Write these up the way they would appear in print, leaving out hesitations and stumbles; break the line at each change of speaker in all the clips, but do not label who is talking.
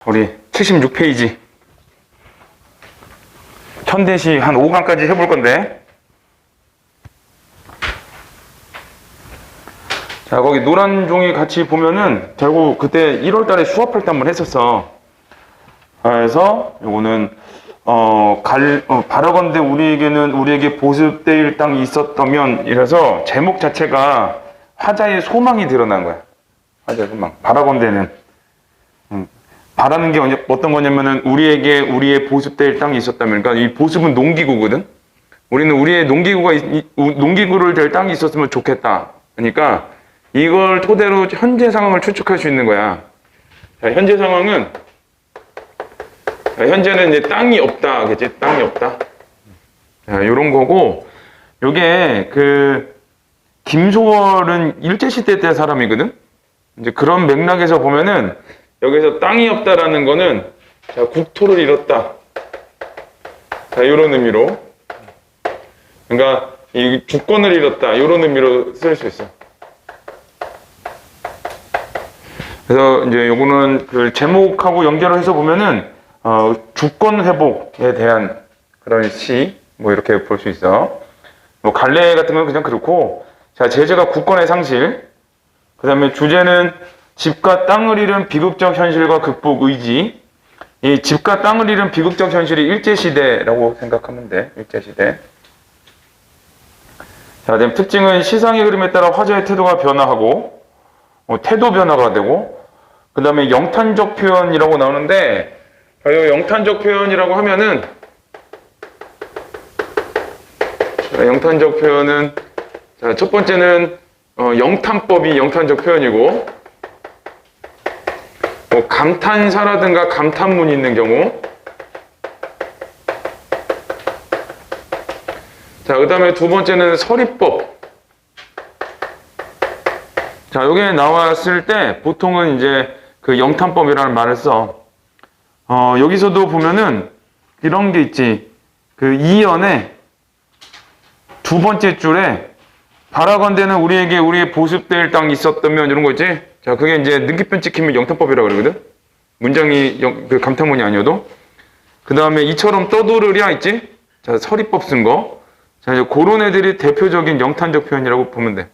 우리 76페이지 현대시 한 5강까지 해볼 건데, 자 거기 노란 종이 같이 보면은 결국 그때 1월 달에 수업할 때 한번 했었어. 그래서 요거는 바라건대 우리에게 보습될 땅이 있었다면, 이래서 제목 자체가 화자의 소망이 드러난 거야. 화자의 소망. 바라건대는 바라는 게 어떤 거냐면은 우리에게 우리의 보습될 땅이 있었다면, 그러니까 이 보습은 농기구거든. 우리는 우리의 농기구를 될 땅이 있었으면 좋겠다. 그러니까 이걸 토대로 현재 상황을 추측할 수 있는 거야. 자, 현재 상황은, 자, 현재는 이제 땅이 없다, 그치? 땅이 없다. 자, 요런 거고, 요게 김소월은 일제시대 때 사람이거든. 이제 그런 맥락에서 보면은 여기서 땅이 없다라는 거는, 자, 국토를 잃었다. 자, 요런 의미로. 그러니까 이 주권을 잃었다. 요런 의미로 쓸 수 있어. 그래서 이제 요거는 그 제목하고 연결을 해서 보면은 주권 회복에 대한 그런 시, 뭐 이렇게 볼 수 있어. 뭐 갈래 같은 건 그냥 그렇고, 자, 제재가 국권의 상실. 그다음에 주제는 집과 땅을 잃은 비극적 현실과 극복 의지. 이 집과 땅을 잃은 비극적 현실이 일제시대라고 생각하면 돼. 일제시대. 자, 그다음 특징은 시상의 흐름에 따라 화자의 태도가 변화하고, 태도 변화가 되고, 그 다음에 영탄적 표현이라고 나오는데, 이 영탄적 표현이라고 하면은, 영탄적 표현은, 자, 첫 번째는 영탄법이 영탄적 표현이고, 뭐 감탄사라든가 감탄문이 있는 경우. 자, 그 다음에 두 번째는 서리법. 자, 여기에 나왔을 때 보통은 이제 그 영탄법이라는 말을 써. 여기서도 보면은 이런 게 있지. 그 2연에 두 번째 줄에 바라건대는 우리에게 우리의 보습될 땅이 있었다면, 이런 거 있지? 자, 그게 이제 능기편 찍히면 영탄법이라고 그러거든? 문장이 그 감탄문이 아니어도. 그 다음에 이처럼 떠도르랴 있지? 자, 서리법 쓴 거. 자, 이제 그런 애들이 대표적인 영탄적 표현이라고 보면 돼.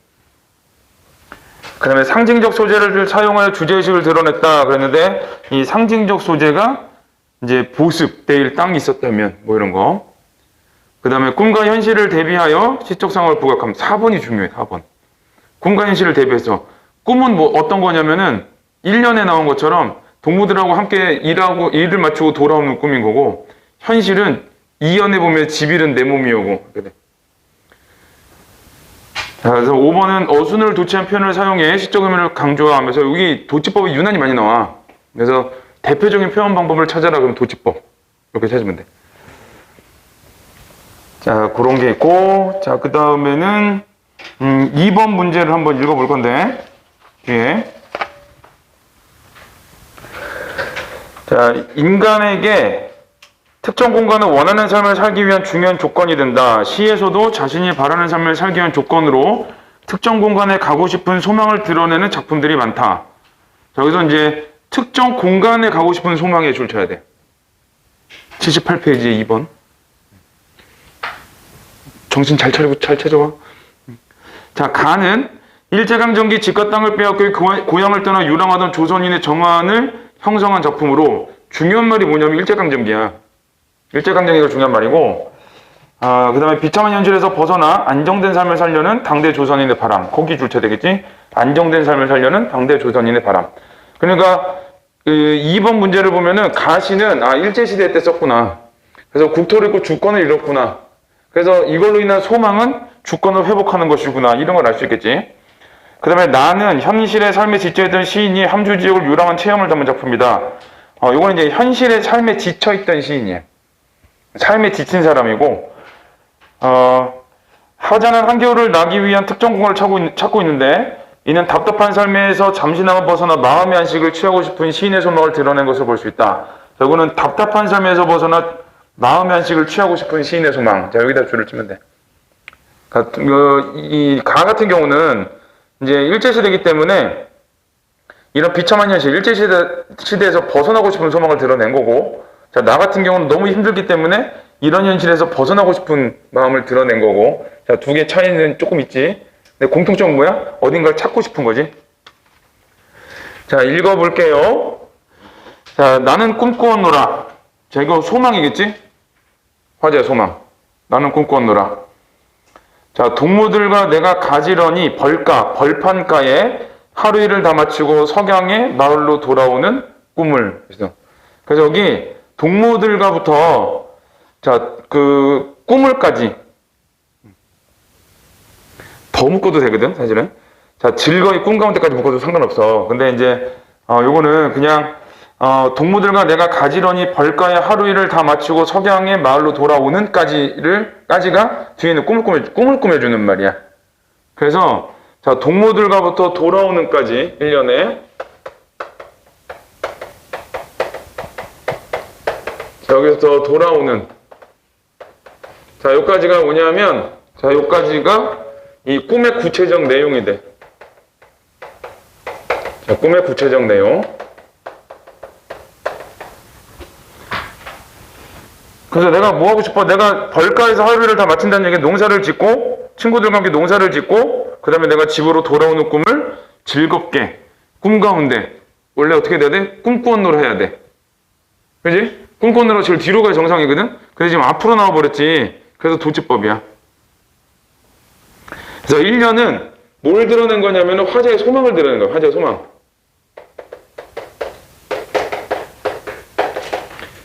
그 다음에 상징적 소재를 사용하여 주제의식을 드러냈다 그랬는데, 이 상징적 소재가 이제 보습될 땅이 있었다면, 뭐 이런 거. 그 다음에 꿈과 현실을 대비하여 시적 상황을 부각함. 4번이 중요해, 4번. 꿈과 현실을 대비해서. 꿈은 뭐 어떤 거냐면은 1년에 나온 것처럼 동무들하고 함께 일을 마치고 돌아오는 꿈인 거고, 현실은 2년에 보면 집 잃은 내 몸이오고. 그래. 자, 그래서 5번은 어순을 도취한 표현을 사용해 시적 의미를 강조하면서, 여기 도치법이 유난히 많이 나와. 그래서 대표적인 표현 방법을 찾아라 그러면 도치법. 이렇게 찾으면 돼. 자, 그런 게 있고, 자, 그 다음에는 2번 문제를 한번 읽어볼 건데, 뒤에. 자, 인간에게 특정 공간은 원하는 삶을 살기 위한 중요한 조건이 된다. 시에서도 자신이 바라는 삶을 살기 위한 조건으로 특정 공간에 가고 싶은 소망을 드러내는 작품들이 많다. 자, 여기서 이제 특정 공간에 가고 싶은 소망에 줄 쳐야 돼. 78페이지 2번. 정신 잘 차리고 잘 찾아와. 자, 가는 일제강점기 집과 땅을 빼앗겨 고향을 떠나 유랑하던 조선인의 정환을 형성한 작품으로, 중요한 말이 뭐냐면 일제강점기야. 일제강점기가 중요한 말이고, 그 다음에 비참한 현실에서 벗어나 안정된 삶을 살려는 당대 조선인의 바람. 거기 줄쳐야 되겠지? 안정된 삶을 살려는 당대 조선인의 바람. 그러니까 2번 문제를 보면은 가시는 일제시대 때 썼구나. 그래서 국토를 잃고 주권을 잃었구나. 그래서 이걸로 인한 소망은 주권을 회복하는 것이구나. 이런 걸 알 수 있겠지. 그 다음에 나는 현실의 삶에 지쳐있던 시인이 함주지역을 유랑한 체험을 담은 작품이다. 이거는 이제 현실의 삶에 지쳐있던 시인이에요. 삶에 지친 사람이고, 화자는 한겨울을 나기 위한 특정 공간을 찾고 있는데, 이는 답답한 삶에서 잠시나마 벗어나 마음의 안식을 취하고 싶은 시인의 소망을 드러낸 것을 볼 수 있다. 자, 이거는 답답한 삶에서 벗어나 마음의 안식을 취하고 싶은 시인의 소망. 자, 여기다 줄을 치면 돼. 이 가 같은 경우는 이제 일제시대이기 때문에 이런 비참한 현실, 일제시대에서 벗어나고 싶은 소망을 드러낸 거고, 자, 나 같은 경우는 너무 힘들기 때문에 이런 현실에서 벗어나고 싶은 마음을 드러낸 거고, 자, 두 개 차이는 조금 있지. 근데 공통점은 뭐야? 어딘가를 찾고 싶은 거지. 자, 읽어볼게요. 자, 나는 꿈꾸었노라. 자, 이거 소망이겠지? 화제의 소망. 나는 꿈꾸었노라. 자, 동무들과 내가 가지런히 벌판가에 하루 일을 다 마치고 석양에 마을로 돌아오는 꿈을. 그래서 여기 동무들과부터 자, 그 꿈을까지 더 묶어도 되거든, 사실은. 자, 즐거이 꿈 가운데까지 묶어도 상관없어. 근데 이제 요거는 그냥 동무들과 내가 가지런히 벌가에 하루 일을 다 마치고 석양에 마을로 돌아오는 까지가 뒤에는 꿈을 꾸며주는 말이야. 그래서 자, 동무들과부터 돌아오는까지 1년에 자, 여기서 돌아오는 자, 여기까지가 뭐냐면 자, 여기까지가 이 꿈의 구체적 내용이 돼. 자, 꿈의 구체적 내용. 그래서 내가 뭐 하고 싶어? 내가 벌가에서 하루를 다 마친다는 얘기는 농사를 짓고 친구들과 함께 농사를 짓고 그 다음에 내가 집으로 돌아오는 꿈을 즐겁게 꿈 가운데 원래 어떻게 돼야 돼? 꿈꾸었노라 해야 돼. 그지? 꿈꾸었노라 제일 뒤로 가야 정상이거든? 근데 지금 앞으로 나와버렸지. 그래서 도지법이야. 그래서 1년은 뭘 드러낸 거냐면 화자의 소망을 드러낸 거야. 화자의 소망.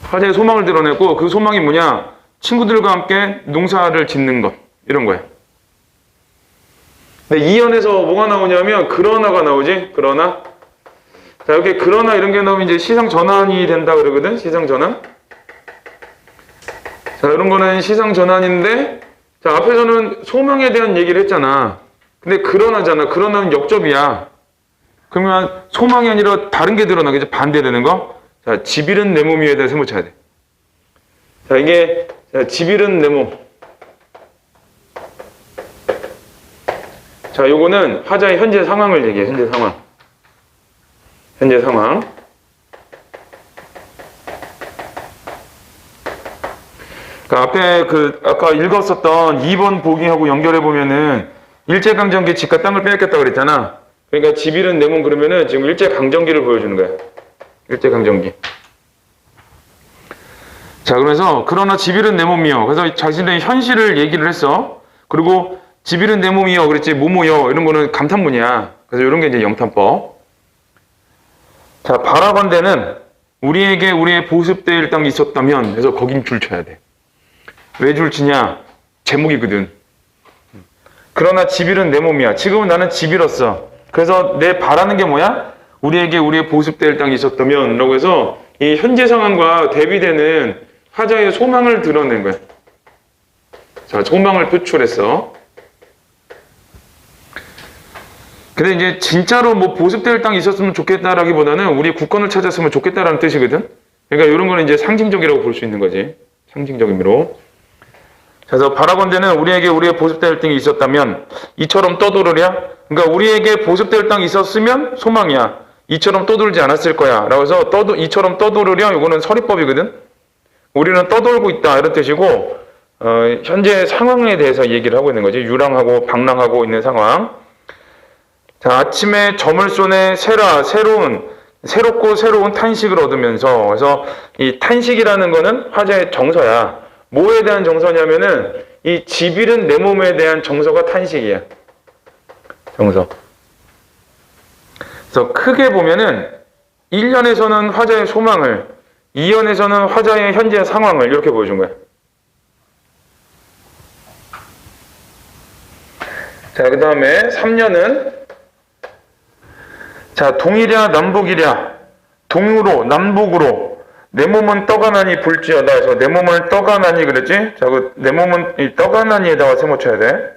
화자의 소망을 드러내고 그 소망이 뭐냐? 친구들과 함께 농사를 짓는 것. 이런 거야. 근데 2연에서 뭐가 나오냐면 그러나가 나오지? 그러나. 자, 이렇게 그러나 이런 게 나오면 이제 시상 전환이 된다 그러거든? 시상 전환. 자, 이런 거는 시상 전환인데 자, 앞에서는 소망에 대한 얘기를 했잖아. 근데 그러나잖아. 그러나는 역접이야. 그러면 소망이 아니라 다른 게 드러나겠죠? 반대되는 거. 자, 집 잃은 내 몸 위에다 세모쳐야 돼. 자, 이게 집 잃은 내 몸. 자, 요거는 화자의 현재 상황을 얘기해. 현재 상황. 현재 상황. 앞에 아까 읽었었던 2번 보기하고 연결해보면은 일제강점기 집과 땅을 빼앗겼다 그랬잖아. 그러니까 집 잃은 내 몸 그러면은 지금 일제강점기를 보여주는 거야. 일제강점기. 자, 그래서 그러나 집 잃은 내 몸이요. 그래서 자신의 현실을 얘기를 했어. 그리고 집 잃은 내 몸이요. 그랬지. 뭐뭐요. 이런 거는 감탄문이야. 그래서 이런 게 이제 영탄법. 자, 바라건대는 우리에게 우리의 보습될 땅이 있었다면 그래서 거긴 줄 쳐야 돼. 왜 줄치냐? 제목이거든. 그러나 집 잃은 내 몸이야. 지금은 나는 집 잃었어. 그래서 내 바라는 게 뭐야? 우리에게 우리의 보습될 땅이 있었다면 라고 해서 이 현재 상황과 대비되는 화자의 소망을 드러낸 거야. 자, 소망을 표출했어. 근데 이제 진짜로 뭐 보습될 땅이 있었으면 좋겠다라기보다는 우리 국권을 찾았으면 좋겠다라는 뜻이거든. 그러니까 이런 거는 이제 상징적이라고 볼 수 있는 거지. 상징적인 의미로. 그래서 바라건대는 우리에게 우리의 보습될 땅이 있었다면 이처럼 떠도르랴? 그러니까 우리에게 보습될 땅이 있었으면 소망이야. 이처럼 떠돌지 않았을 거야. 라고 해서 이처럼 떠도르랴? 이거는 서리법이거든. 우리는 떠돌고 있다 이런 뜻이고 현재 상황에 대해서 얘기를 하고 있는 거지. 유랑하고 방랑하고 있는 상황. 자, 아침에 점을 쏘네 새롭고 새로운 탄식을 얻으면서 그래서 이 탄식이라는 거는 화자의 정서야. 뭐에 대한 정서냐면은 이 집 잃은 내 몸에 대한 정서가 탄식이야. 정서. 그래서 크게 보면은 1년에서는 화자의 소망을 2년에서는 화자의 현재 상황을 이렇게 보여준 거야. 자, 그 다음에 3년은 자, 동이랴 남북이랴 동으로 남북으로 내 몸은 떠가나니 불지어다 해서 내 몸을 떠가나니 그랬지? 자, 내 몸은 이 떠가나니에다가 세모 쳐야 돼.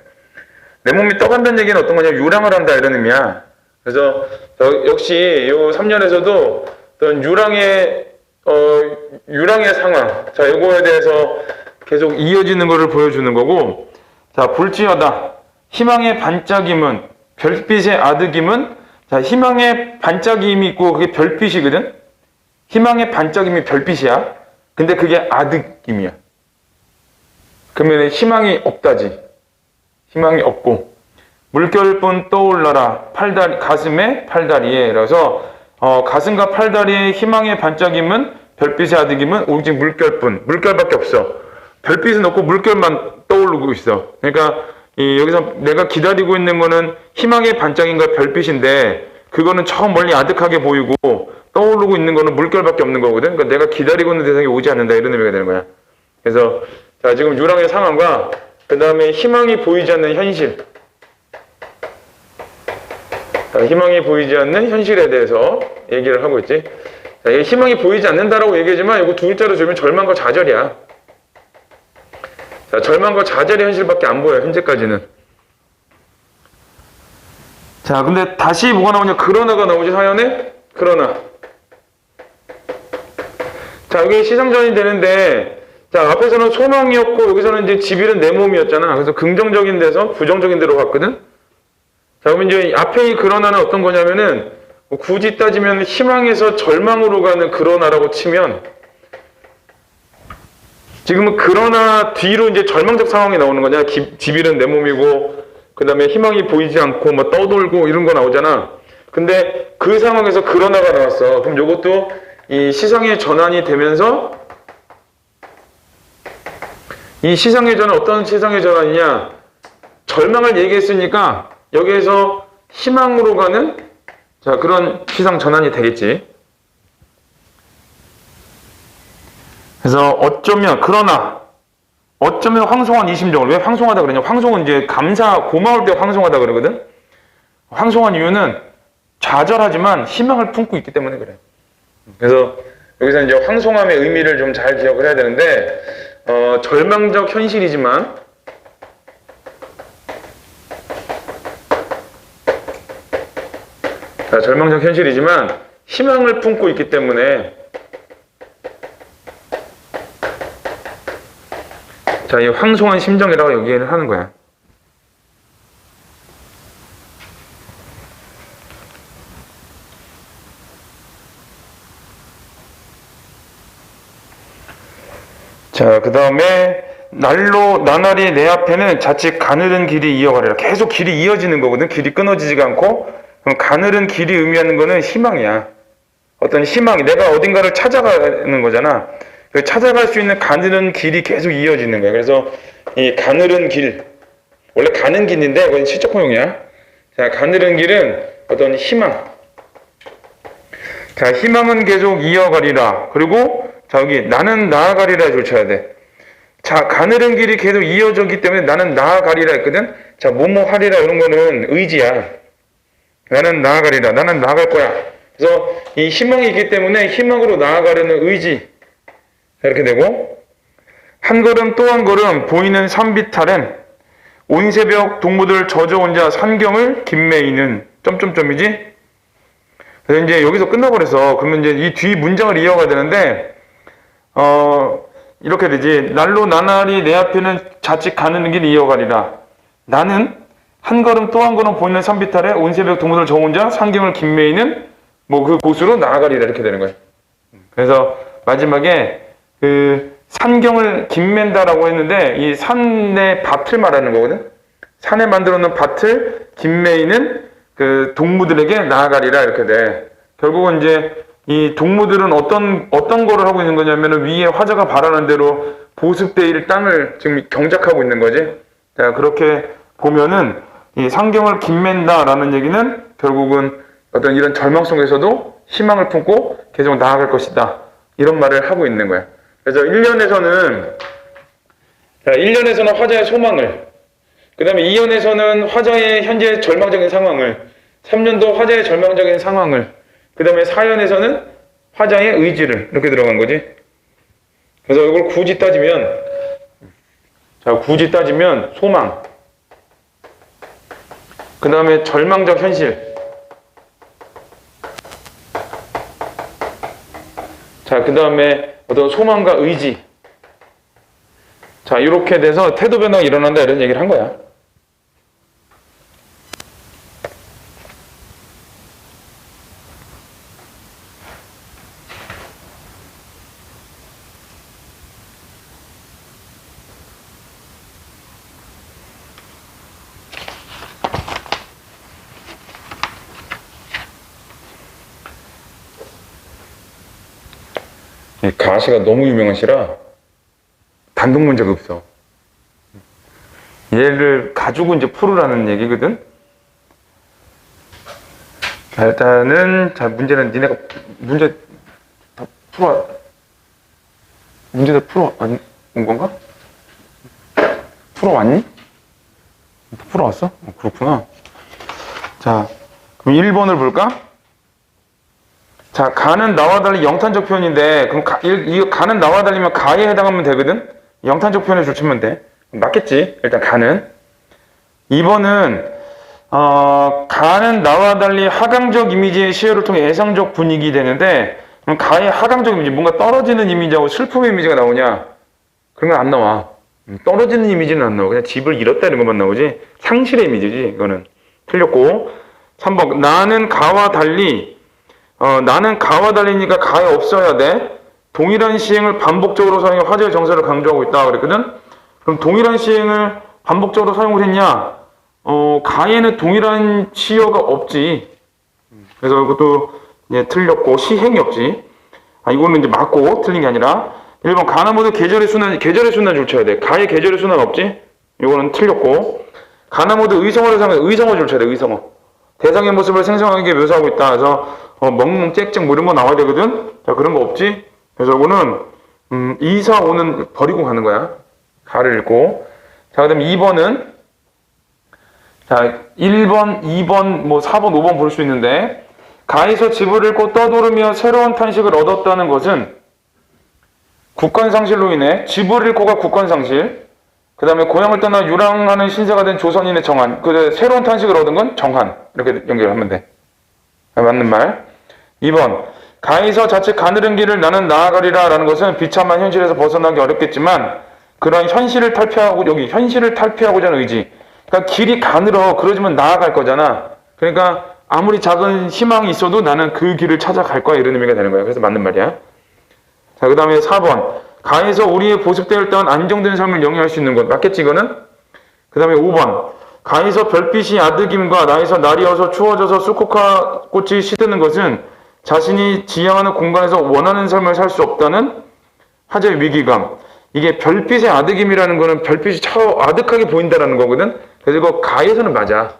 내 몸이 떠간다는 얘기는 어떤 거냐? 유랑을 한다 이런 의미야. 그래서 역시 요 3년에서도 어떤 유랑의 상황. 자, 요거에 대해서 계속 이어지는 것을 보여주는 거고. 자, 불지어다. 희망의 반짝임은 별빛의 아득임은 자, 희망의 반짝임이 있고 그게 별빛이거든? 희망의 반짝임이 별빛이야. 근데 그게 아득임이야. 그러면 희망이 없다지. 희망이 없고. 물결뿐 떠올라라. 가슴에 팔다리에. 그래서 가슴과 팔다리의 희망의 반짝임은 별빛의 아득임은 오직 물결뿐. 물결밖에 없어. 별빛은 없고 물결만 떠오르고 있어. 그러니까 여기서 내가 기다리고 있는 거는 희망의 반짝임과 별빛인데 그거는 저 멀리 아득하게 보이고 떠오르고 있는 거는 물결밖에 없는 거거든. 그러니까 내가 기다리고 있는 대상이 오지 않는다 이런 의미가 되는 거야. 그래서 자, 지금 유랑의 상황과 그 다음에 희망이 보이지 않는 현실. 자, 희망이 보이지 않는 현실에 대해서 얘기를 하고 있지. 자, 이게 희망이 보이지 않는다라고 얘기하지만 이거 두 글자로 주면 절망과 좌절이야. 자, 절망과 좌절의 현실밖에 안 보여 현재까지는. 자, 근데 다시 뭐가 나오냐? 그러나가 나오지 사연에? 그러나. 자, 여기 시상전이 되는데 자, 앞에서는 소망이었고 여기서는 이제 집일은 내 몸이었잖아. 그래서 긍정적인 데서 부정적인 데로 갔거든. 자, 그러면 이제 앞에 이 그러나는 어떤 거냐면은 굳이 따지면 희망에서 절망으로 가는 그러나라고 치면 지금은 그러나 뒤로 이제 절망적 상황이 나오는 거냐. 집일은 내 몸이고 그 다음에 희망이 보이지 않고 뭐 떠돌고 이런 거 나오잖아. 근데 그 상황에서 그러나가 나왔어. 그럼 요것도 이 시상의 전환이 되면서 이 시상의 전환 어떤 시상의 전환이냐? 절망을 얘기했으니까 여기에서 희망으로 가는 자 그런 시상 전환이 되겠지. 그래서 어쩌면 황송한 이 심정을 왜 황송하다 그러냐? 황송은 이제 고마울 때 황송하다 그러거든. 황송한 이유는 좌절하지만 희망을 품고 있기 때문에 그래. 그래서 여기서 이제 황송함의 의미를 좀 잘 기억을 해야 되는데 절망적 현실이지만 절망적 현실이지만 희망을 품고 있기 때문에 자, 이 황송한 심정이라고 여기에는 하는 거야. 자, 그 다음에 나날이 내 앞에는 자칫 가늘은 길이 이어가리라. 계속 길이 이어지는 거거든. 길이 끊어지지가 않고. 그럼 가늘은 길이 의미하는 거는 희망이야. 어떤 희망이 내가 어딘가를 찾아가는 거잖아. 그 찾아갈 수 있는 가늘은 길이 계속 이어지는 거야. 그래서 이 가늘은 길, 원래 가는 길인데 그건 시적 호용이야. 자, 가늘은 길은 어떤 희망. 자, 희망은 계속 이어가리라. 그리고 자, 여기 나는 나아가리라 줄쳐야 돼. 자, 가늘은 길이 계속 이어졌기 때문에 나는 나아가리라 했거든. 자, 뭐뭐 하리라 이런 거는 의지야. 나는 나아가리라. 나는 나아갈 거야. 그래서 이 희망이 있기 때문에 희망으로 나아가려는 의지. 이렇게 되고 한 걸음 또 한 걸음 보이는 산비탈엔 온 새벽 동무들 젖어온 자 산경을 김매이는 점점점이지. 그래서 이제 여기서 끝나버려서 그러면 이제 이 뒤 문장을 이어가야 되는데 이렇게 되지. 날로 나날이 내 앞에는 자칫 가는 길이 이어가리라. 나는 한 걸음 또 한 걸음 보이는 산비탈에 온 새벽 동무들 젖어온 자 산경을 김매이는 뭐 그 곳으로 나아가리라 이렇게 되는 거예요. 그래서 마지막에 그 산경을 김맨다라고 했는데 이 산의 밭을 말하는 거거든. 산에 만들어 놓은 밭을 김매이는 그 동무들에게 나아가리라 이렇게 돼. 결국은 이제 이 동무들은 어떤 거를 하고 있는 거냐면은 위에 화자가 바라는 대로 보습되일 땅을 지금 경작하고 있는 거지. 자, 그렇게 보면은 이 산경을 김맨다라는 얘기는 결국은 어떤 이런 절망 속에서도 희망을 품고 계속 나아갈 것이다. 이런 말을 하고 있는 거야. 그래서 1년에서는 화자의 소망을, 그 다음에 2년에서는 화자의 현재 절망적인 상황을, 3년도 화자의 절망적인 상황을, 그 다음에 4년에서는 화자의 의지를 이렇게 들어간 거지. 그래서 이걸 굳이 따지면 소망, 그 다음에 절망적 현실, 자, 그 다음에 어떤 소망과 의지. 자, 이렇게 돼서 태도 변화가 일어난다 이런 얘기를 한 거야. 이 가시가 너무 유명한 시라 단독 문제가 없어. 얘를 가지고 이제 풀으라는 얘기거든. 자, 일단은 자 문제는 니네가 문제 다 풀어. 문제 다 풀어 온 건가? 풀어왔니? 풀어왔어? 그렇구나. 자, 그럼 1번을 볼까? 자, 가는 나와 달리 영탄적 표현인데, 그럼 이 가는 나와 달리면 가에 해당하면 되거든? 영탄적 표현에 줄치면 돼. 맞겠지? 일단 가는. 2번은, 가는 나와 달리 하강적 이미지의 시효를 통해 예상적 분위기 되는데, 그럼 가의 하강적 이미지, 뭔가 떨어지는 이미지하고 슬픔의 이미지가 나오냐? 그런 건 안 나와. 떨어지는 이미지는 안 나와. 그냥 집을 잃었다는 것만 나오지. 상실의 이미지지. 이거는 틀렸고. 3번 나는 가와 달리 나는 가와 달리니까 가에 없어야 돼. 동일한 시행을 반복적으로 사용해 화제의 정서를 강조하고 있다 그랬거든. 그럼 동일한 시행을 반복적으로 사용을 했냐? 가에는 동일한 시효가 없지. 그래서 이것도 이제 틀렸고 시행이 없지. 이거는 이제 맞고 틀린 게 아니라 1번 가나 모두 계절의 순환 줄쳐야 돼. 가의 계절의 순환 없지? 이거는 틀렸고. 가나 모두 의성어를 사용해 의성어 줄쳐야 돼. 의성어. 대상의 모습을 생생하게 묘사하고 있다. 그래서 멍멍 짹짹 뭐 이런 거 나와야 되거든. 자, 그런 거 없지? 그래서 이거는 2, 4, 5는 버리고 가는 거야. 가를 읽고. 자, 그다음 2번은 자, 1번, 2번, 뭐 4번, 5번 볼 수 있는데 가에서 집을 잃고 떠도르며 새로운 탄식을 얻었다는 것은 국권상실로 인해 집을 잃고가 국권상실, 그 다음에 고향을 떠나 유랑하는 신세가 된 조선인의 정한, 그 새로운 탄식을 얻은 건 정한. 이렇게 연결하면 돼. 맞는 말. 2번 가에서 자칫 가늘은 길을 나는 나아가리라 라는 것은 비참한 현실에서 벗어나기 어렵겠지만 그러한 현실을 탈피하고, 여기 현실을 탈피하고자 하는 의지. 그러니까 길이 가늘어. 그러지만 나아갈 거잖아. 그러니까 아무리 작은 희망이 있어도 나는 그 길을 찾아갈 거야. 이런 의미가 되는 거야. 그래서 맞는 말이야. 자, 그 다음에 4번 가에서 우리의 보습되어 있던 안정된 삶을 영위할 수 있는 것. 맞겠지 이거는? 그 다음에 5번 가에서 별빛이 아득임과 나에서 날이 어서 추워져서 수코카 꽃이 시드는 것은 자신이 지향하는 공간에서 원하는 삶을 살 수 없다는 화제의 위기감. 이게 별빛의 아득임이라는 거는 별빛이 아득하게 보인다는 거거든. 그래서 이거 가에서는 맞아.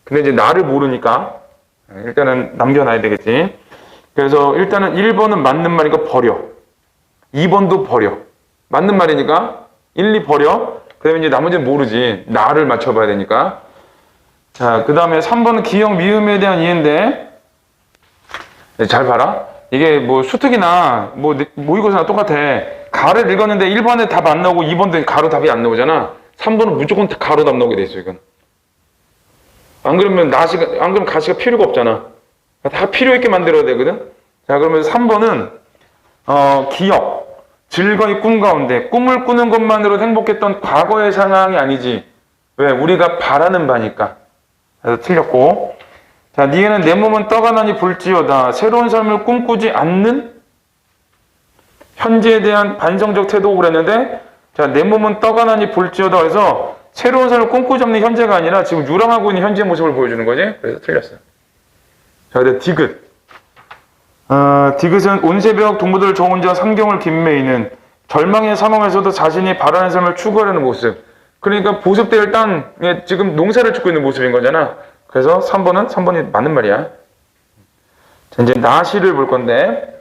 근데 이제 나를 모르니까 일단은 남겨놔야 되겠지. 그래서 일단은 1번은 맞는 말이니까 버려. 2번도 버려. 맞는 말이니까 1, 2 버려. 그 다음에 이제 나머지는 모르지. 나를 맞춰봐야 되니까. 자, 그 다음에 3번은 기역 미음에 대한 이해인데, 잘 봐라. 이게 뭐 수특이나 뭐 모의고사나 똑같아. 가를 읽었는데 1번에 답 안 나오고 2번도 가로 답이 안 나오잖아. 3번은 무조건 가로 답 나오게 돼 있어, 이건. 안 그러면 안 그러면 가시가 필요가 없잖아. 다 필요 있게 만들어야 되거든. 자, 그러면 3번은 기억, 즐거이 꿈 가운데 꿈을 꾸는 것만으로 행복했던 과거의 상황이 아니지. 왜? 우리가 바라는 바니까. 그래서 틀렸고. 자, 니에는 내 몸은 떠가나니 볼지어다. 새로운 삶을 꿈꾸지 않는 현재에 대한 반성적 태도고 그랬는데, 자, 내 몸은 떠가나니 볼지어다. 그래서 새로운 삶을 꿈꾸지 않는 현재가 아니라 지금 유랑하고 있는 현재의 모습을 보여주는 거지. 그래서 틀렸어요. 자, 근데 디귿. 디귿은 온 새벽 동무들 저 혼자 상경을 김매이는 절망의 상황에서도 자신이 바라는 삶을 추구하려는 모습. 그러니까 보습될 땅에 지금 농사를 짓고 있는 모습인 거잖아. 그래서 3번이 맞는 말이야. 자, 이제 나시를 볼 건데,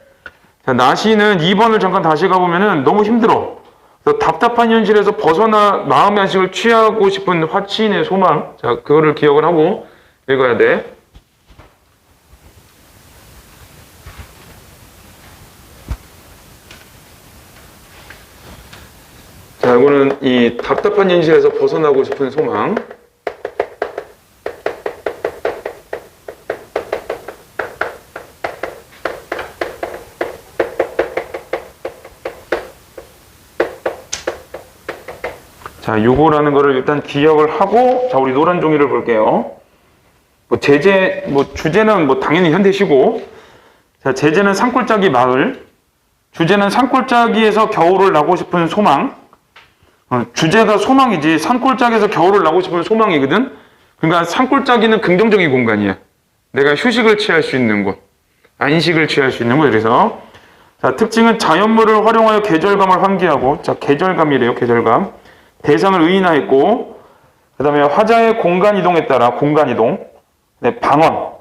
자, 나시는 2번을 잠깐 다시 가보면은 너무 힘들어. 그래서 답답한 현실에서 벗어나 마음의 안식을 취하고 싶은 화치인의 소망. 자, 그거를 기억을 하고 읽어야 돼. 자, 이거는 이 답답한 현실에서 벗어나고 싶은 소망. 자, 요거라는 거를 일단 기억을 하고, 자, 우리 노란 종이를 볼게요. 주제는 당연히 현대시고, 자, 제재는 산골짜기 마을, 주제는 산골짜기에서 겨울을 나고 싶은 소망, 주제가 소망이지, 산골짜기에서 겨울을 나고 싶은 소망이거든? 그러니까 산골짜기는 긍정적인 공간이야. 내가 휴식을 취할 수 있는 곳, 안식을 취할 수 있는 곳. 그래서 자, 특징은 자연물을 활용하여 계절감을 환기하고, 자, 계절감이래요, 계절감. 대상을 의인화했고, 그 다음에 화자의 공간 이동에 따라 공간 이동, 네, 방언.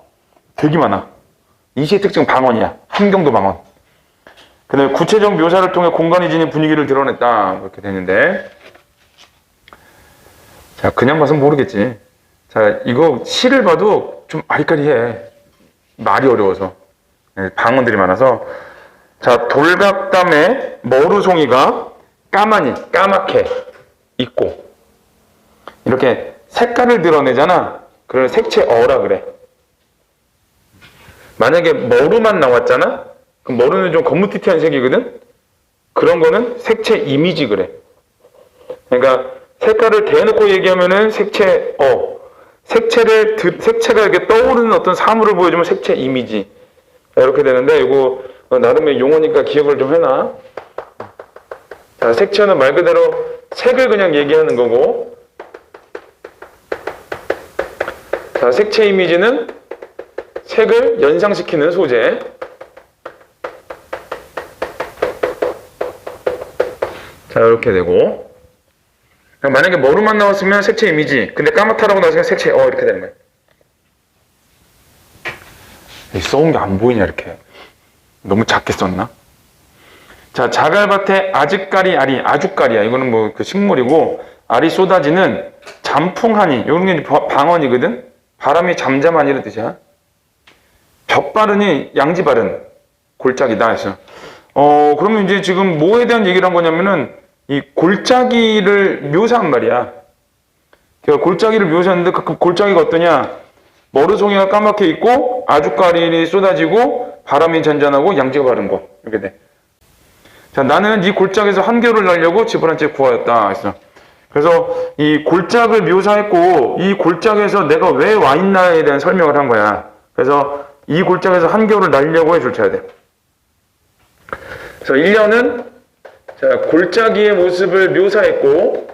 되게 많아. 이 시의 특징은 방언이야. 함경도 방언. 그 다음에 구체적 묘사를 통해 공간이 지닌 분위기를 드러냈다. 이렇게 되는데. 자, 그냥 봐서 모르겠지. 자, 이거 시를 봐도 좀 아리까리해. 말이 어려워서. 네, 방언들이 많아서. 자, 돌각담에 머루송이가 까맣게 있고, 이렇게 색깔을 드러내잖아. 그걸 색채어라 그래. 만약에 머루만 나왔잖아? 그럼 머루는 좀 거무튀튀한 색이거든? 그런 거는 색채 이미지 그래. 그러니까 색깔을 대놓고 얘기하면은 색채어. 색채가 이렇게 떠오르는 어떤 사물을 보여주면 색채 이미지. 이렇게 되는데, 이거 나름의 용어니까 기억을 좀 해놔. 자, 색채는 말 그대로 색을 그냥 얘기하는 거고, 자, 색채 이미지는 색을 연상시키는 소재. 자, 이렇게 되고, 만약에 머루만 나왔으면 색채 이미지, 근데 까맣다라고 나왔으면 색채 이렇게 되는 거야. 써온 게 안 보이냐 이렇게. 너무 작게 썼나? 자, 자갈밭에 아주까리 알이, 아주까리야. 이거는 뭐 그 식물이고, 알이 쏟아지는 잠풍하니, 이런 게 방언이거든? 바람이 잠잠하니 이런 뜻이야. 벽바른이 양지바른, 골짜기다 해서. 그러면 이제 지금 뭐에 대한 얘기를 한 거냐면은, 이 골짜기를 묘사한 말이야. 그러니까 골짜기를 묘사했는데, 그 골짜기가 어떠냐? 머루송이가 까맣게 있고, 아주까리이 쏟아지고, 바람이 잔잔하고, 양지가 바른 거. 이렇게 돼. 자, 나는 이 골짜기에서 한겨울을 날려고 집을 한 채 구하였다. 했어. 그래서 이 골짜기를 묘사했고, 이 골짜기에서 내가 왜 와 있나에 대한 설명을 한 거야. 그래서 이 골짜기에서 한겨울을 날려고 해줄 쳐야 돼. 그래서 1년은 자, 골짜기의 모습을 묘사했고,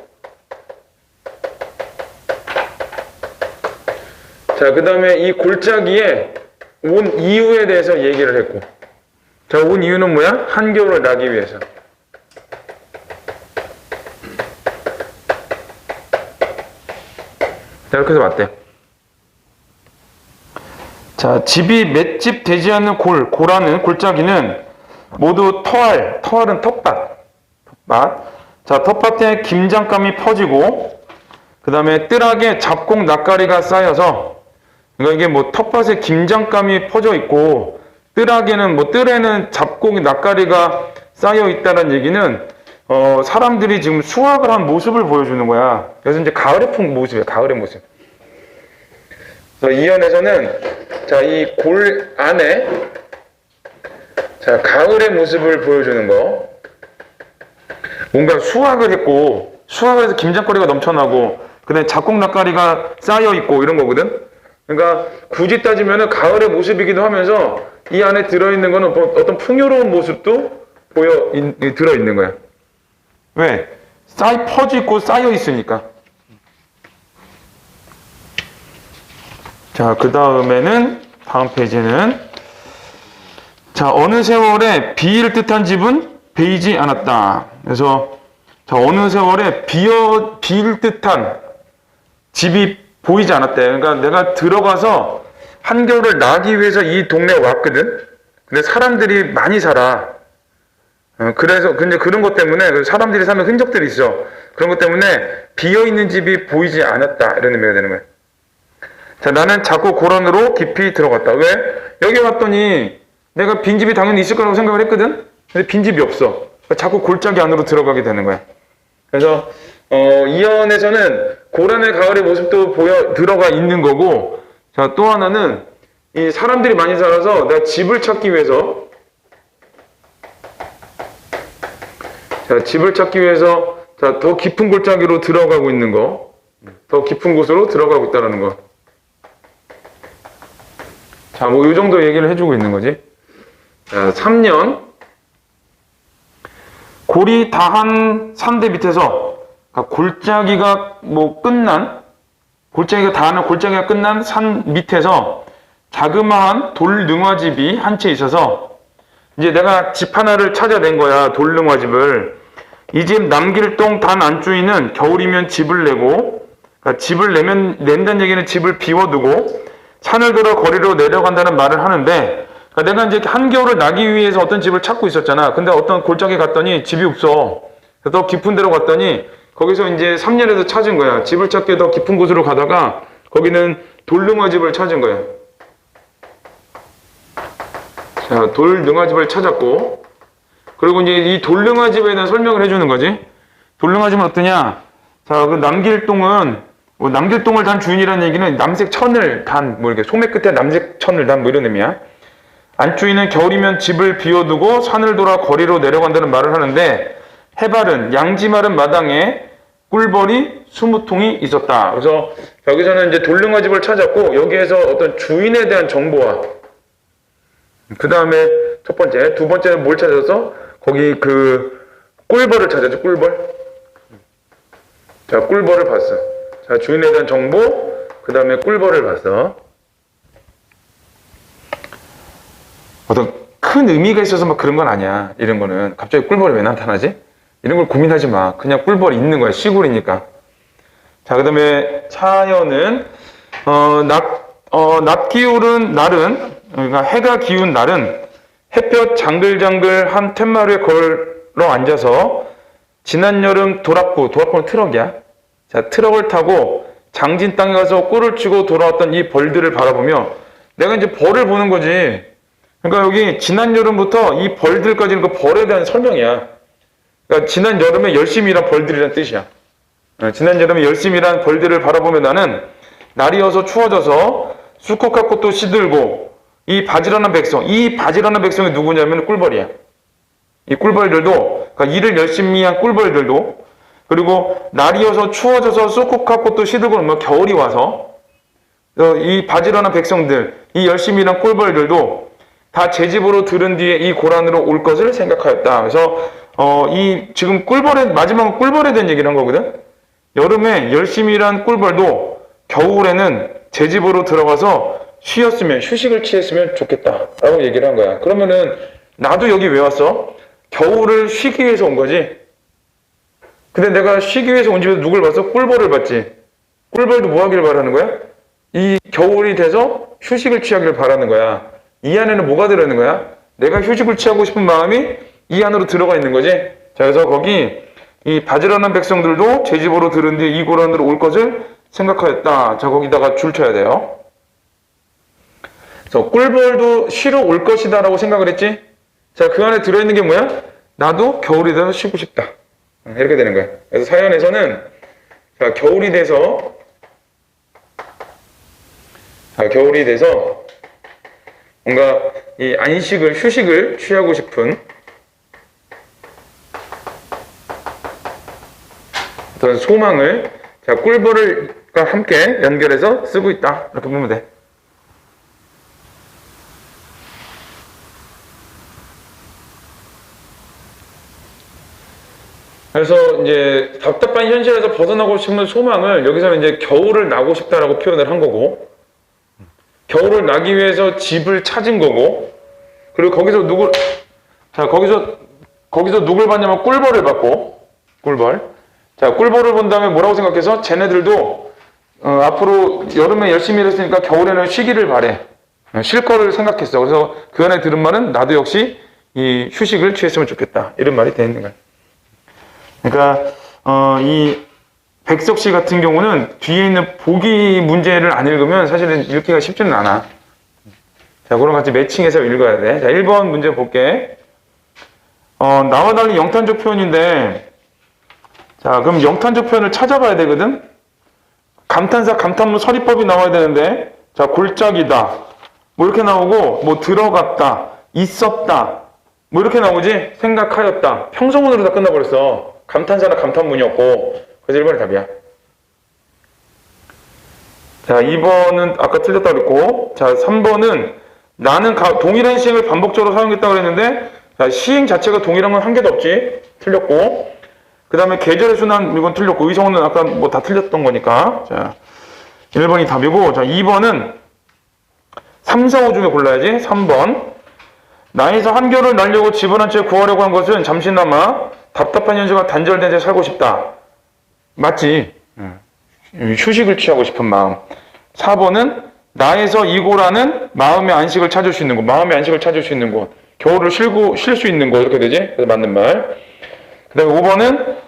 자, 그 다음에 이 골짜기에 온 이유에 대해서 얘기를 했고, 자, 온 이유는 뭐야? 한겨울을 나기 위해서. 자, 이렇게 해서 맞대. 자, 집이 맷집 되지 않는 고라는 골짜기는 모두 터알은 텃밭. 자, 텃밭에 김장감이 퍼지고, 그 다음에 뜰하게 잡곡 낯가리가 쌓여서, 그러니까 이게 뭐 텃밭에 김장감이 퍼져 있고, 뜰에는 잡곡 낯가리가 쌓여 있다는 얘기는, 사람들이 지금 수확을 한 모습을 보여주는 거야. 그래서 이제 가을의 모습이야, 가을의 모습. 그래서 이연에서는, 자, 이 골 안에, 자, 가을의 모습을 보여주는 거. 뭔가 수확을 했고, 수확을 해서 김장거리가 넘쳐나고, 그 다음에 잡곡 낯가리가 쌓여있고, 이런 거거든? 그러니까, 굳이 따지면은 가을의 모습이기도 하면서, 이 안에 들어있는 거는 어떤 풍요로운 모습도 들어있는 거야. 왜? 퍼지고 쌓여있으니까. 자, 그 다음에는, 다음 페이지는, 자, 어느 세월에 비일 듯한 집은 베이지 않았다. 그래서, 자, 어느 세월에 비일 듯한 집이 보이지 않았대. 그러니까 내가 들어가서 한겨울을 나기 위해서 이 동네에 왔거든? 근데 사람들이 많이 살아. 그래서, 근데 그런 것 때문에 사람들이 사는 흔적들이 있어. 그런 것 때문에 비어있는 집이 보이지 않았다. 이런 의미가 되는 거야. 자, 나는 자꾸 고란으로 깊이 들어갔다. 왜? 여기 왔더니 내가 빈집이 당연히 있을 거라고 생각을 했거든? 근데 빈집이 없어. 자꾸 골짜기 안으로 들어가게 되는 거야. 그래서, 이연에서는 고란의 가을의 모습도 들어가 있는 거고, 자, 또 하나는 이 사람들이 많이 살아서 내가 집을 찾기 위해서, 자, 자, 더 깊은 골짜기로 들어가고 있는 거, 더 깊은 곳으로 들어가고 있다는 거. 자, 뭐, 이 정도 얘기를 해주고 있는 거지. 자, 3년. 골이 다한 산대 밑에서, 골짜기가 골짜기가 끝난 산 밑에서 자그마한 돌 능화집이 한 채 있어서, 이제 내가 집 하나를 찾아낸 거야. 돌릉화집을. 이 집 남길동 단 안주인은 겨울이면 집을 내고, 그러니까 집을 낸다는 얘기는 집을 비워두고 산을 들어 거리로 내려간다는 말을 하는데, 그러니까 내가 이제 한겨울을 나기 위해서 어떤 집을 찾고 있었잖아. 근데 어떤 골짜기 갔더니 집이 없어. 그래서 더 깊은 데로 갔더니 거기서 이제 3년에서 찾은 거야. 집을 찾기 더 깊은 곳으로 가다가 거기는 돌릉화집을 찾은 거야. 자, 돌릉화집을 찾았고, 그리고 이제 이 돌릉화집에 대한 설명을 해주는 거지. 돌릉화집은 어떠냐? 자, 그 남길동은, 뭐 남길동을 단 주인이라는 얘기는 남색 천을 단, 뭐 이렇게 소매 끝에 남색 천을 단, 뭐 이런 의미야. 안주인은 겨울이면 집을 비워두고 산을 돌아 거리로 내려간다는 말을 하는데, 해바른, 양지 마른 마당에 꿀벌이 20통이 있었다. 그래서 여기서는 이제 돌릉화집을 찾았고, 여기에서 어떤 주인에 대한 정보와, 그 다음에 첫 번째, 두 번째는 뭘 찾았어? 거기 그 꿀벌을 찾았죠, 꿀벌. 자, 꿀벌을 봤어. 자, 주인에 대한 정보, 그 다음에 꿀벌을 봤어. 어떤 큰 의미가 있어서 막 그런 건 아니야. 이런 거는. 갑자기 꿀벌이 왜 나타나지? 이런 걸 고민하지 마. 그냥 꿀벌이 있는 거야. 시골이니까. 자, 그 다음에 차여는, 낮 기울은 날은, 그러니까 해가 기운 날은 햇볕 장글장글한 툇마루에 걸어 앉아서 지난 여름 도락구는 트럭이야. 자, 트럭을 타고 장진 땅에 가서 꿀을 치고 돌아왔던 이 벌들을 바라보며 내가 이제 벌을 보는 거지. 그러니까 여기 지난 여름부터 이 벌들까지는 그 벌에 대한 설명이야. 그러니까 지난 여름에 열심히 일한 벌들이란 뜻이야. 지난 여름에 열심히 일한 벌들을 바라보며 나는 날이 어서 추워져서 수컷꽃도 시들고 이 바지런한 백성이 누구냐면 꿀벌이야. 이 꿀벌들도, 그러니까 일을 열심히 한 꿀벌들도, 그리고 날이 어서 추워져서 수컷꽃도 시들고 뭐 겨울이 와서 이 바지런한 백성들, 이 열심히 일한 꿀벌들도 다 제 집으로 들은 뒤에 이 고란으로 올 것을 생각하였다. 그래서 이 지금 마지막은 꿀벌에 대한 얘기를 한 거거든. 여름에 열심히 일한 꿀벌도 겨울에는 제 집으로 들어가서 휴식을 취했으면 좋겠다 라고 얘기를 한 거야. 그러면은 나도 여기 왜 왔어? 겨울을 쉬기 위해서 온 거지. 근데 내가 쉬기 위해서 온 집에서 누굴 봤어? 꿀벌을 봤지. 꿀벌도 뭐 하기를 바라는 거야? 이 겨울이 돼서 휴식을 취하기를 바라는 거야. 이 안에는 뭐가 들어있는 거야? 내가 휴식을 취하고 싶은 마음이 이 안으로 들어가 있는 거지. 자, 그래서 거기 이 바지런한 백성들도 제 집으로 들은 뒤 이 고란으로 올 것을 생각하였다. 자, 거기다가 줄 쳐야 돼요. 그래서 꿀벌도 쉬러 올 것이다 라고 생각을 했지. 자, 그 안에 들어있는 게 뭐야? 나도 겨울이 돼서 쉬고 싶다. 이렇게 되는 거야. 그래서 사연에서는 자, 겨울이 돼서 뭔가 이 휴식을 취하고 싶은 어떤 소망을 자, 꿀벌과 함께 연결해서 쓰고 있다. 이렇게 보면 돼. 그래서 이제 답답한 현실에서 벗어나고 싶은 소망을 여기서는 이제 겨울을 나고 싶다라고 표현을 한 거고, 겨울을 나기 위해서 집을 찾은 거고, 그리고 거기서 누굴 봤냐면 꿀벌을 봤고, 꿀벌. 자, 꿀벌을 본 다음에 뭐라고 생각해서 쟤네들도 앞으로 여름에 열심히 일했으니까 겨울에는 쉬기를 바래. 쉴 거를 생각했어. 그래서 그 안에 들은 말은 나도 역시 이 휴식을 취했으면 좋겠다. 이런 말이 돼 있는 거야. 그러니까 이 백석 씨 같은 경우는 뒤에 있는 보기 문제를 안 읽으면 사실은 읽기가 쉽지는 않아. 자, 그럼 같이 매칭해서 읽어야 돼. 자, 1번 문제 볼게. 나와 달리 영탄적 표현인데, 자, 그럼 영탄적 표현을 찾아봐야 되거든? 감탄사, 감탄문, 서리법이 나와야 되는데, 자, 골짜기다. 뭐 이렇게 나오고, 뭐 들어갔다, 있었다, 뭐 이렇게 나오지? 생각하였다. 평소문으로 다 끝나버렸어. 감탄사나 감탄문이었고, 그래서 1번이 답이야. 자, 2번은 아까 틀렸다 그랬고, 자, 3번은 나는 동일한 시행을 반복적으로 사용했다고 그랬는데, 자, 시행 자체가 동일한 건 한 개도 없지? 틀렸고, 그 다음에 계절의 순환, 이건 틀렸고, 의성어는 아까 뭐 다 틀렸던 거니까. 자, 1번이 답이고, 자, 2번은 3, 4, 5 중에 골라야지. 3번. 나에서 한결을 날려고 집을 한 채 구하려고 한 것은 잠시나마 답답한 현실과 단절된 채 살고 싶다. 맞지? 휴식을 취하고 싶은 마음. 4번은 나에서 이고라는 마음의 안식을 찾을 수 있는 곳. 마음의 안식을 찾을 수 있는 곳. 겨울을 쉴 수 있는 곳. 이렇게 되지? 그래서 맞는 말. 그 다음에 5번은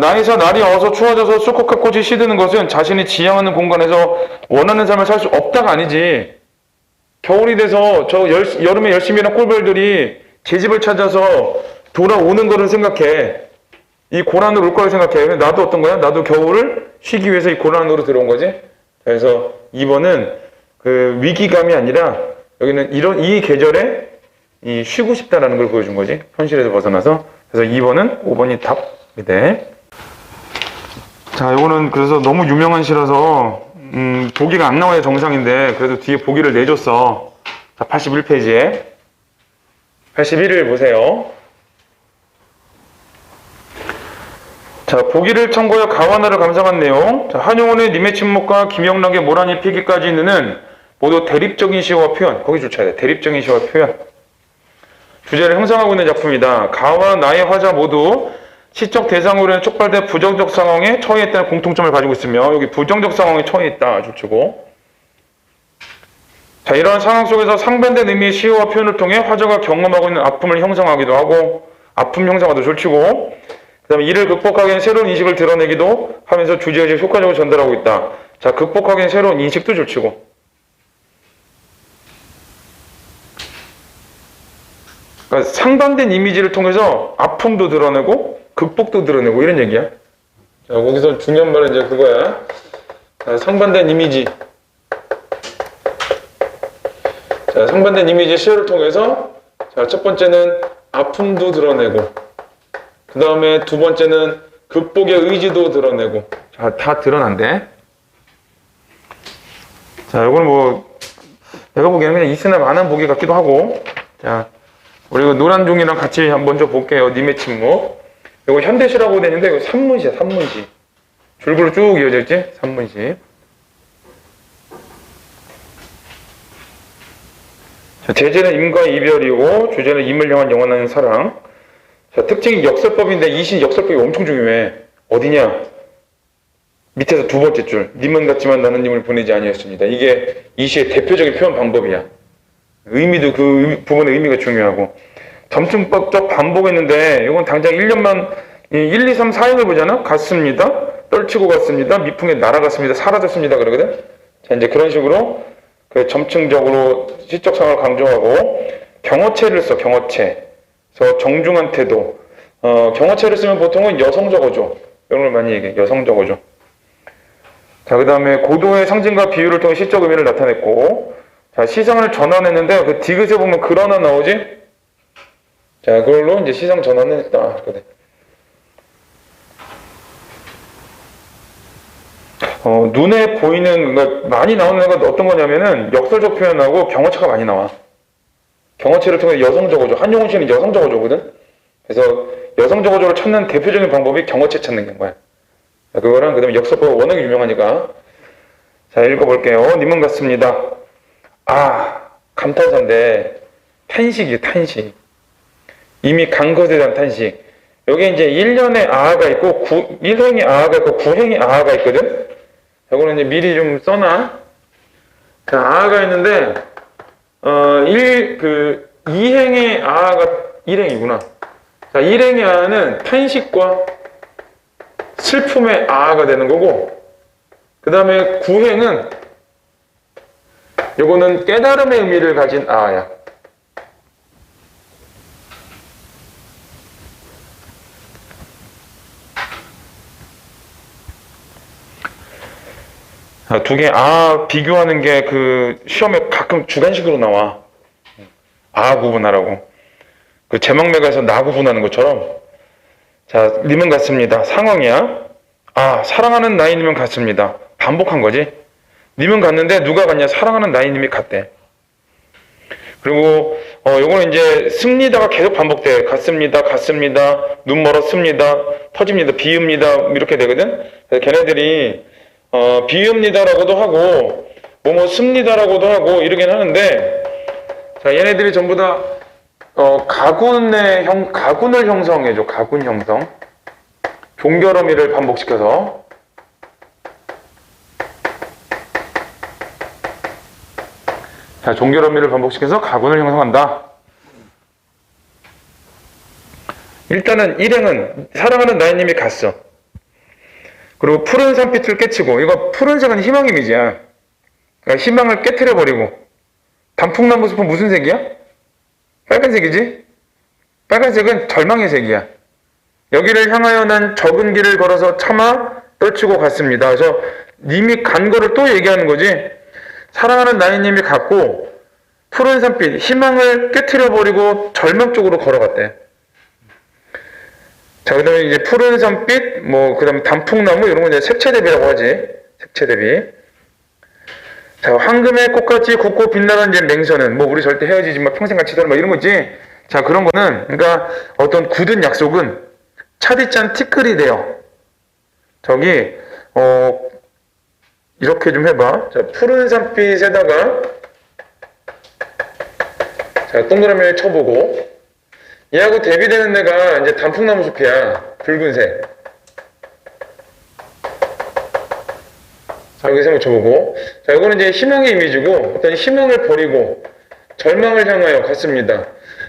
나에서 날이 어서 추워져서 쑥국화 꽃이 시드는 것은 자신이 지향하는 공간에서 원하는 삶을 살 수 없다가 아니지. 겨울이 돼서 여름에 열심히 일한 꿀벌들이 제 집을 찾아서 돌아오는 거를 생각해. 이 고난으로 올 거를 생각해. 나도 어떤 거야? 나도 겨울을 쉬기 위해서 이 고난으로 들어온 거지. 그래서 2번은 그 위기감이 아니라 여기는 이 계절에 쉬고 싶다라는 걸 보여준 거지. 현실에서 벗어나서. 그래서 2번은 5번이 답입니다. 자, 이거는 그래서 너무 유명한 시라서 보기가 안 나와야 정상인데 그래도 뒤에 보기를 내줬어. 자, 81페이지에 81을 보세요. 자, 보기를 참고하여 가와나를 감상한 내용. 자, 한용운의 님의 침묵과 김영락의 모란이 피기까지 있는 모두 대립적인 시와 표현. 거기 쫓아야 돼. 대립적인 시와 표현. 주제를 형성하고 있는 작품이다. 가와 나의 화자 모두 시적 대상으로는 촉발된 부정적 상황에 처해 있다는 공통점을 가지고 있으며 여기 부정적 상황에 처해 있다. 줄치고. 자, 이러한 상황 속에서 상반된 의미의 시와 표현을 통해 화자가 경험하고 있는 아픔을 형성하기도 하고 아픔 형성하도 줄치고 그 다음에 이를 극복하기 위한 새로운 인식을 드러내기도 하면서 주제의식을 효과적으로 전달하고 있다. 자, 극복하기 위한 새로운 인식도 줄치고. 그러니까 상반된 이미지를 통해서 아픔도 드러내고 극복도 드러내고 이런 얘기야. 자, 거기서 중요한 말은 이제 그거야. 자, 상반된 이미지. 자, 상반된 이미지 시야를 통해서 자, 첫 번째는 아픔도 드러내고 그 다음에 두 번째는 극복의 의지도 드러내고. 자, 다 드러난대. 자, 요거는 뭐 내가 보기에는 그냥 있으나 마나한 보기 같기도 하고. 자, 우리 이거 노란 종이랑 같이 먼저 볼게요. 님의 침묵. 이거 현대시라고 되는데 이거 산문시야. 산문시. 줄글로 쭉 이어져 있지? 산문시. 자, 제재는 임과의 이별이고 주제는 임을 향한 영원한 사랑. 자, 특징이 역설법인데 이 시 역설법이 엄청 중요해. 어디냐? 밑에서 두 번째 줄. 님은 같지만 나는 님을 보내지 아니었습니다. 이게 이 시의 대표적인 표현 방법이야. 의미도 그 부분의 의미가 중요하고. 점층법적 반복했는데 이건 당장 1년만 1, 2, 3, 4행을 보잖아? 갔습니다. 떨치고 갔습니다. 미풍에 날아갔습니다. 사라졌습니다. 그러거든? 자, 이제 그런 식으로 그 점층적으로 시적 상황을 강조하고 경어체를 써. 경어체. 그래서 정중한 태도. 경어체를 쓰면 보통은 여성적어조. 이런 걸 많이 얘기해. 여성적어조. 자, 그 다음에 고도의 상징과 비유를 통해 시적 의미를 나타냈고, 자, 시상을 전환했는데, 그 디귿에 보면 그러나 나오지? 자, 그걸로 이제 시상 전환을 했다. 그래. 눈에 보이는, 그러니까 많이 나오는 애가 어떤 거냐면은, 역설적 표현하고 경어체가 많이 나와. 경어체를 통해 여성적어조. 한용운 씨는 여성적어조거든? 그래서 여성적어조를 찾는 대표적인 방법이 경어체 찾는 거야. 자, 그거랑 그 다음에 역설법 워낙에 유명하니까. 자, 읽어볼게요. 님은 같습니다. 감탄사인데 탄식이에요. 탄식. 이미 간 것에 대한 탄식. 여기 이제 1년에 아가 있고 1행의 아가 있고 9행의 아가 있거든. 이거는 이제 미리 좀 써놔. 자, 아가 있는데 2행의 아가 1행이구나. 자, 1행의 아는 탄식과 슬픔의 아가 되는 거고, 그 다음에 9행은 요거는 깨달음의 의미를 가진 아야. 두 개 비교하는 게 그 시험에 가끔 주관식으로 나와. 구분하라고. 그 제막맥에서 나 구분하는 것처럼. 자, 님은 같습니다. 상황이야. 사랑하는 나이님은 같습니다. 반복한 거지. 님은 같는데 누가 같냐? 사랑하는 나이님이 같대. 그리고 요거는 이제 씁니다가 계속 반복돼. 같습니다. 같습니다. 눈 멀었습니다. 터집니다. 비읍니다. 이렇게 되거든. 그래서 걔네들이 비읍니다라고도 하고 씁니다라고도 하고 이러긴 하는데, 자, 얘네들이 전부 다 가군을 형성해줘. 가군 형성. 종결어미를 반복시켜서. 자, 종결어미를 반복시켜서 가군을 형성한다. 일단은 일행은 사랑하는 나인님이 갔어. 그리고 푸른 산빛을 깨치고, 이거 푸른색은 희망 이미지야. 그러니까 희망을 깨트려버리고. 단풍나무 숲은 무슨 색이야? 빨간색이지? 빨간색은 절망의 색이야. 여기를 향하여 난 적은 길을 걸어서 차마 떨치고 갔습니다. 그래서 님이 간 거를 또 얘기하는 거지. 사랑하는 나인님이 갔고 푸른 산빛, 희망을 깨트려버리고 절망 쪽으로 걸어갔대. 자, 그 다음에 이제 푸른 산빛, 그 다음에 단풍나무, 이런 거 이제 색채대비라고 하지. 색채대비. 자, 황금의 꽃같이 굵고 빛나는 이제 맹세는, 우리 절대 헤어지지 마, 평생 같이 살아, 이런 거지. 자, 그런 거는, 그러니까 어떤 굳은 약속은 차디찬 티끌이 돼요. 저기, 이렇게 좀 해봐. 자, 푸른 산빛에다가, 자, 동그라미를 쳐보고, 얘하고 대비되는 데가 이제 단풍나무 숲이야. 붉은색. 자, 여기서 한번 쳐보고. 자, 이거는 이제 희망의 이미지고, 어떤 희망을 버리고, 절망을 향하여 갔습니다.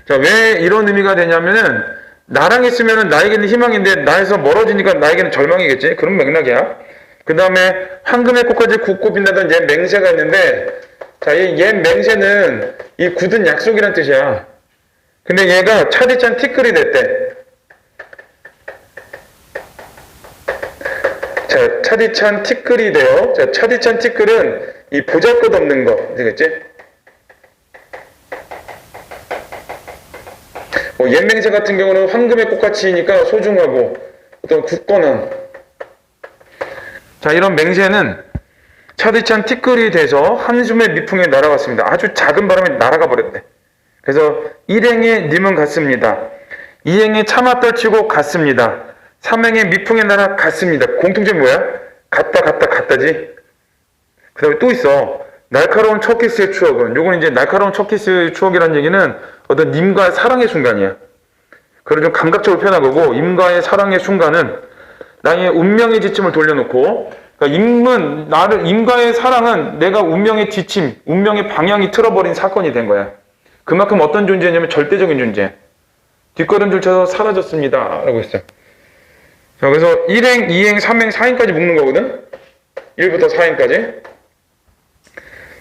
자, 왜 이런 의미가 되냐면은, 나랑 있으면은 나에게는 희망인데, 나에서 멀어지니까 나에게는 절망이겠지? 그런 맥락이야. 그 다음에, 황금의 꽃까지 굵고 빛나던 옛 맹세가 있는데, 자, 이 옛 맹세는 이 굳은 약속이란 뜻이야. 근데 얘가 차디찬 티끌이 됐대. 자, 차디찬 티끌이 돼요. 자, 차디찬 티끌은 이 보잘것없는 거, 되겠지? 옛맹세 같은 경우는 황금의 꽃같이니까 소중하고 어떤 굳건한. 자, 이런 맹세는 차디찬 티끌이 돼서 한숨의 미풍에 날아갔습니다. 아주 작은 바람에 날아가 버렸대. 그래서 일행의 님은 갔습니다. 이행의 차마 떨치고 갔습니다. 삼행의 미풍에 날아갔습니다. 공통점이 뭐야? 갔다지. 그 다음에 또 있어. 날카로운 첫 키스의 추억은, 요건 이제 날카로운 첫 키스의 추억이라는 얘기는 어떤 님과의 사랑의 순간이야. 그걸 좀 감각적으로 표현한 거고, 임과의 사랑의 순간은 나의 운명의 지침을 돌려놓고, 그러니까 임과의 사랑은 내가 운명의 지침, 운명의 방향이 틀어버린 사건이 된 거야. 그만큼 어떤 존재냐면 절대적인 존재. 뒷걸음질 쳐서 사라졌습니다. 라고 했어요. 자, 그래서 1행, 2행, 3행, 4행까지 묶는 거거든? 1부터 4행까지.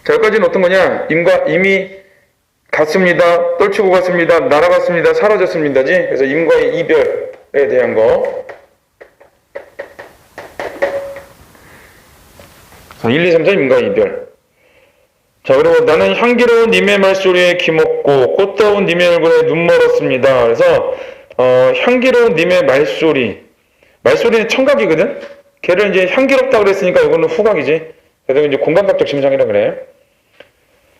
자, 여기까지는 어떤 거냐? 임이 갔습니다. 떨치고 갔습니다. 날아갔습니다. 사라졌습니다지. 그래서 임과의 이별에 대한 거. 자, 1, 2, 3, 4 임과의 이별. 자, 그리고 나는 향기로운 님의 말소리에 귀먹고 꽃다운 님의 얼굴에 눈 멀었습니다. 그래서 향기로운 님의 말소리는 청각이거든? 걔를 이제 향기롭다 그랬으니까 이거는 후각이지. 그래서 이제 공감각적 심상이라 그래.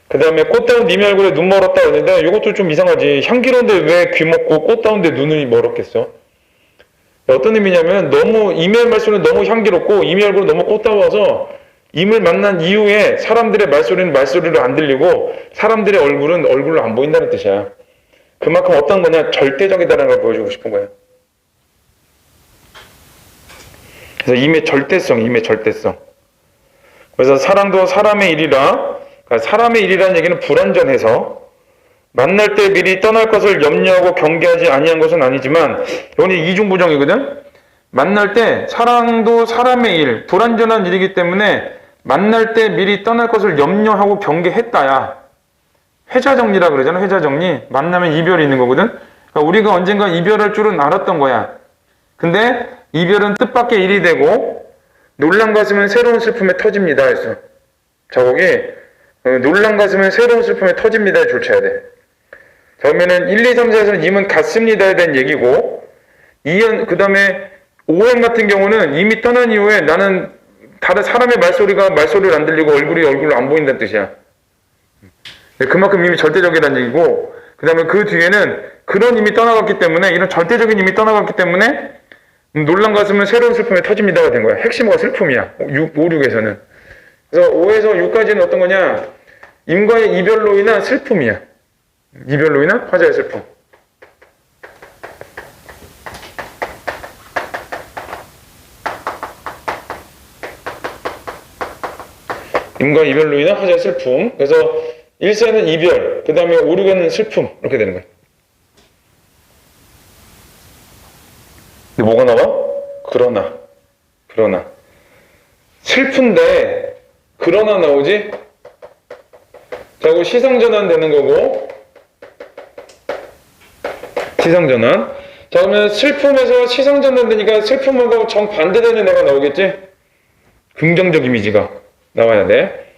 그 다음에 꽃다운 님의 얼굴에 눈 멀었다 그랬는데 이것도 좀 이상하지. 향기로운데 왜 귀먹고 꽃다운데 눈이 멀었겠어? 어떤 의미냐면 너무 임의 말소리는 너무 향기롭고 임의 얼굴은 너무 꽃다워서 임을 만난 이후에 사람들의 말소리는 말소리로 안 들리고 사람들의 얼굴은 얼굴로 안 보인다는 뜻이야. 그만큼 어떤 거냐? 절대적이다라는 걸 보여주고 싶은 거야. 그래서 임의 절대성. 그래서 사랑도 사람의 일이라, 그러니까 사람의 일이라는 얘기는 불완전해서 만날 때 미리 떠날 것을 염려하고 경계하지 아니한 것은 아니지만 이건 이중부정이거든? 만날 때 사랑도 사람의 일, 불완전한 일이기 때문에 만날 때 미리 떠날 것을 염려하고 경계했다야. 회자정리라 그러잖아. 회자정리. 만나면 이별이 있는 거거든. 그러니까 우리가 언젠가 이별할 줄은 알았던 거야. 근데 이별은 뜻밖의 일이 되고 놀란 가슴은 새로운 슬픔에 터집니다. 했어. 자, 거기 놀란 가슴은 새로운 슬픔에 터집니다에 줄쳐야 돼. 자, 그러면은 1, 2, 3, 4에서는 님은 갔습니다에 대한 얘기고 그 다음에 5행 같은 경우는 이미 떠난 이후에 나는 다른 사람의 말소리를 안 들리고 얼굴로 안 보인다는 뜻이야. 그만큼 이미 절대적이라는 얘기고, 그 다음에 그 뒤에는 그런 이미 떠나갔기 때문에, 이런 절대적인 이미 떠나갔기 때문에 놀란 가슴은 새로운 슬픔에 터집니다가 된 거야. 핵심어가 슬픔이야. 5, 6에서는. 그래서 5에서 6까지는 어떤 거냐? 임과의 이별로 인한 슬픔이야. 이별로 인한 화자의 슬픔. 임과 이별로 인한 화자의 슬픔. 그래서 1세는 이별, 그 다음에 5, 6에는 슬픔. 이렇게 되는 거야. 근데 뭐가 나와? 그러나. 슬픈데, 그러나 나오지? 자, 그리고 시상전환 되는 거고, 시상전환. 자, 그러면 슬픔에서 시상전환 되니까 슬픔하고 정반대되는 애가 나오겠지? 긍정적 이미지가 나와야 돼.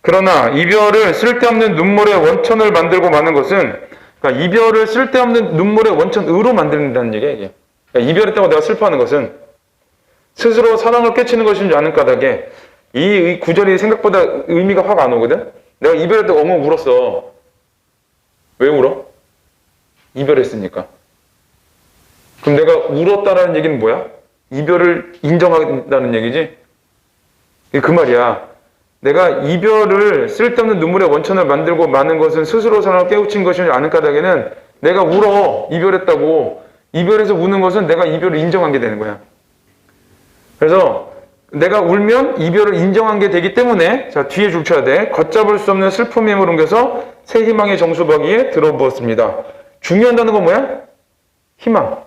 그러나 이별을 쓸데없는 눈물의 원천을 만들고 마는 것은, 그러니까 이별을 쓸데없는 눈물의 원천으로 만든다는 얘기야, 이게. 그러니까 이별했다고 내가 슬퍼하는 것은 스스로 사랑을 깨치는 것인 줄 아는 까닭에 이 구절이 생각보다 의미가 확 안 오거든? 내가 이별했다고 엉엉 울었어. 왜 울어? 이별했으니까. 그럼 내가 울었다라는 얘기는 뭐야? 이별을 인정한다는 얘기지? 그 말이야. 내가 이별을 쓸데없는 눈물의 원천을 만들고 마는 것은 스스로 사랑을 깨우친 것이지 않은 까닭에는 내가 울어. 이별했다고. 이별해서 우는 것은 내가 이별을 인정한 게 되는 거야. 그래서 내가 울면 이별을 인정한 게 되기 때문에, 자, 뒤에 줄 쳐야 돼. 걷잡을 수 없는 슬픔의 힘을 옮겨서 새 희망의 정수박이에 들어부었습니다. 중요한 단어가 뭐야? 희망.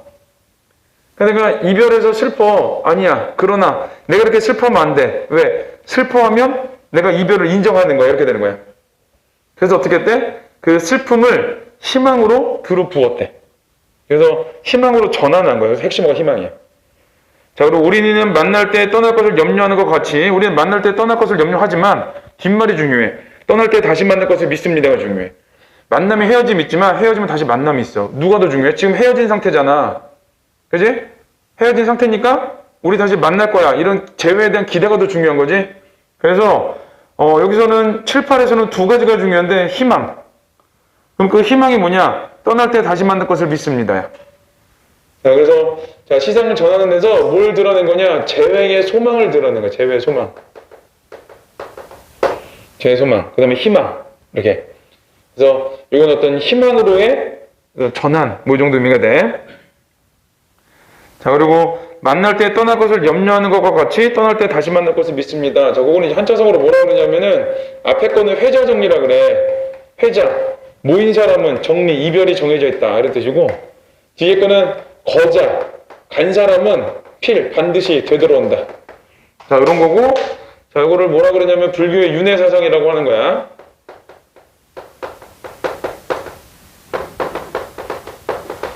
내가 이별해서 슬퍼. 아니야. 그러나 내가 이렇게 슬퍼하면 안 돼. 왜? 슬퍼하면 내가 이별을 인정하는 거야. 이렇게 되는 거야. 그래서 어떻게 했대? 그 슬픔을 희망으로 들어부었대. 그래서 희망으로 전환한 거예요. 그래서 핵심어가 희망이야. 자, 그리고 우리는 만날 때 떠날 것을 염려하는 것 같이 우리는 만날 때 떠날 것을 염려하지만 뒷말이 중요해. 떠날 때 다시 만날 것을 믿습니다가 중요해. 만남이 헤어짐이 있지만 헤어지면 다시 만남이 있어. 누가 더 중요해? 지금 헤어진 상태잖아. 그지? 헤어진 상태니까 우리 다시 만날 거야. 이런 재회에 대한 기대가 더 중요한 거지. 그래서 여기서는 7, 8에서는 두 가지가 중요한데 희망. 그럼 그 희망이 뭐냐? 떠날 때 다시 만날 것을 믿습니다. 자, 그래서 자, 시상을 전하는 데서 뭘 드러낸 거냐? 재회의 소망을 드러낸 거야. 재회의 소망. 재회의 소망. 그 다음에 희망. 이렇게. 그래서 이건 어떤 희망으로의 전환. 뭐 이 정도 의미가 돼. 자, 그리고 만날 때 떠날 것을 염려하는 것과 같이 떠날 때 다시 만날 것을 믿습니다. 자, 그거는 한자성어로 뭐라 그러냐면은 앞에 거는 회자 정리라 그래. 회자. 모인 사람은 정리, 이별이 정해져 있다. 이런 뜻이고 뒤에 거는 거자. 간 사람은 필, 반드시 되돌아온다. 자, 이런 거고 자, 이거를 뭐라 그러냐면 불교의 윤회사상이라고 하는 거야.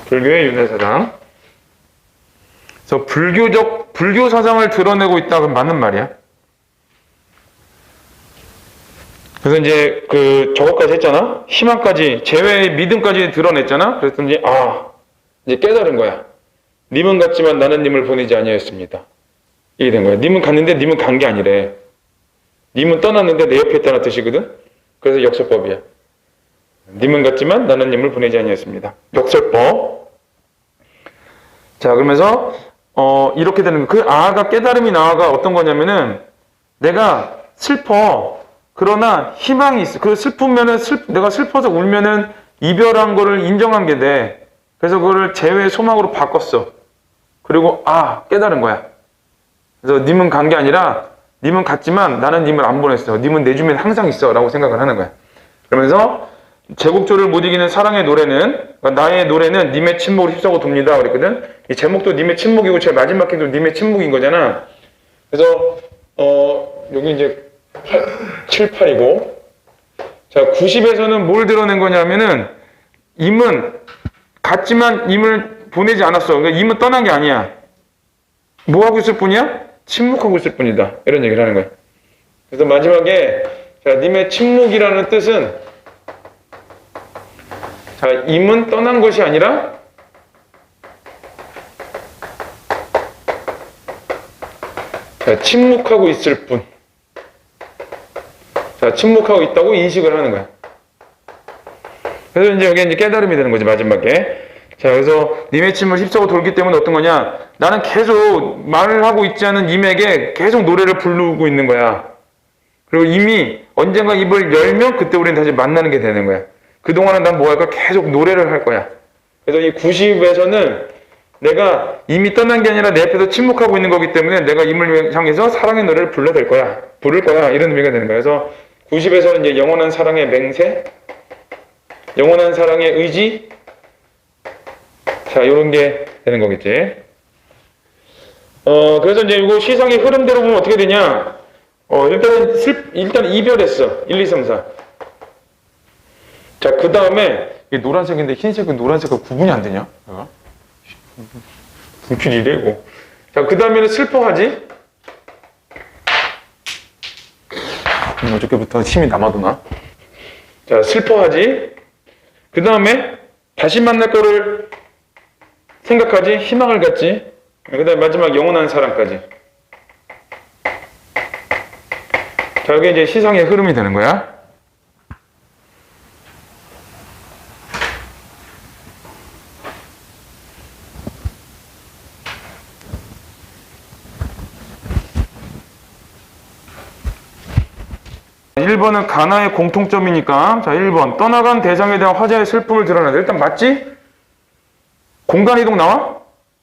불교의 윤회사상. 그래서 불교 사상을 드러내고 있다고 맞는 말이야. 그래서 이제 저것까지 했잖아. 희망까지, 재회의 믿음까지 드러냈잖아. 그랬더니 이제 깨달은 거야. 님은 갔지만 나는 님을 보내지 아니하였습니다. 이게 된 거야. 님은 갔는데 님은 간 게 아니래. 님은 떠났는데 내 옆에 있다는 뜻이거든. 그래서 역설법이야. 님은 갔지만 나는 님을 보내지 아니하였습니다. 역설법. 자, 그러면서 이렇게 되는 그 아가 깨달음이 나아가 어떤 거냐면은 내가 슬퍼. 그러나 희망이 있어. 그 슬프면은 내가 슬퍼서 울면은 이별한 거를 인정한 게 돼. 그래서 그거를 재회의 소망으로 바꿨어. 그리고 깨달은 거야. 그래서 님은 간 게 아니라 님은 갔지만 나는 님을 안 보냈어. 님은 내 주변에 항상 있어. 라고 생각을 하는 거야. 그러면서 제국조를 못 이기는 사랑의 노래는, 그러니까 나의 노래는 님의 침묵을 휩싸고 돕니다. 그랬거든. 이 제목도 님의 침묵이고 제일 마지막 게도 님의 침묵인 거잖아. 그래서 여기 이제 7, 8이고 자, 90에서는 뭘 드러낸 거냐면은 임은 갔지만 임을 보내지 않았어. 그러니까 임은 떠난 게 아니야. 뭐 하고 있을 뿐이야? 침묵하고 있을 뿐이다. 이런 얘기를 하는 거야. 그래서 마지막에 자, 님의 침묵이라는 뜻은 자, 임은 떠난 것이 아니라 자, 침묵하고 있을 뿐. 자, 침묵하고 있다고 인식을 하는 거야. 그래서 이제 여기 이제 깨달음이 되는 거지, 마지막에. 자, 그래서 님의 침을 휩싸고 돌기 때문에 어떤 거냐? 나는 계속 말을 하고 있지 않은 님에게 계속 노래를 부르고 있는 거야. 그리고 이미 언젠가 입을 열면 그때 우리는 다시 만나는 게 되는 거야. 그동안은 난 뭐 할까? 계속 노래를 할 거야. 그래서 이 90에서는 내가 이미 떠난 게 아니라 내 앞에서 침묵하고 있는 거기 때문에 내가 임을 향해서 사랑의 노래를 불러댈 거야. 부를 거야. 이런 의미가 되는 거야. 그래서 90에서는 이제 영원한 사랑의 맹세, 영원한 사랑의 의지, 자, 이런 게 되는 거겠지. 그래서 이제 이거 시상의 흐름대로 보면 어떻게 되냐. 일단 이별했어. 1, 2, 3, 4. 자, 그 다음에, 이게 노란색인데 흰색은 노란색과 구분이 안 되냐? 분필이래, 이거. 자, 그 다음에는 슬퍼하지? 어저께부터 힘이 남아도나? 자, 슬퍼하지? 그 다음에, 다시 만날 거를 생각하지? 희망을 갖지? 그 다음에 마지막 영원한 사랑까지. 자, 이게 이제 시상의 흐름이 되는 거야. 일 1번은 가나의 공통점이니까. 자, 1번. 떠나간 대상에 대한 화자의 슬픔을 드러낸다. 일단 맞지? 공간이동 나와?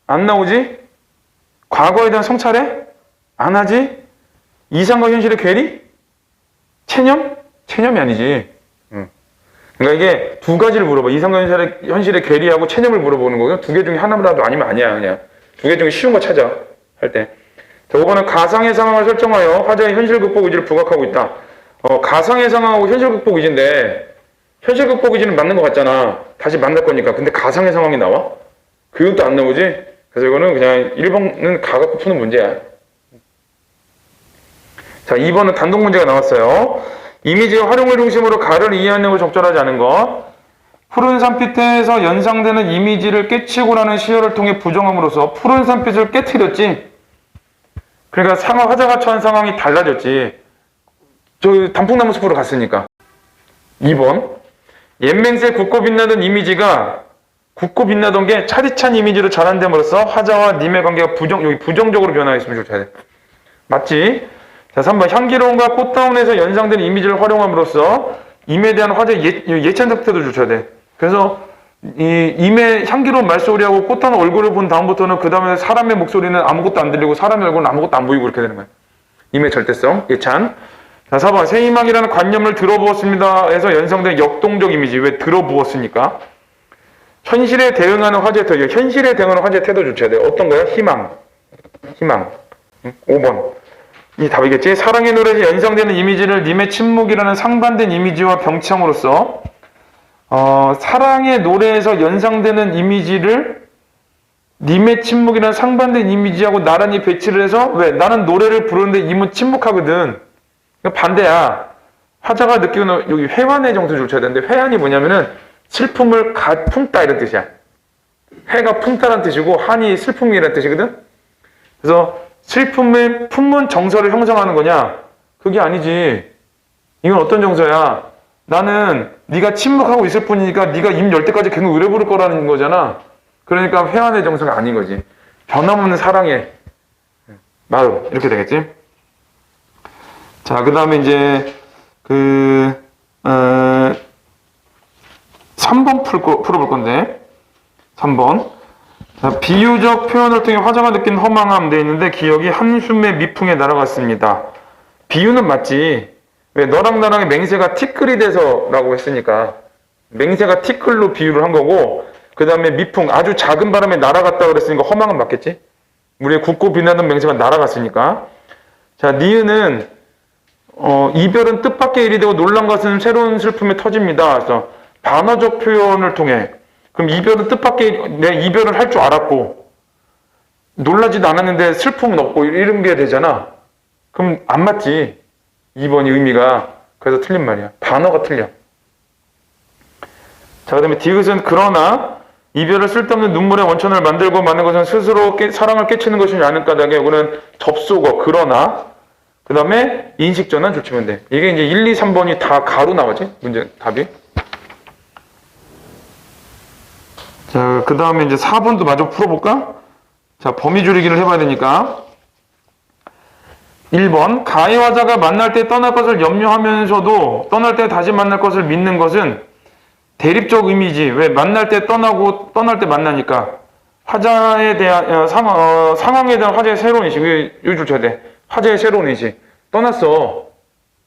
안 나오지? 과거에 대한 성찰해? 안 하지? 이상과 현실의 괴리? 체념? 체념이 아니지. 그러니까 이게 두 가지를 물어봐. 이상과 현실의 괴리하고 체념을 물어보는 거거든. 두 개 중에 하나라도 아니면 아니야. 그냥 두 개 중에 쉬운 거 찾아. 할 때. 자, 5번은 가상의 상황을 설정하여 화자의 현실 극복 의지를 부각하고 있다. 가상의 상황하고 현실 극복 의지인데 현실 극복 의지는 맞는 것 같잖아. 다시 만날 거니까. 근데 가상의 상황이 나와? 그것도 안 나오지? 그래서 이거는 그냥 1번은 가갖고 푸는 문제야. 자, 2번은 단독 문제가 나왔어요. 이미지의 활용을 중심으로 가를 이해하는 걸 적절하지 않은 것. 푸른 산빛에서 연상되는 이미지를 깨치고라는 시혈을 통해 부정함으로써 푸른 산빛을 깨트렸지. 그러니까 화자가 처한 상황이 달라졌지. 저 단풍나무 숲으로 갔으니까. 2번. 옛맹세 굳고 빛나던 이미지가 굳고 빛나던 게 차디찬 이미지로 전환됨으로써 화자와 님의 관계가 여기 부정적으로 변화했으면 좋겠다. 맞지? 자, 3번. 향기로움과 꽃다운에서 연상된 이미지를 활용함으로써 임에 대한 화자의 예찬 상태도 줘야 돼. 그래서 이 임의 향기로운 말소리하고 꽃다운 얼굴을 본 다음부터는 그 다음에 사람의 목소리는 아무것도 안 들리고 사람의 얼굴은 아무것도 안 보이고 이렇게 되는 거야. 임의 절대성, 예찬. 자, 4번. 새 희망이라는 관념을 들어부었습니다 해서 연상된 역동적 이미지. 왜 들어부었으니까? 현실에 대응하는 화제의 태도. 현실에 대응하는 화제의 태도 줘야 돼. 어떤 거야? 희망. 5번. 이 답이겠지? 사랑의 노래에서 연상되는 이미지를 님의 침묵이라는 상반된 이미지와 병치함으로써 사랑의 노래에서 연상되는 이미지를 님의 침묵이라는 상반된 이미지하고 나란히 배치를 해서 왜? 나는 노래를 부르는데 님은 침묵하거든. 그러니까 반대야. 화자가 느끼는 여기 회환의 정서를 줘야 되는데 회환이 뭐냐면은 슬픔을 품다 이런 뜻이야. 해가 품다라는 뜻이고 한이 슬픔이라는 뜻이거든. 그래서 슬픔을 품은 정서를 형성하는 거냐? 그게 아니지. 이건 어떤 정서야? 나는 네가 침묵하고 있을 뿐이니까 네가 입 열 때까지 계속 노래 부를 거라는 거잖아. 그러니까 회한의 정서가 아닌 거지. 변함없는 사랑의 마음 이렇게 되겠지. 자, 그 다음에 이제 3번 풀어볼 건데 3번. 자, 비유적 표현을 통해 화자가 느낀 허망함 되어 있는데 기억이 한숨의 미풍에 날아갔습니다. 비유는 맞지. 왜? 너랑 나랑의 맹세가 티끌이 돼서 라고 했으니까 맹세가 티끌로 비유를 한 거고 그 다음에 미풍 아주 작은 바람에 날아갔다 그랬으니까 허망은 맞겠지. 우리의 굳고 빛나던 맹세가 날아갔으니까. 자, 니은은 이별은 뜻밖의 일이 되고 놀란 것은 새로운 슬픔에 터집니다. 그래서 반어적 표현을 통해 그럼 이별은 뜻밖의 내 이별을 할 줄 알았고 놀라지도 않았는데 슬픔은 없고 이런 게 되잖아. 그럼 안 맞지. 2번이 의미가. 그래서 틀린 말이야. 단어가 틀려. 자, 그 다음에 디귿은 그러나 이별을 쓸데없는 눈물의 원천을 만들고 마는 것은 스스로 사랑을 깨치는 것이지 않을 까닭에 이거는 접속어 그러나 그 다음에 인식전환 조치면 돼. 이게 이제 1, 2, 3번이 다 가로 나오지? 문제 답이. 자, 그 다음에 이제 4번도 마저 풀어볼까? 자, 범위 줄이기를 해봐야 되니까. 1번. 가해 화자가 만날 때 떠날 것을 염려하면서도 떠날 때 다시 만날 것을 믿는 것은 대립적 의미지. 왜? 만날 때 떠나고 떠날 때 만나니까. 화자에 대한 상황에 대한 화자의 새로운 인식. 여기 줄쳐야 돼. 화자의 새로운 인식. 떠났어.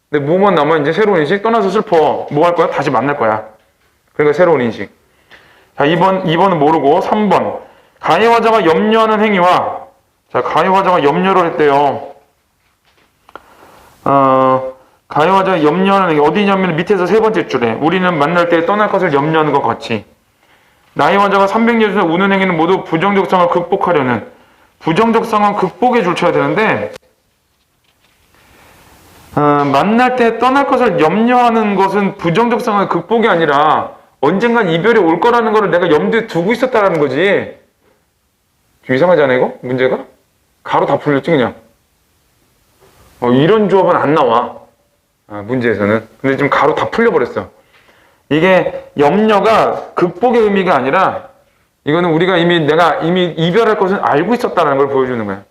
근데 뭐만 남아 이제 새로운 인식. 떠나서 슬퍼. 뭐 할 거야? 다시 만날 거야. 그러니까 새로운 인식. 자, 2번은 모르고 3번. 가해 화자가 염려하는 행위와 자, 가해 화자가 염려를 했대요. 가해 화자가 염려하는 행위 어디냐면 밑에서 세 번째 줄에 우리는 만날 때 떠날 것을 염려하는 것 같이 나의 화자가 300년 전에 우는 행위는 모두 부정적 상황을 극복하려는 부정적 상황 극복에 줄쳐야 되는데 만날 때 떠날 것을 염려하는 것은 부정적 상황의 극복이 아니라 언젠간 이별이 올 거라는 거를 내가 염두에 두고 있었다라는 거지. 좀 이상하지 않아 이거? 문제가? 가로 다 풀렸지 그냥. 이런 조합은 안 나와. 문제에서는. 근데 지금 가로 다 풀려버렸어. 이게 염려가 극복의 의미가 아니라 이거는 우리가 내가 이미 이별할 것은 알고 있었다는 걸 보여주는 거야.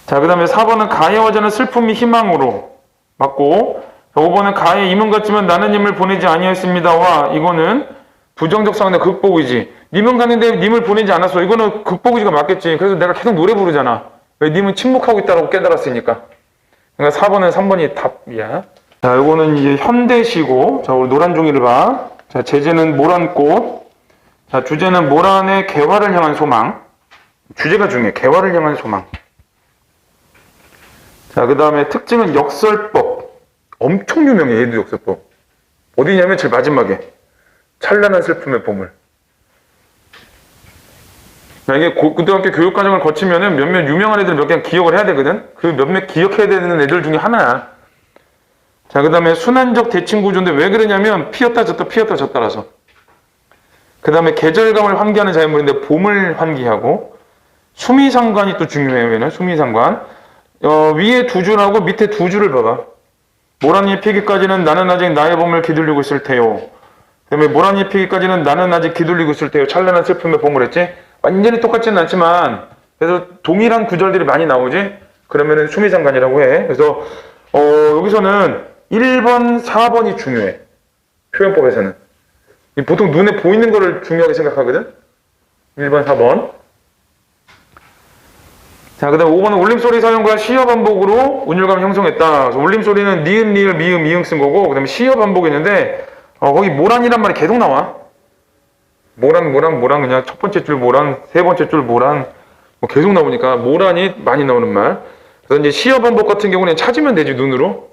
자, 그 다음에 4번은 가해 화자는 슬픔이 희망으로 맞고 5번은 가해 이문 같지만 나는 님을 보내지 아니하였습니다와 이거는 부정적 상황의 극복이지. 님은 갔는데 님을 보내지 않았어. 이거는 극복이지가 맞겠지. 그래서 내가 계속 노래 부르잖아. 왜 님은 침묵하고 있다고 깨달았으니까. 그러니까 4번은 3번이 답이야. 자, 이거는 이제 현대시고, 자, 우리 노란 종이를 봐. 자, 제재는 모란꽃. 자, 주제는 모란의 개화를 향한 소망. 주제가 중요해. 개화를 향한 소망. 자, 그 다음에 특징은 역설법. 엄청 유명해, 얘도 역설법. 어디냐면 제일 마지막에. 찬란한 슬픔의 보물. 자, 이게 고등학교 교육과정을 거치면은 몇몇 유명한 애들 몇 개 기억을 해야 되거든? 그 몇몇 기억해야 되는 애들 중에 하나야. 자, 그 다음에 순환적 대칭 구조인데 왜 그러냐면 피었다 졌다 피었다 졌다라서. 그 다음에 계절감을 환기하는 자연물인데 봄을 환기하고 수미상관이 또 중요해요. 얘는 수미상관. 위에 두 줄하고 밑에 두 줄을 봐봐. 모란잎 피기까지는 나는 아직 나의 봄을 기다리고 있을 테요. 그 다음에 모란잎 피기까지는 나는 아직 기다리고 있을 테요. 찬란한 슬픔의 봄을 했지. 완전히 똑같지는 않지만 그래서 동일한 구절들이 많이 나오지. 그러면은 수미상관이라고 해. 그래서 여기서는 1번, 4번이 중요해. 표현법에서는. 보통 눈에 보이는 거를 중요하게 생각하거든? 1번, 4번. 자, 그 다음 5번은 울림소리 사용과 시어 반복으로 운율감을 형성했다. 그래서 울림소리는 니은, 리을, 미음, 이응 쓴 거고, 그 다음에 시어 반복이 있는데, 거기 모란이란 말이 계속 나와. 모란, 그냥 첫 번째 줄 모란, 세 번째 줄 모란, 뭐 계속 나오니까 모란이 많이 나오는 말. 그래서 이제 시어 반복 같은 경우는 찾으면 되지, 눈으로.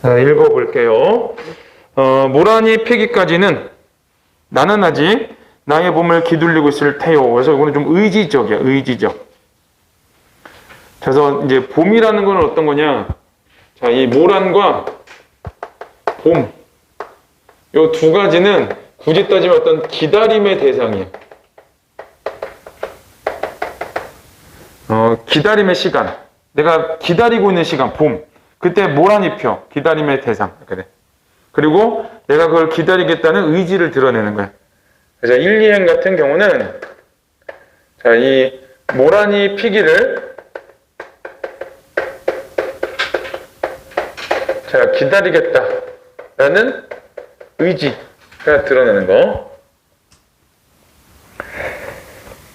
자, 읽어볼게요. 모란이 피기까지는 나는 아직 나의 봄을 기다리고 있을 테요. 그래서 이거는 좀 의지적이야, 의지적. 그래서 이제 봄이라는 건 어떤 거냐. 자, 이 모란과 봄. 요 두 가지는 굳이 따지면 어떤 기다림의 대상이에요. 기다림의 시간. 내가 기다리고 있는 시간, 봄. 그때 모란이 펴. 기다림의 대상. 그래. 그리고 내가 그걸 기다리겠다는 의지를 드러내는 거야. 그래서 1, 2행 같은 경우는 자, 이 모란이 피기를 자, 기다리겠다라는 의지가 드러내는 거.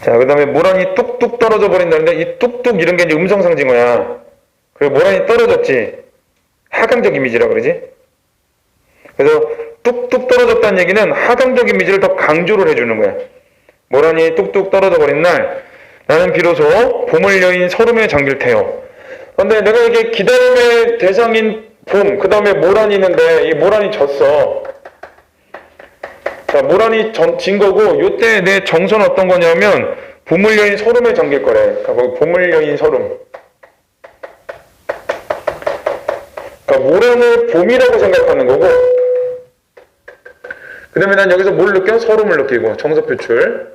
자, 그 다음에 모란이 뚝뚝 떨어져 버린다는데 이 뚝뚝 이런 게 이제 음성상징어야. 그리고 모란이 떨어졌지. 하강적 이미지라 그러지. 그래서 뚝뚝 떨어졌다는 얘기는 하강적 이미지를 더 강조를 해주는 거야. 모란이 뚝뚝 떨어져 버린 날 나는 비로소 봄을 여인 서름에 잠길 테요. 그런데 내가 이게 기다림의 대상인 봄, 그 다음에 모란이 있는데 이 모란이 졌어. 자, 모란이 진 거고 요때 내 정서는 어떤 거냐면 봄을 여인 서름에 잠길 거래. 그러니까 봄을 여인 서름. 그러니까 모란을 봄이라고 생각하는 거고 그 다음에 난 여기서 뭘 느껴? 서름을 느끼고 정서 표출.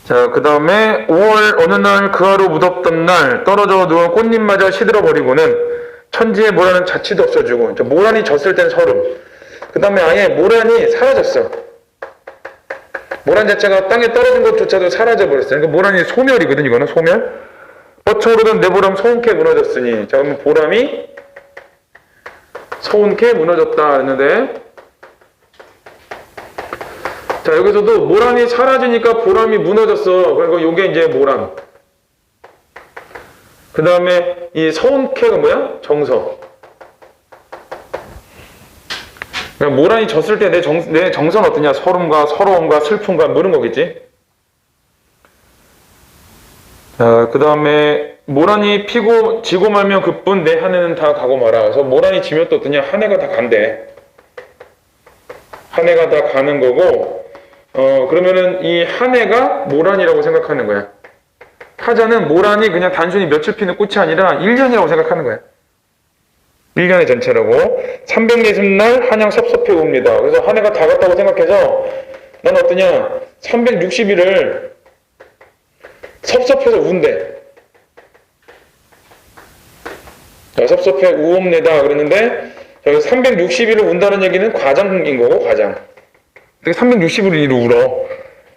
자, 그 다음에 5월 어느 날 그 하루 무덥던 날 떨어져 누운 꽃잎마저 시들어버리고는 천지에 모란은 자취도 없어지고 모란이 졌을 땐 서름. 그 다음에 아예 모란이 사라졌어. 모란 자체가 땅에 떨어진 것조차도 사라져버렸어. 그러니까 모란이 소멸이거든. 이거는 소멸. 뻗쳐오르던 내 보람 서운케 무너졌으니. 자, 그러면 보람이 서운케 무너졌다 했는데, 자, 여기서도 모란이 사라지니까 보람이 무너졌어. 그리고 요게 이제 모란. 그 다음에 이 서운케가 뭐야? 정서. 그러니까 모란이 졌을 때 내 정서는 어떠냐? 서름과 서러움과 슬픔과 뭐 이런 거겠지? 자, 그 다음에 모란이 피고 지고 말면 그뿐 내 한 해는 다 가고 말아. 그래서 모란이 지면 또 어떠냐? 한 해가 다 간대. 한 해가 다 가는 거고, 그러면은 이 한 해가 모란이라고 생각하는 거야. 하자는 모란이 그냥 단순히 며칠 피는 꽃이 아니라 1년이라고 생각하는 거야. 1년의 전체라고. 360날 한양 섭섭해 옵니다. 그래서 한 해가 다 갔다고 생각해서 난 어떠냐? 360일을 섭섭해서 운대. 자, 섭섭해 우옵니다. 그랬는데 360일을 운다는 얘기는 과장인 거고, 과장. 360일을 울어.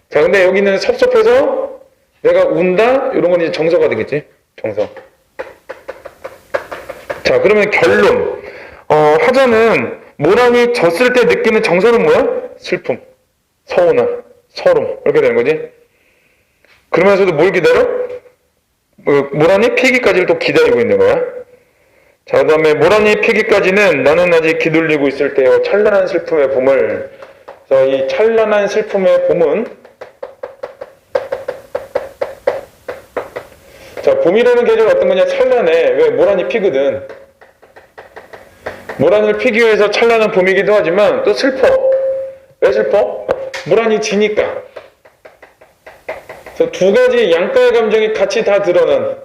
자, 근데 여기는 섭섭해서 내가 운다? 이런 건 이제 정서가 되겠지? 정서. 자, 그러면 결론. 하자는 모란이 졌을 때 느끼는 정서는 뭐야? 슬픔, 서운함, 서름. 이렇게 되는 거지? 그러면서도 뭘 기다려? 모란이 피기까지를 또 기다리고 있는 거야. 자, 그 다음에 모란이 피기까지는 나는 아직 기둘리고 있을 때요. 찬란한 슬픔의 봄을. 그래서 이 찬란한 슬픔의 봄은, 자, 봄이라는 계절 어떤 거냐? 찬란해. 왜? 모란이 피거든. 모란을 피기 위해서 찬란한 봄이기도 하지만 또 슬퍼. 왜 슬퍼? 모란이 지니까. 그래서 두 가지 양가의 감정이 같이 다 드러난,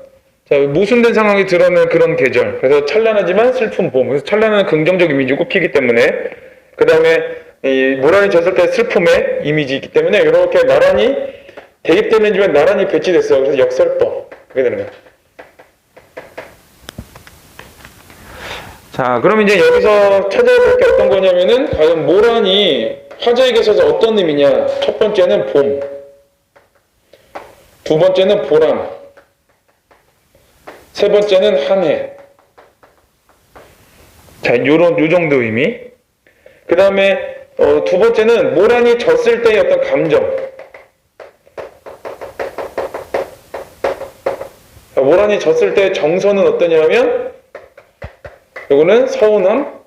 자, 모순된 상황이 드러나는 그런 계절. 그래서 찬란하지만 슬픈 봄. 그래서 찬란한 긍정적 이미지고 피기 때문에. 그 다음에 이 모란이 졌을 때 슬픔의 이미지이기 때문에 이렇게 나란히 대입되는 집에 나란히 배치됐어. 그래서 역설법. 그게 되는 거야. 자, 그럼 이제 여기서 찾아야 될 게 어떤 거냐면은, 과연 모란이 화자에게 있어서 어떤 의미냐? 첫 번째는 봄. 두 번째는 보람. 세 번째는 한 해. 자, 요 정도 의미. 그 다음에, 두 번째는 모란이 졌을 때의 어떤 감정. 모란이 졌을 때 정서는 어떠냐면, 요거는 서운함,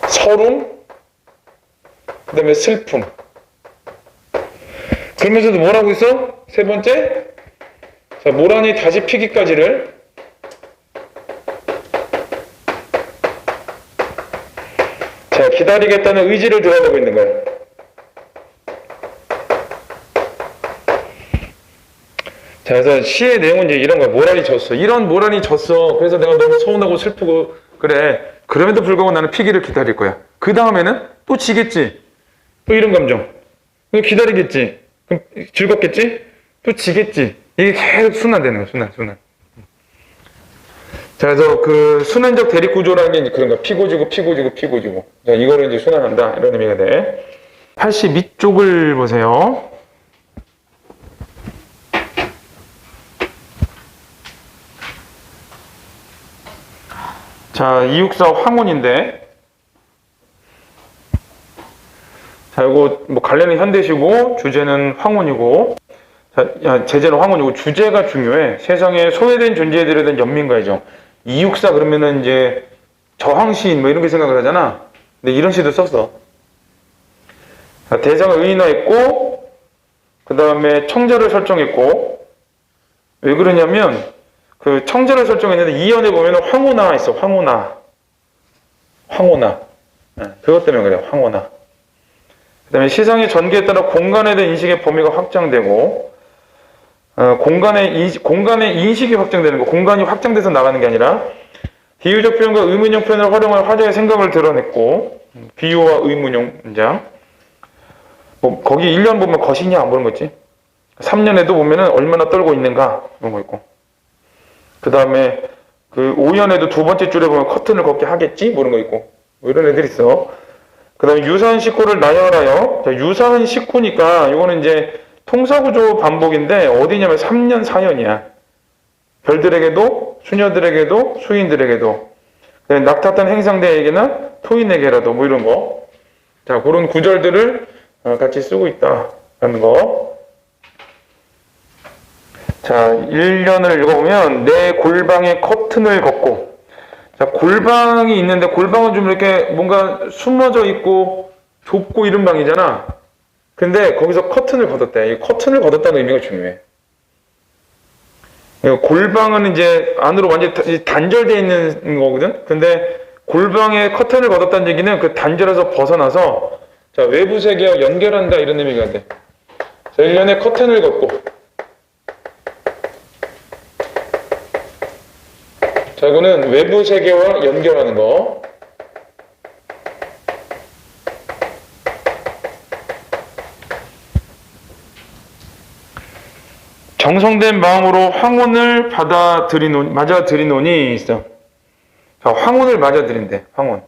서름, 그 다음에 슬픔. 그러면서도 뭐라고 있어? 세 번째, 자, 모란이 다시 피기까지를, 자, 기다리겠다는 의지를 드러내고 있는 거야. 자, 그래서 시의 내용은 이제 이런 거야. 모란이 졌어. 이런 모란이 졌어. 그래서 내가 너무 서운하고 슬프고 그래. 그럼에도 불구하고 나는 피기를 기다릴 거야. 그 다음에는 또 지겠지. 또 이런 감정. 기다리겠지. 그럼 즐겁겠지? 또 지겠지. 이게 계속 순환되는 거야. 순환. 자, 그래서 그 순환적 대립 구조라는 게 이제 그런 거야. 피고 지고. 자, 이거를 이제 순환한다. 이런 의미가 돼. 82쪽을 보세요. 자, 264 황혼인데, 자, 이거 뭐 관련은 현대시고 주제는 황혼이고, 자, 제재는 황혼이고 주제가 중요해. 세상에 소외된 존재들에 대한 연민과 애정. 264 그러면은 이제 저항시인 뭐 이런 게 생각을 하잖아. 근데 이런 시도 썼어. 자, 대상을 의인화했고, 그 다음에 청자를 설정했고. 왜 그러냐면 그 청자를 설정했는데 이연에 보면 황혼아 있어. 황혼아. 그것 때문에 그래요. 황혼아. 그 다음에 시상의 전개에 따라 공간에 대한 인식의 범위가 확장되고, 공간의 인식이 확장되는 거. 공간이 확장돼서 나가는 게 아니라 비유적 표현과 의문형 표현을 활용한 화자의 생각을 드러냈고, 비유와 의문형 문장. 뭐 거기 1년 보면 것이냐 안 보는 거 있지. 3년에도 보면은 얼마나 떨고 있는가 그런 거 있고. 그 다음에 그 5년에도 두 번째 줄에 보면 커튼을 걷게 하겠지? 뭐 이런 거 있고. 뭐 이런 애들 있어. 그 다음에 유사한 식구를 나열하여. 자, 유사한 식구니까 이거는 이제 통사구조 반복인데 어디냐면 3년, 4년이야. 별들에게도, 수녀들에게도, 수인들에게도. 낙타탄 행상대에게나 토인에게라도 뭐 이런 거. 자, 그런 구절들을 같이 쓰고 있다라는 거. 자, 1년을 읽어보면 내 골방에 커튼을 걷고. 자, 골방이 있는데 골방은 좀 이렇게 뭔가 숨어져 있고 좁고 이런 방이잖아. 근데 거기서 커튼을 걷었대. 이 커튼을 걷었다는 의미가 중요해. 골방은 이제 안으로 완전히 단절되어 있는 거거든. 근데 골방에 커튼을 걷었다는 얘기는 그 단절에서 벗어나서 자, 외부 세계와 연결한다 이런 의미가 돼. 자, 1년에 커튼을 걷고. 자, 이거는 외부 세계와 연결하는 거. 정성된 마음으로 황혼을 맞아들이노니 있어. 자, 황혼을 맞아들인대, 황혼.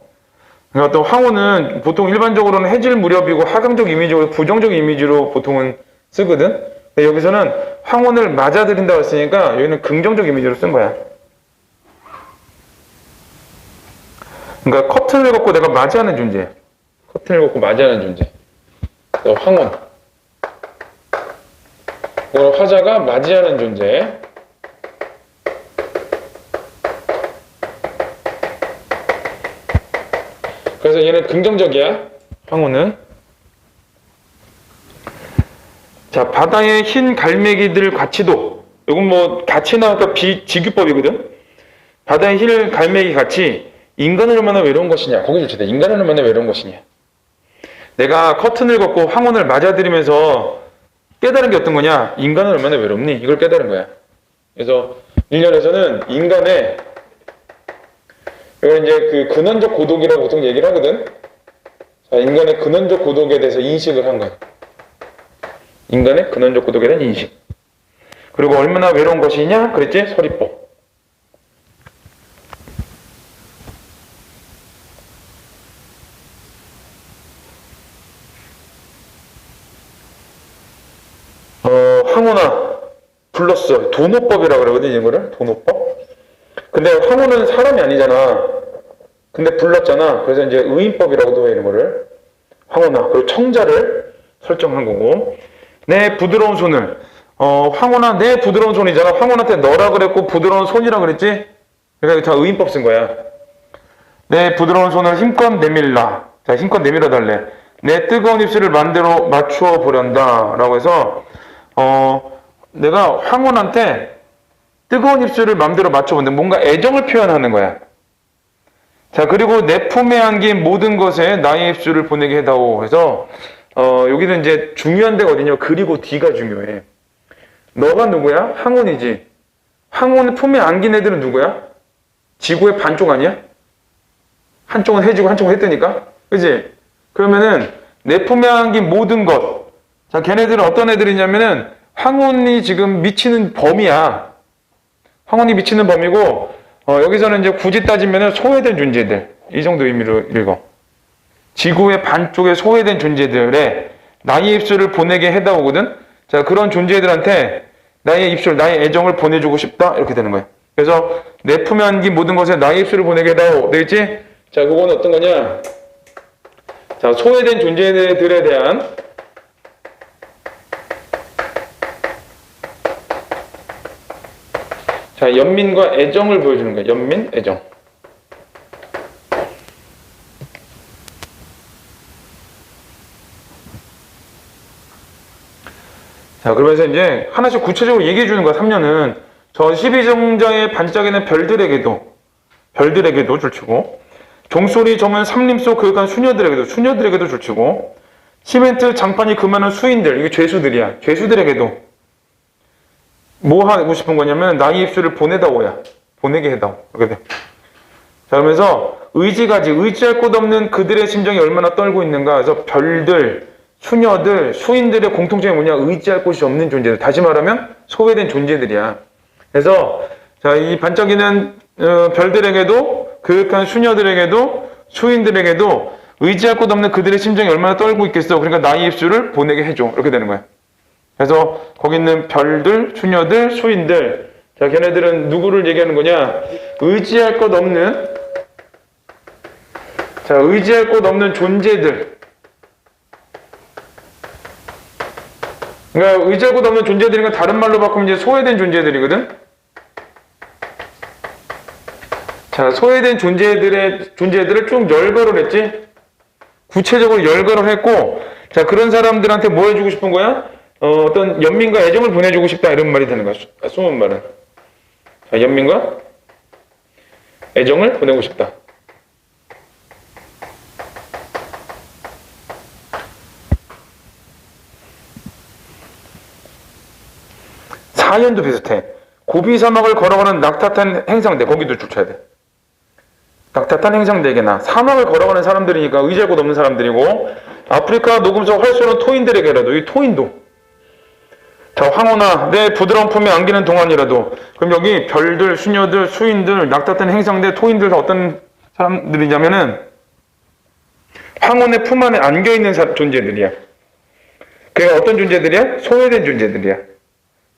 그러니까 또 황혼은 보통 일반적으로는 해질 무렵이고 하강적 이미지고 부정적 이미지로 보통은 쓰거든. 근데 여기서는 황혼을 맞아들인다고 했으니까 여기는 긍정적 이미지로 쓴 거야. 그러니까 커튼을 걷고 내가 맞이하는 존재. 커튼을 걷고 맞이하는 존재. 황혼. 오늘 화자가 맞이하는 존재. 그래서 얘는 긍정적이야. 황혼은. 자, 바다의 흰 갈매기들 같이도. 이건 뭐 같이 나오니까 비지규법이거든. 바다의 흰 갈매기 같이 인간은 얼마나 외로운 것이냐. 거기 좋다. 인간은 얼마나 외로운 것이냐. 내가 커튼을 걷고 황혼을 맞아들이면서 깨달은 게 어떤 거냐? 인간은 얼마나 외롭니? 이걸 깨달은 거야. 그래서 1년에서는 인간의 이걸 이제 그 근원적 고독이라고 보통 얘기를 하거든. 자, 인간의 근원적 고독에 대해서 인식을 한 거야. 인간의 근원적 고독에 대한 인식. 그리고 얼마나 외로운 것이냐? 그랬지? 서리법. 황혼아 불렀어. 도노법이라고 그러거든, 이거를. 도노법. 근데 황혼은 사람이 아니잖아. 근데 불렀잖아. 그래서 이제 의인법이라고도 해, 이런 거를. 황혼아. 그리고 청자를 설정한 거고. 내 부드러운 손을. 황혼아, 내 부드러운 손이잖아. 황혼한테 너라 그랬고, 부드러운 손이라 그랬지? 그러니까 다 의인법 쓴 거야. 내 부드러운 손을 힘껏 내밀라. 자, 힘껏 내밀어 달래. 내 뜨거운 입술을 만대로 맞추어 보련다. 라고 해서, 내가 황혼한테 뜨거운 입술을 마음대로 맞춰본다. 뭔가 애정을 표현하는 거야. 자, 그리고 내 품에 안긴 모든 것에 나의 입술을 보내게 해다오. 해서, 여기는 이제 중요한 데가 어디냐. 그리고 뒤가 중요해. 너가 누구야? 황혼이지. 황혼 품에 안긴 애들은 누구야? 지구의 반쪽 아니야? 한쪽은 해지고 한쪽은 해뜨니까? 그지? 그러면은 내 품에 안긴 모든 것. 자, 걔네들은 어떤 애들이냐면은 황혼이 지금 미치는 범위야. 황혼이 미치는 범위고, 여기서는 이제 굳이 따지면은 소외된 존재들. 이 정도 의미로 읽어. 지구의 반쪽에 소외된 존재들에 나의 입술을 보내게 해다오거든? 자, 그런 존재들한테 나의 입술, 나의 애정을 보내주고 싶다. 이렇게 되는 거야. 그래서 내 품에 안긴 모든 것에 나의 입술을 보내게 해다오. 되겠지? 자, 그건 어떤 거냐? 자, 소외된 존재들에 대한 자, 연민과 애정을 보여주는 거야. 연민, 애정. 자, 그러면서 이제 하나씩 구체적으로 얘기해 주는 거야. 3년은 저 12정자의 반짝이는 별들에게도 줄치고, 종소리 저문 삼림 속 그윽한 수녀들에게도 줄치고, 시멘트 장판이 금하는 수인들, 이게 죄수들이야. 죄수들에게도 뭐 하고 싶은 거냐면 나의 입술을 보내다오야. 보내게 해다오. 이렇게 돼. 자, 그러면서 의지할 곳 없는 그들의 심정이 얼마나 떨고 있는가. 그래서 별들, 수녀들, 수인들의 공통점이 뭐냐? 의지할 곳이 없는 존재들. 다시 말하면 소외된 존재들이야. 그래서 자, 이 반짝이는 별들에게도 그윽한 수녀들에게도 수인들에게도 의지할 곳 없는 그들의 심정이 얼마나 떨고 있겠어. 그러니까 나의 입술을 보내게 해줘. 이렇게 되는 거야. 그래서 거기 있는 별들, 수녀들, 수인들. 자, 걔네들은 누구를 얘기하는 거냐? 의지할 것 없는, 자, 의지할 것 없는 존재들. 그러니까 의지할 것 없는 존재들이니까 다른 말로 바꾸면 이제 소외된 존재들이거든? 자, 소외된 존재들을 쭉 열거를 했지? 구체적으로 열거를 했고, 자, 그런 사람들한테 뭐 해주고 싶은 거야? 어떤 연민과 애정을 보내주고 싶다, 이런 말이 되는 거야. 숨은 말은. 자, 연민과 애정을 보내고 싶다. 사연도 비슷해. 고비 사막을 걸어가는 낙타탄 행상대, 거기도 쫓아야 돼. 낙타탄 행상대에게나 사막을 걸어가는 사람들이니까 의지할 곳 없는 사람들이고, 아프리카 녹음속 활쏘는 토인들에게라도, 이 토인도. 자, 황혼아, 내 부드러운 품에 안기는 동안이라도. 그럼 여기 별들, 수녀들, 수인들, 낙타탄 행상대, 토인들 다 어떤 사람들이냐면은 황혼의 품 안에 안겨있는 존재들이야. 그게 어떤 존재들이야? 소외된 존재들이야.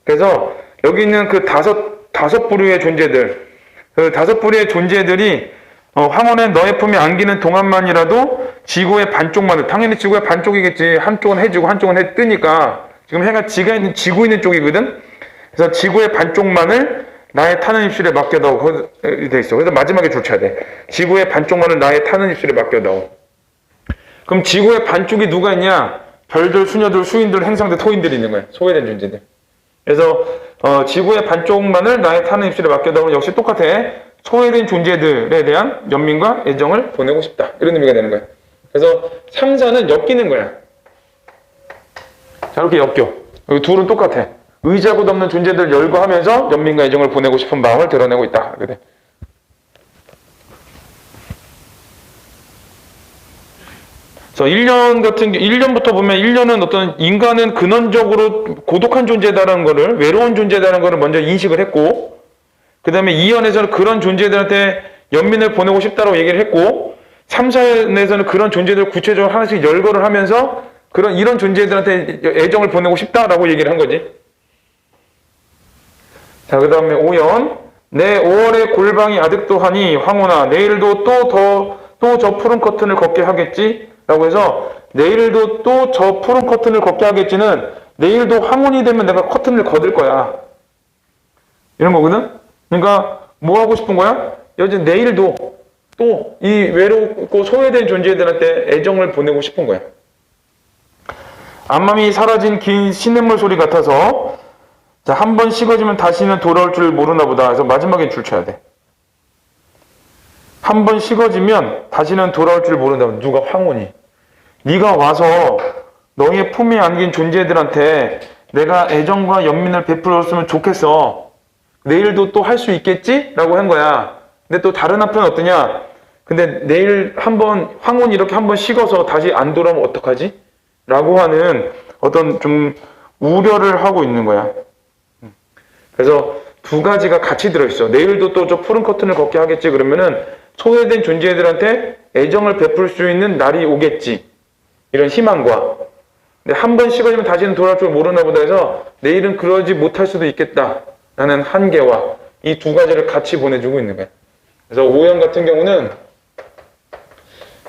그래서 여기 있는 그 다섯 부류의 존재들, 그 다섯 부류의 존재들이 황혼의 너의 품에 안기는 동안만이라도 지구의 반쪽만을, 당연히 지구의 반쪽이겠지. 한쪽은 해지고 한쪽은 해 뜨니까. 지금 해가 지고 있는 쪽이거든. 그래서 지구의 반쪽만을 나의 타는 입술에 맡겨다오. 거기 돼 있어. 그래서 마지막에 줄쳐야 돼. 지구의 반쪽만을 나의 타는 입술에 맡겨다오. 그럼 지구의 반쪽이 누가 있냐? 별들, 수녀들, 수인들, 행상들, 토인들이 있는 거야. 소외된 존재들. 그래서 지구의 반쪽만을 나의 타는 입술에 맡겨다오는 역시 똑같아. 소외된 존재들에 대한 연민과 애정을 보내고 싶다. 이런 의미가 되는 거야. 그래서 3, 4는 엮이는 거야. 자, 이렇게 엮여. 여기 둘은 똑같아. 의지할 곳 없는 존재들 열거하면서 연민과 애정을 보내고 싶은 마음을 드러내고 있다. 그래. 그래서 1년부터 보면 1년은 어떤 인간은 근원적으로 고독한 존재다라는 거를, 외로운 존재다라는 거를 먼저 인식을 했고, 그 다음에 2년에서는 그런 존재들한테 연민을 보내고 싶다라고 얘기를 했고, 3, 4년에서는 그런 존재들을 구체적으로 하나씩 열거를 하면서 이런 존재들한테 애정을 보내고 싶다라고 얘기를 한 거지. 자, 그 다음에 5연. 내 5월의 골방이 아득도 하니 황혼아, 내일도 또 저 푸른 커튼을 걷게 하겠지? 라고 해서, 내일도 또 저 푸른 커튼을 걷게 하겠지는, 내일도 황혼이 되면 내가 커튼을 걷을 거야. 이런 거거든? 그러니까, 뭐 하고 싶은 거야? 여전 내일도 또 이 외롭고 소외된 존재들한테 애정을 보내고 싶은 거야. 앞맘이 사라진 긴 시냇물 소리 같아서, 자, 한 번 식어지면 다시는 돌아올 줄 모르나 보다. 그래서 마지막에 줄 쳐야 돼. 한 번 식어지면 다시는 돌아올 줄 모른다. 누가? 황혼이. 네가 와서 너의 품에 안긴 존재들한테 내가 애정과 연민을 베풀었으면 좋겠어. 내일도 또 할 수 있겠지? 라고 한 거야. 근데 또 다른 한편은 어떠냐? 근데 내일 한번 황혼이 이렇게 한번 식어서 다시 안 돌아오면 어떡하지? 라고 하는 어떤 좀 우려를 하고 있는 거야. 그래서 두 가지가 같이 들어있어. 내일도 또 저 푸른 커튼을 걷게 하겠지. 그러면은 소외된 존재들한테 애정을 베풀 수 있는 날이 오겠지. 이런 희망과. 근데 한 번 식어지면 다시는 돌아올 줄 모르나 보다 해서 내일은 그러지 못할 수도 있겠다. 라는 한계와 이 두 가지를 같이 보내주고 있는 거야. 그래서 오연 같은 경우는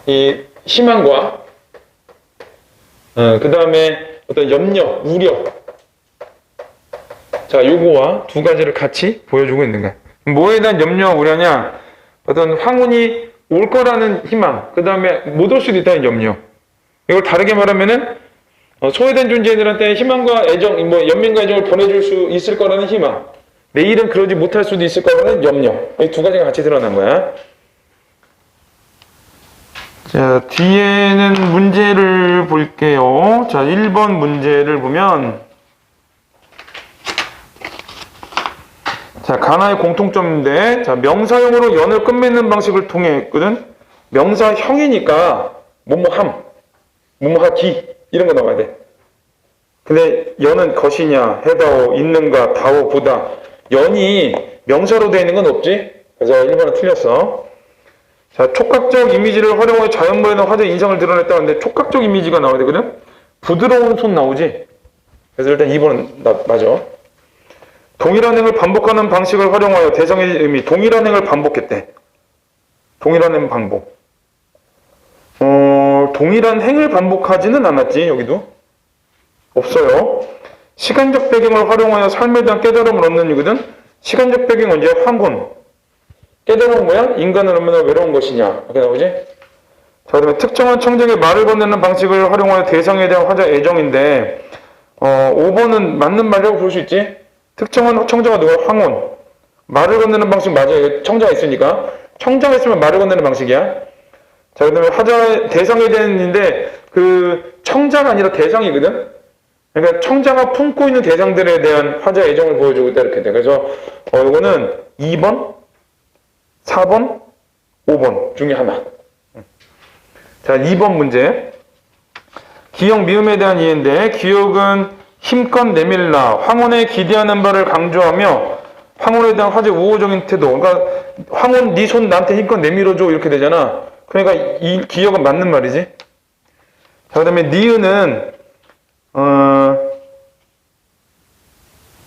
이 희망과 그 다음에 어떤 염려, 우려. 자, 요거와 두 가지를 같이 보여주고 있는 거야. 뭐에 대한 염려, 우려냐? 어떤 황혼이 올 거라는 희망, 그 다음에 못 올 수도 있다는 염려. 이걸 다르게 말하면은, 소외된 존재들한테 희망과 애정, 연민과 애정을 보내줄 수 있을 거라는 희망. 내일은 그러지 못할 수도 있을 거라는 염려. 이 두 가지가 같이 드러난 거야. 자, 뒤에는 문제를 볼게요. 자, 1번 문제를 보면, 자, 가나의 공통점인데, 자, 명사형으로 연을 끝맺는 방식을 통해 했거든? 명사형이니까, 뭐뭐함, 뭐뭐하기, 이런 거 나와야 돼. 근데, 연은 것이냐, 해다오, 있는가, 다오, 보다. 연이 명사로 되어 있는 건 없지? 그래서 1번은 틀렸어. 자, 촉각적 이미지를 활용해 자연물에는 화제의 인상을 드러냈다는데 촉각적 이미지가 나와야 되거든? 부드러운 손 나오지? 그래서 일단 2번은 맞아. 동일한 행을 반복하는 방식을 활용하여 대상의 의미, 동일한 행을 반복했대. 동일한 행 반복. 동일한 행을 반복하지는 않았지, 여기도. 없어요. 시간적 배경을 활용하여 삶에 대한 깨달음을 얻는 이거든. 시간적 배경은 이제 황혼. 깨달음은 뭐야? 인간은 얼마나 외로운 것이냐. 이렇게 나오지? 자, 그다음에 특정한 청정의 말을 건네는 방식을 활용하여 대상에 대한 화자 애정인데, 5번은 맞는 말이라고 볼 수 있지? 특정한 청자가 누가? 황혼. 말을 건네는 방식 맞아요. 청자가 있으니까. 청자가 있으면 말을 건네는 방식이야. 자, 그 다음에 화자, 대상에 대한인데, 그, 청자가 아니라 대상이거든? 그러니까 청자가 품고 있는 대상들에 대한 화자 애정을 보여주고 있다, 이렇게 돼. 그래서, 이거는 2번, 4번, 5번 중에 하나. 자, 2번 문제. 기억, 미음에 대한 이해인데, 기억은 힘껏 내밀라, 황혼에 기대하는 바를 강조하며, 황혼에 대한 화제 우호적인 태도. 그러니까, 황혼, 네 손 나한테 힘껏 내밀어줘. 이렇게 되잖아. 그러니까, 이 기억은 맞는 말이지. 자, 그 다음에 니은은,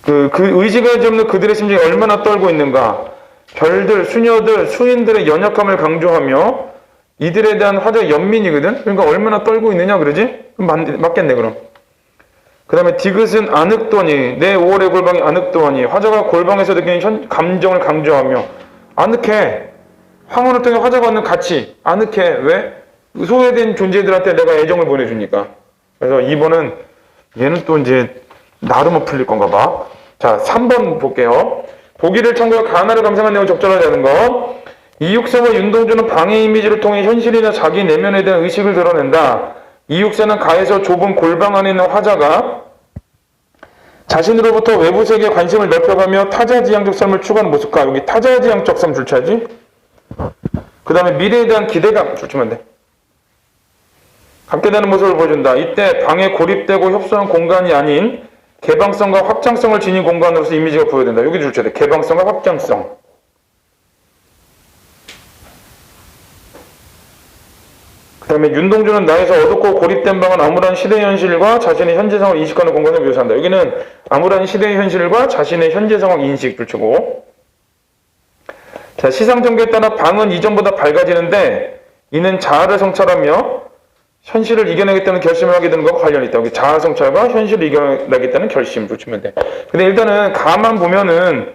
그 의지가 없는 그들의 심정이 얼마나 떨고 있는가. 별들, 수녀들, 수인들의 연약함을 강조하며, 이들에 대한 화제가 연민이거든? 그러니까 얼마나 떨고 있느냐, 그러지? 맞겠네, 그럼. 그 다음에 디귿은 아늑더니, 내 5월의 골방이 아늑더니, 화자가 골방에서 느끼는 감정을 강조하며, 아늑해. 황혼을 통해 화자가 얻는 가치, 아늑해. 왜? 소외된 존재들한테 내가 애정을 보내주니까. 그래서 2번은, 얘는 또 이제, 나름은 풀릴 건가 봐. 자, 3번 볼게요. 보기를 참고해 가나를 감상한 내용을 적절하지 않은 것. 이육세와 윤동주는 방해 이미지를 통해 현실이나 자기 내면에 대한 의식을 드러낸다. 이육세는 가에서 좁은 골방 안에 있는 화자가 자신으로부터 외부 세계에 관심을 넓혀가며 타자지향적 삶을 추구하는 모습과, 여기 타자지향적 삶 줄쳐야지. 그 다음에 미래에 대한 기대감 줄치면 돼. 갖게 되는 모습을 보여준다. 이때 방에 고립되고 협소한 공간이 아닌 개방성과 확장성을 지닌 공간으로서 이미지가 부여된다. 여기 줄쳐야 돼. 개방성과 확장성. 그 다음에 윤동주는 나에서 어둡고 고립된 방은 암울한 시대의 현실과 자신의 현재 상황을 인식하는 공간을 묘사한다. 여기는 암울한 시대의 현실과 자신의 현재 상황 인식 줄치고. 자, 시상전개에 따라 방은 이전보다 밝아지는데 이는 자아를 성찰하며 현실을 이겨내겠다는 결심을 하게 되는 것과 관련이 있다. 여기 자아 성찰과 현실을 이겨내겠다는 결심 줄치면 돼. 근데 일단은 가만 보면은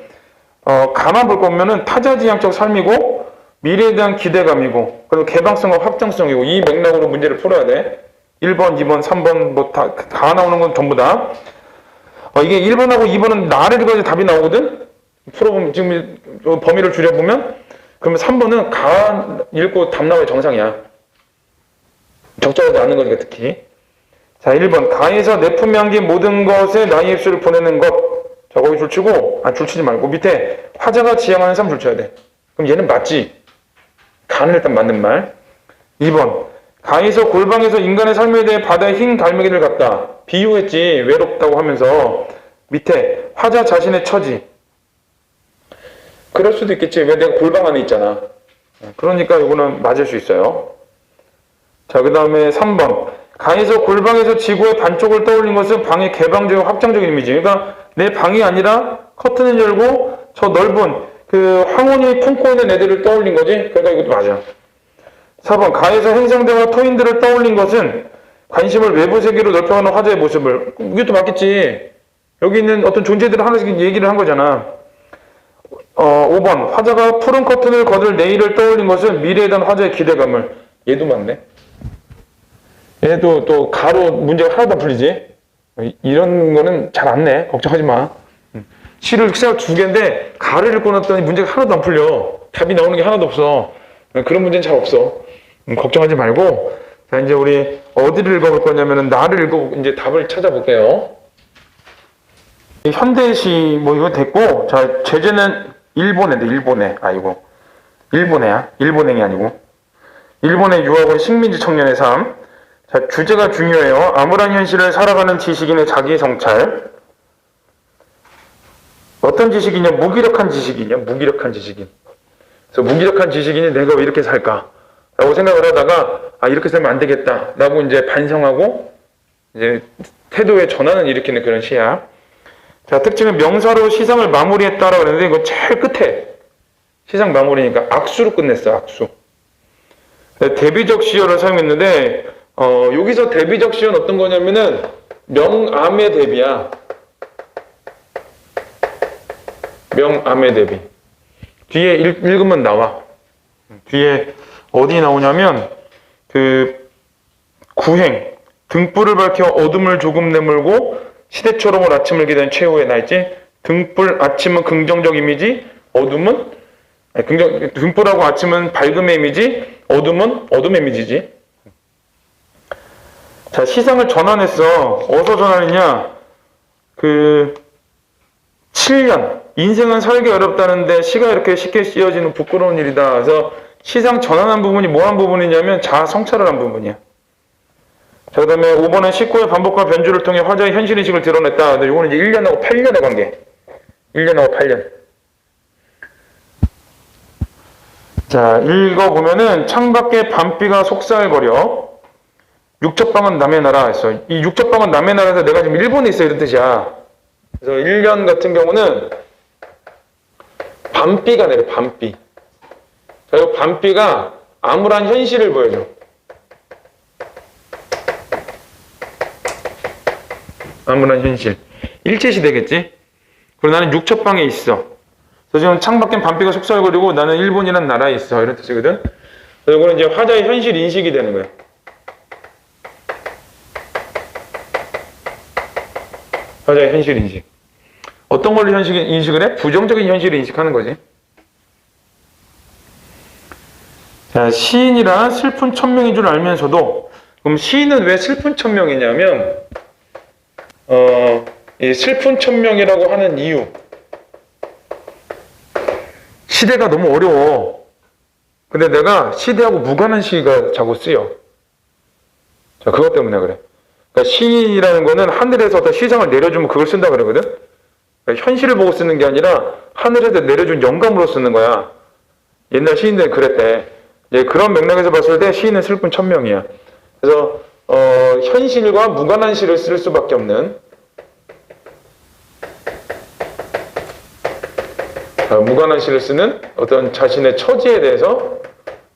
가만 볼 거면은 타자지향적 삶이고 미래에 대한 기대감이고, 그리고 개방성과 확장성이고, 이 맥락으로 문제를 풀어야 돼. 1번, 2번, 3번, 뭐 다 나오는 건 전부 다. 이게 1번하고 2번은 나를 읽어야지 답이 나오거든? 풀어보면, 지금 범위를 줄여보면, 그러면 3번은 가 읽고 답 나와야 정상이야. 적절하지 않은 거니까 특히. 자, 1번. 가에서 내 품에 안긴 모든 것에 나의 입술을 보내는 것. 자, 거기 줄치고, 줄치지 말고, 밑에 화자가 지향하는 삶 줄쳐야 돼. 그럼 얘는 맞지? 가는 일단 맞는 말. 2번. 가에서 골방에서 인간의 삶에 대해 바다의 흰 갈매기를 갖다 비유했지. 외롭다고 하면서. 밑에 화자 자신의 처지. 그럴 수도 있겠지. 왜 내가 골방 안에 있잖아. 그러니까 이거는 맞을 수 있어요. 자, 그 다음에 3번. 가에서 골방에서 지구의 반쪽을 떠올린 것은 방의 개방적이고 확장적인 이미지. 그러니까 내 방이 아니라 커튼을 열고 저 넓은 그 황혼이 품고 있는 애들을 떠올린 거지? 그러니까 이것도 맞아. 4번. 가에서 행성대와 토인들을 떠올린 것은 관심을 외부 세계로 넓혀가는 화자의 모습을. 이것도 맞겠지. 여기 있는 어떤 존재들을 하나씩 얘기를 한 거잖아. 5번. 화자가 푸른 커튼을 거들 내일을 떠올린 것은 미래에 대한 화자의 기대감을. 얘도 맞네. 얘도 또 가로 문제가 하나도 안 풀리지? 이런 거는 잘 안 내. 걱정하지 마. 시를 두 개인데 가를 읽고 났더니 문제가 하나도 안 풀려. 답이 나오는 게 하나도 없어. 그런 문제는 잘 없어. 걱정하지 말고. 자, 이제 우리 어디를 읽어볼 거냐면은 나를 읽어보고 이제 답을 찾아볼게요. 현대시 뭐 이거 됐고, 자, 제재는 일본애인데 일본애. 아이고. 일본애야. 일본행이 아니고. 일본의 유학원 식민지 청년의 삶. 자, 주제가 중요해요. 암울한 현실을 살아가는 지식인의 자기 성찰. 어떤 지식이냐? 무기력한 지식이냐? 무기력한 지식인. 그래서 무기력한 지식인이 내가 왜 이렇게 살까? 라고 생각을 하다가, 이렇게 살면 안 되겠다. 라고 이제 반성하고, 이제 태도의 전환을 일으키는 그런 시야. 자, 특징은 명사로 시상을 마무리했다라고 그랬는데 이거 제일 끝에 시상 마무리니까 악수로 끝냈어. 악수. 대비적 시어를 사용했는데 여기서 대비적 시어는 어떤 거냐면은 명암의 대비야. 명암의 대비. 뒤에 읽으면 나와. 뒤에 어디 나오냐면 그 구행 등불을 밝혀 어둠을 조금 내몰고 시대초롱을 아침을 기다린 최후의 날지. 등불 아침은 긍정적 이미지, 어둠은 등불하고 아침은 밝음의 이미지, 어둠은 어둠의 이미지지. 자, 시상을 전환했어. 어디서 전환했냐? 7년. 인생은 살기 어렵다는데 시가 이렇게 쉽게 씌어지는 부끄러운 일이다. 그래서 시상 전환한 부분이 뭐한 부분이냐면 자아 성찰을 한 부분이야. 자, 그 다음에 5번은 19의 반복과 변주를 통해 화자의 현실인식을 드러냈다. 근데 이거는 이제 1년하고 8년의 관계. 1년하고 8년. 자, 읽어보면은 창밖에 밤비가 속살거려 육첩방은 남의 나라 했어. 이 육첩방은 남의 나라에서 내가 지금 일본에 있어 이런 뜻이야. 그래서 1년 같은 경우는 밤비가 내려, 밤비. 자, 이 밤비가 암울한 현실을 보여줘. 암울한 현실. 일제시대겠지? 그리고 나는 육첩방에 있어. 그래서 지금 창밖엔 밤비가 속살거리고 나는 일본이란 나라에 있어. 이런 뜻이거든? 그래서 이거는 이제 화자의 현실 인식이 되는 거야. 화자의 현실 인식. 어떤 걸로 인식을 해? 부정적인 현실을 인식하는 거지. 자, 시인이란 슬픈 천명인 줄 알면서도, 그럼 시인은 왜 슬픈 천명이냐면, 이 슬픈 천명이라고 하는 이유. 시대가 너무 어려워. 근데 내가 시대하고 무관한 시가 자꾸 쓰여. 자, 그것 때문에 그래. 그러니까 시인이라는 거는 하늘에서 어떤 시상을 내려주면 그걸 쓴다 그러거든? 그러니까 현실을 보고 쓰는 게 아니라 하늘에서 내려준 영감으로 쓰는 거야. 옛날 시인들은 그랬대. 그런 맥락에서 봤을 때 시인은 슬픈 천명이야. 그래서 현실과 무관한 시를 쓸 수밖에 없는 무관한 시를 쓰는 어떤 자신의 처지에 대해서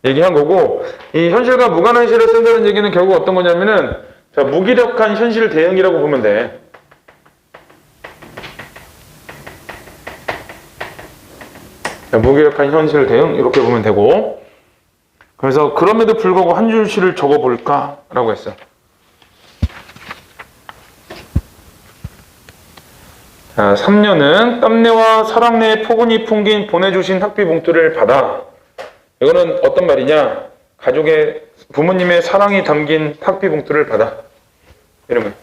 얘기한 거고, 이 현실과 무관한 시를 쓴다는 얘기는 결국 어떤 거냐면은 자, 무기력한 현실 대응이라고 보면 돼. 자, 무기력한 현실 대응 이렇게 보면 되고, 그래서 그럼에도 불구하고 한 줄 시를 적어볼까? 라고 했어. 자, 3년은 땀내와 사랑내의 포근히 풍긴 보내주신 학비 봉투를 받아. 이거는 어떤 말이냐? 가족의, 부모님의 사랑이 담긴 학비 봉투를 받아. 이런 거예요.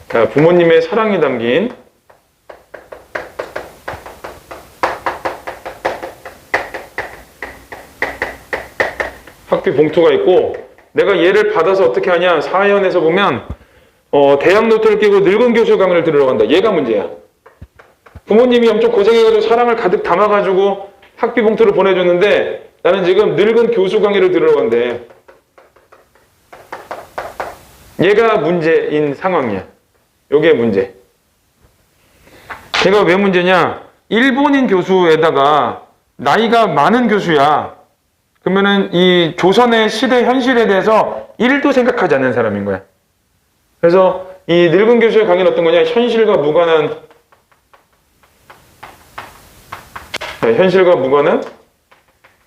자, 부모님의 사랑이 담긴 학비 봉투가 있고, 내가 얘를 받아서 어떻게 하냐? 사연에서 보면 대학 노트를 끼고 늙은 교수 강의를 들으러 간다. 얘가 문제야. 부모님이 엄청 고생해가지고 사랑을 가득 담아가지고 학비 봉투를 보내줬는데 나는 지금 늙은 교수 강의를 들으러 간대. 얘가 문제인 상황이야. 요게 문제. 걔가 왜 문제냐? 일본인 교수에다가 나이가 많은 교수야. 그러면은 이 조선의 시대 현실에 대해서 1도 생각하지 않는 사람인 거야. 그래서 이 늙은 교수의 강의는 어떤 거냐? 현실과 무관한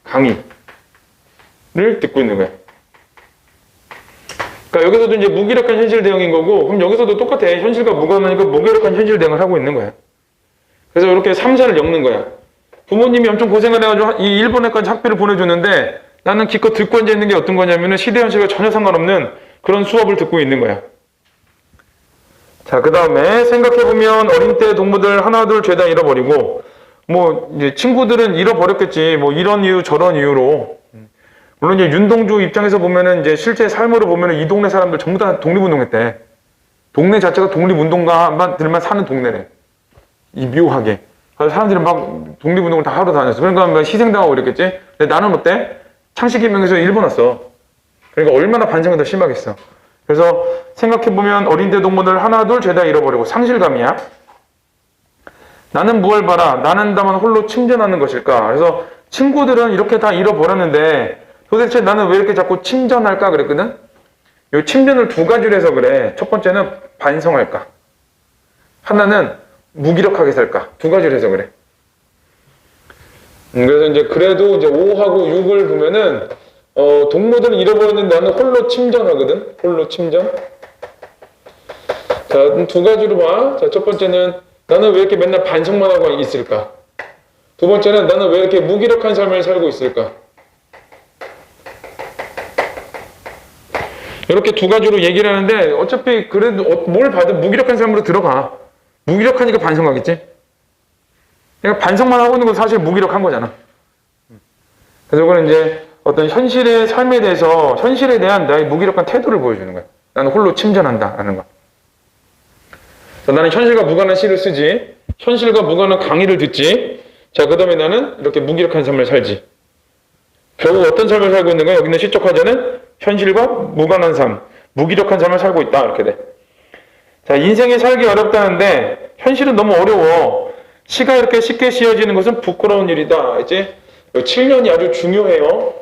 강의를 듣고 있는 거야. 그러니까 여기서도 이제 무기력한 현실 대응인 거고, 그럼 여기서도 똑같아. 현실과 무관하니까 무기력한 현실 대응을 하고 있는 거야. 그래서 이렇게 3사를 엮는 거야. 부모님이 엄청 고생을 해가지고 이 일본에까지 학비를 보내줬는데 나는 기껏 듣고 앉아있는 게 어떤 거냐면은 시대 현실과 전혀 상관없는 그런 수업을 듣고 있는 거야. 자, 그 다음에 생각해보면 어린 때 동무들 하나둘 죄다 잃어버리고, 뭐 이제 친구들은 잃어버렸겠지. 뭐 이런 이유 저런 이유로. 물론 이제 윤동주 입장에서 보면은 이제 실제 삶으로 보면은 이 동네 사람들 전부 다 독립운동했대. 동네 자체가 독립운동가들만 사는 동네래. 이 묘하게. 그래서 사람들이 막 독립운동을 다 하러 다녔어. 그러니까 막 희생당하고 이랬겠지. 근데 나는 어때? 창씨기명에서 일본 왔어. 그러니까 얼마나 반성이 더 심하겠어. 그래서 생각해보면 어린데 동문을 하나 둘 죄다 잃어버리고 상실감이야. 나는 무얼 바라 나는 다만 홀로 침전하는 것일까. 그래서 친구들은 이렇게 다 잃어버렸는데 도대체 나는 왜 이렇게 자꾸 침전할까 그랬거든. 이 침전을 두 가지로 해서 그래. 첫 번째는 반성할까, 하나는 무기력하게 살까. 두 가지로 해서 그래. 그래서 이제 그래도 이제 5하고 6을 보면은 동무들은 잃어버렸는데 나는 홀로 침전하거든. 홀로 침전. 자, 두 가지로 봐. 자, 첫 번째는 나는 왜 이렇게 맨날 반성만 하고 있을까? 두 번째는 나는 왜 이렇게 무기력한 삶을 살고 있을까? 이렇게 두 가지로 얘기를 하는데 어차피 그래도 뭘 봐도 무기력한 삶으로 들어가. 무기력하니까 반성하겠지? 그러니까 반성만 하고 있는 건 사실 무기력한 거잖아. 그래서 이거는 이제 어떤 현실의 삶에 대해서 현실에 대한 나의 무기력한 태도를 보여주는 거야. 나는 홀로 침전한다 라는 거. 나는 현실과 무관한 시를 쓰지, 현실과 무관한 강의를 듣지, 자, 그 다음에 나는 이렇게 무기력한 삶을 살지. 결국 어떤 삶을 살고 있는 거야? 여기 있는 시적 화자는 현실과 무관한 삶, 무기력한 삶을 살고 있다. 이렇게 돼. 자, 인생이 살기 어렵다는데 현실은 너무 어려워. 시가 이렇게 쉽게 씌어지는 것은 부끄러운 일이다. 이제 7년이 아주 중요해요.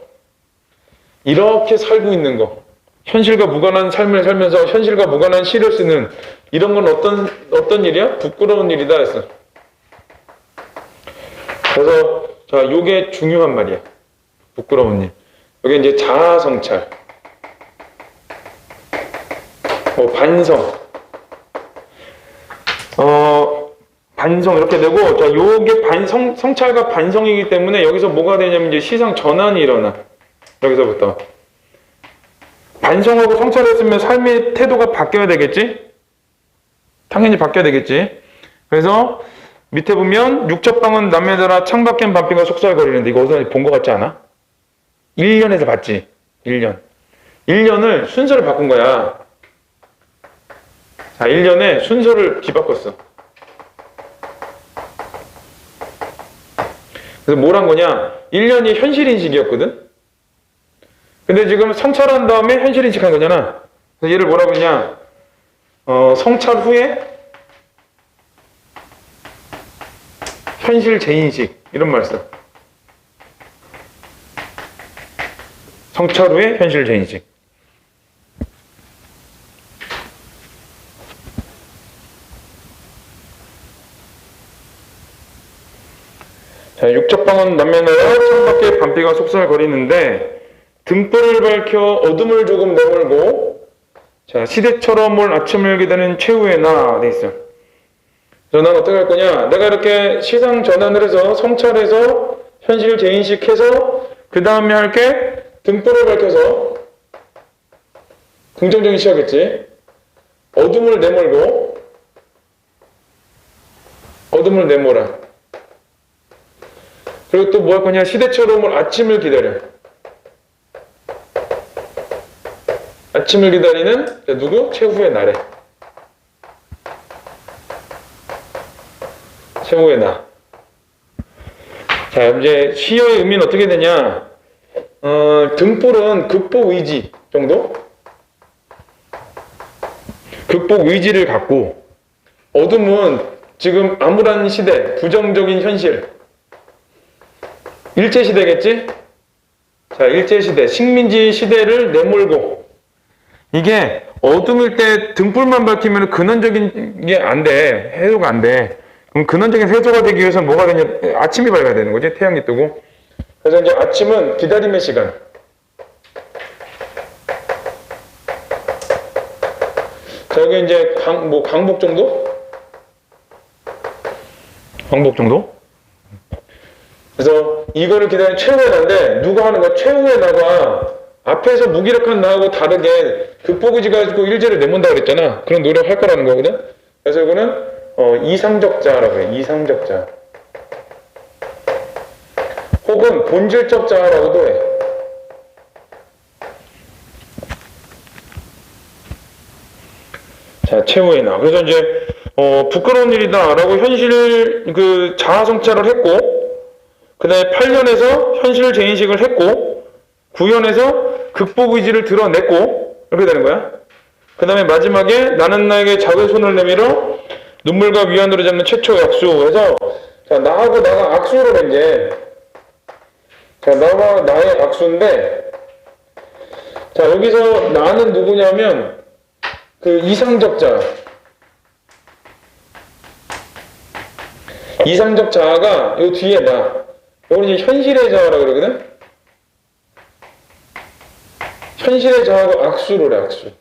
이렇게 살고 있는 거. 현실과 무관한 삶을 살면서 현실과 무관한 시를 쓰는 이런 건 어떤 일이야? 부끄러운 일이다 했어. 그래서 자, 요게 중요한 말이야. 부끄러운 일. 여기 이제 자아 성찰, 반성, 반성 이렇게 되고, 자, 요게 성찰과 반성이기 때문에 여기서 뭐가 되냐면 이제 시상 전환이 일어나. 여기서부터. 반성하고 성찰했으면 삶의 태도가 바뀌어야 되겠지? 당연히 바뀌어야 되겠지. 그래서 밑에 보면 육첩방은 남매더라 창밖엔 밤비가 속살거리는데 이거 어디서 본 것 같지 않아? 1년에서 봤지? 1년. 1년을 순서를 바꾼 거야. 자, 1년에 순서를 뒤바꿨어. 그래서 뭘 한 거냐? 1년이 현실인식이었거든? 근데 지금 성찰한 다음에 현실인식 한 거잖아. 그래서 얘를 뭐라고 했냐? 성찰 후에 현실 재인식. 이런 말 써. 성찰 후에 현실 재인식. 자, 육척방은 남매나라 창밖에 밤비가 속살거리는데 등불을 밝혀 어둠을 조금 내몰고, 자, 시대처럼 올 아침을 기다리는 최후의 나 돼 있어. 그래서 난 어떻게 할 거냐? 내가 이렇게 시상 전환을 해서 성찰해서 현실 재인식해서 그 다음에 할 게 등불을 밝혀서 긍정적인 시야겠지. 어둠을 내몰고, 어둠을 내몰아. 그리고 또 뭐 할 거냐? 시대처럼 올 아침을 기다려. 아침을 기다리는 누구? 최후의 나래. 최후의 나. 자, 이제 시어의 의미는 어떻게 되냐? 등불은 극복 의지 정도? 극복 의지를 갖고, 어둠은 지금 암울한 시대, 부정적인 현실. 일제시대겠지? 자, 일제시대, 식민지 시대를 내몰고, 이게 어둠일 때 등불만 밝히면 근원적인 게 안 돼. 해소가 안 돼. 그럼 근원적인 해소가 되기 위해서는 뭐가 되냐? 아침이 밝아야 되는 거지. 태양이 뜨고. 그래서 이제 아침은 기다림의 시간. 자, 여기 이제 광복 정도? 광복 정도? 그래서 이거를 기다리는 최후의 나인데, 누가 하는 거야? 최후의 나가 앞에서 무기력한 나하고 다르게 극복의지 가지고 일제를 내몬다 그랬잖아. 그런 노력할 거라는 거거든. 그래서 이거는 이상적자라고 해. 이상적자. 혹은 본질적 자라고도 해. 자, 최후의 나. 그래서 이제 부끄러운 일이다라고 현실 자아 성찰을 했고, 그 다음에 8년에서 현실 재인식을 했고, 9년에서 극복 의지를 드러냈고, 이렇게 되는 거야. 그 다음에 마지막에 나는 나에게 작은 손을 내밀어 눈물과 위안으로 잡는 최초 약수 해서 자, 나하고 나가 악수를 이제 자, 나와 나의 악수인데 자, 여기서 나는 누구냐면 그 이상적 자아. 이상적 자아가 요 뒤에 나. 요건 이제 현실의 자아라고 그러거든? 현실의 자아가 악수를 해, 악수.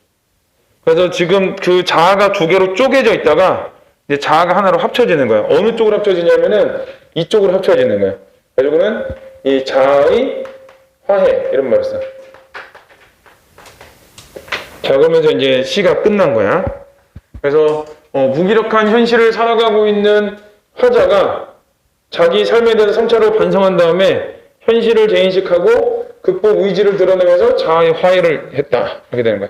그래서 지금 그 자아가 두 개로 쪼개져 있다가 이제 자아가 하나로 합쳐지는 거야. 어느 쪽으로 합쳐지냐면은 이쪽으로 합쳐지는 거야. 그리고는 이 자아의 화해 이런 말을 써. 자, 그러면서 이제 시가 끝난 거야. 그래서 무기력한 현실을 살아가고 있는 화자가 자기 삶에 대해서 성찰을 반성한 다음에 현실을 재인식하고 극복 의지를 드러내면서 자아의 화해를 했다. 이렇게 되는 거야.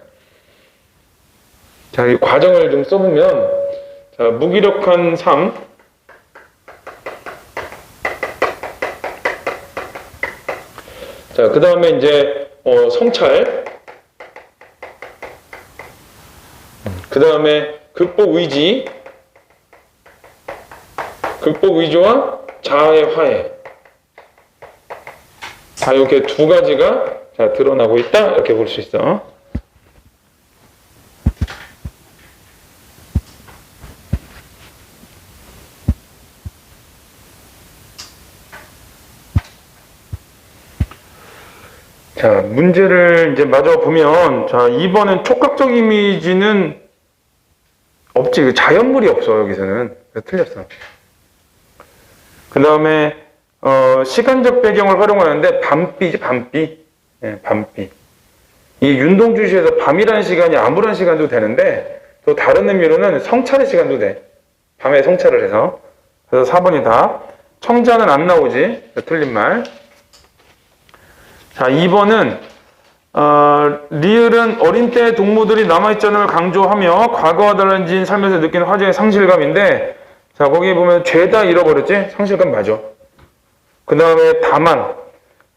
자, 이 과정을 좀 써보면 자, 무기력한 삶 자, 그 다음에 이제 성찰 그 다음에 극복 의지와 자아의 화해. 자, 이렇게 두 가지가 자, 드러나고 있다. 이렇게 볼 수 있어. 자, 문제를 이제 마저 보면, 자, 2번은 촉각적 이미지는 없지. 자연물이 없어, 여기서는. 그래서 틀렸어. 그 다음에, 시간적 배경을 활용하는데, 밤비지, 밤비. 예, 밤비. 이 윤동주시에서 밤이라는 시간이 암울한 시간도 되는데, 또 다른 의미로는 성찰의 시간도 돼. 밤에 성찰을 해서. 그래서 4번이다. 청자는 안 나오지. 틀린 말. 자, 2번은, 리을은 어린 때 동무들이 남아있자는 걸 강조하며 과거와 달라진 삶에서 느끼는 화제의 상실감인데, 자, 거기 보면 죄다 잃어버렸지? 상실감 맞아. 그 다음에 다만,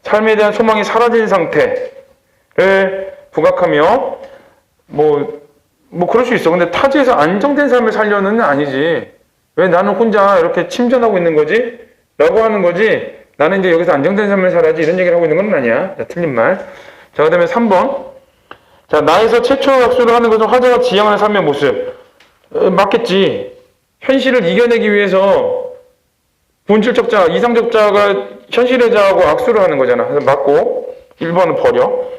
삶에 대한 소망이 사라진 상태를 부각하며, 그럴 수 있어. 근데 타지에서 안정된 삶을 살려는 아니지. 왜 나는 혼자 이렇게 침전하고 있는 거지? 라고 하는 거지. 나는 이제 여기서 안정된 삶을 살아야지 이런 얘기를 하고 있는 건 아니야. 자, 틀린 말. 자, 그 다음에 3번. 자, 나에서 최초 학수를 하는 것은 화자가 지향하는 삶의 모습. 맞겠지. 현실을 이겨내기 위해서 본질적 자아, 이상적 자아가 현실의 자아하고 악수를 하는 거잖아. 그래서 맞고 1번은 버려.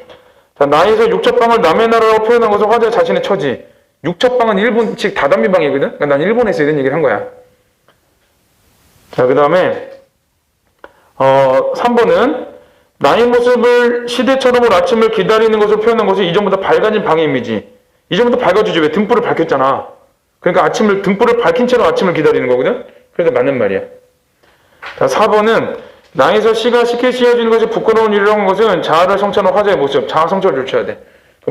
자, 나에서 육첩방을 남의 나라로 표현한 것은 화자 자신의 처지. 육첩방은 일본식 다다미방이거든. 그러니까 난 일본에서 이런 얘기를 한 거야. 자, 그 다음에 3번은 나의 모습을 시대처럼 아침을 기다리는 것을 표현한 것이 이전보다 밝아진 방의 이미지. 이전보다 밝아지지. 왜? 등불을 밝혔잖아. 그러니까 등불을 밝힌 채로 아침을 기다리는 거거든. 그래서 맞는 말이야. 자, 4번은 나에서 시가 쉽게 씌워지는 것이 부끄러운 일이라고 한 것은 자아를 성찰하는 화자의 모습. 자아 성찰을 조쳐야 돼.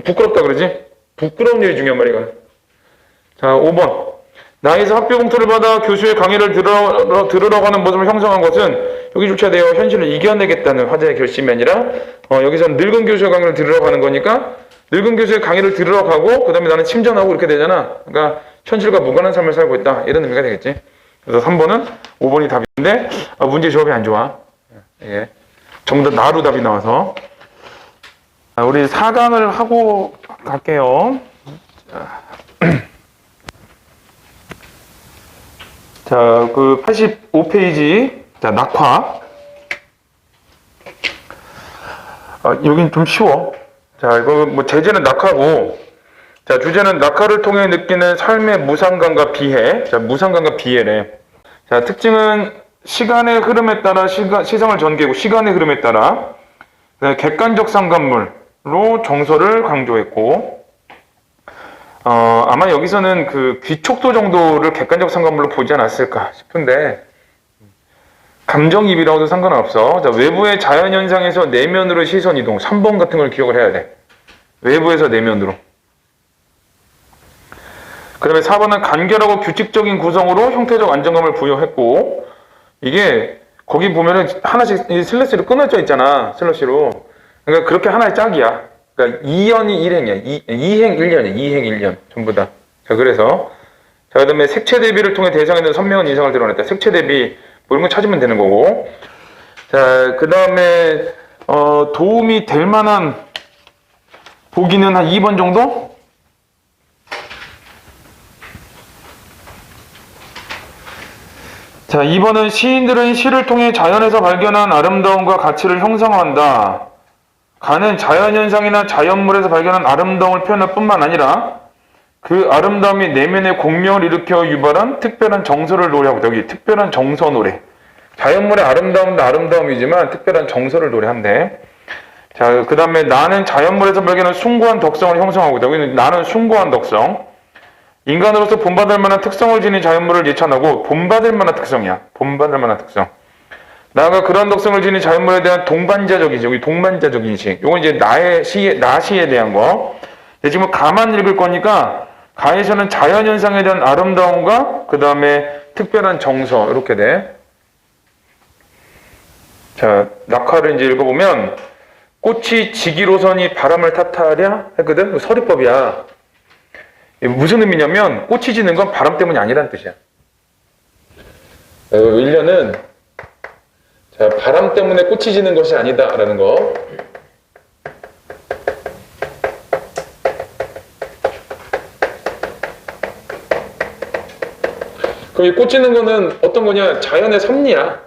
부끄럽다 그러지? 부끄러운 일이 중요한 말이야. 자, 5번. 나에서 학교 봉투를 받아 교수의 강의를 들으러 가는 모습을 형성한 것은 여기 조쳐야 돼요. 현실을 이겨내겠다는 화자의 결심이 아니라 여기서는 늙은 교수의 강의를 들으러 가는 거니까 늙은 교수의 강의를 들으러 가고 그 다음에 나는 침전하고 이렇게 되잖아. 그러니까 현실과 무관한 삶을 살고 있다. 이런 의미가 되겠지. 그래서 3번은 5번이 답인데 문제 조합이 안 좋아. 예. 전부 다 나루 답이 나와서 우리 4강을 하고 갈게요. 자, 그 85페이지. 자, 낙화. 여긴 좀 쉬워. 자, 이거 제재는 낙화고. 자, 주제는 낙화를 통해 느끼는 삶의 무상감과 비해. 자, 무상감과 비해래. 자, 특징은 시간의 흐름에 따라 시성을 전개고, 시간의 흐름에 따라 객관적 상관물로 정서를 강조했고, 아마 여기서는 그 귀촉도 정도를 객관적 상관물로 보지 않았을까 싶은데, 감정이입이라고도 상관은 없어. 자, 외부의 자연현상에서 내면으로 시선 이동. 3번 같은 걸 기억을 해야 돼. 외부에서 내면으로. 그 다음에 4번은 간결하고 규칙적인 구성으로 형태적 안정감을 부여했고, 이게, 거기 보면은 하나씩 슬래시로 끊어져 있잖아. 슬래시로. 그러니까 그렇게 하나의 짝이야. 그러니까 2연이 1행이야. 2행 1년이야. 2행 1년. 전부 다. 자, 그래서. 자, 그 다음에 색채 대비를 통해 대상에 대한 선명한 인상을 드러냈다. 색채 대비, 뭐 이런 거 찾으면 되는 거고. 자, 그 다음에, 도움이 될 만한 보기는 한 2번 정도? 자, 2번은 시인들은 시를 통해 자연에서 발견한 아름다움과 가치를 형성한다. 가는 자연현상이나 자연물에서 발견한 아름다움을 표현할 뿐만 아니라 그 아름다움이 내면의 공명을 일으켜 유발한 특별한 정서를 노래하고, 여기 특별한 정서 노래. 자연물의 아름다움도 아름다움이지만 특별한 정서를 노래한대. 자, 그 다음에 나는 자연물에서 발견한 숭고한 덕성을 형성하고, 여기는 나는 숭고한 덕성. 인간으로서 본받을 만한 특성을 지닌 자연물을 예찬하고, 본받을 만한 특성이야. 본받을 만한 특성. 나아가 그런 덕성을 지닌 자연물에 대한 동반자적 인식, 여기 동반자적 인식. 요건 이제 나 시에 대한 거. 지금 가만 읽을 거니까, 가에서는 자연현상에 대한 아름다움과 그 다음에 특별한 정서, 이렇게 돼. 자, 낙화를 이제 읽어보면, 꽃이 지기로서니 바람을 탓하랴 했거든? 서리법이야. 무슨 의미냐면, 꽃이 지는 건 바람 때문이 아니라는 뜻이야. 1년은, 자, 바람 때문에 꽃이 지는 것이 아니다라는 거. 그럼 이 꽃 지는 거는 어떤 거냐? 자연의 섭리야.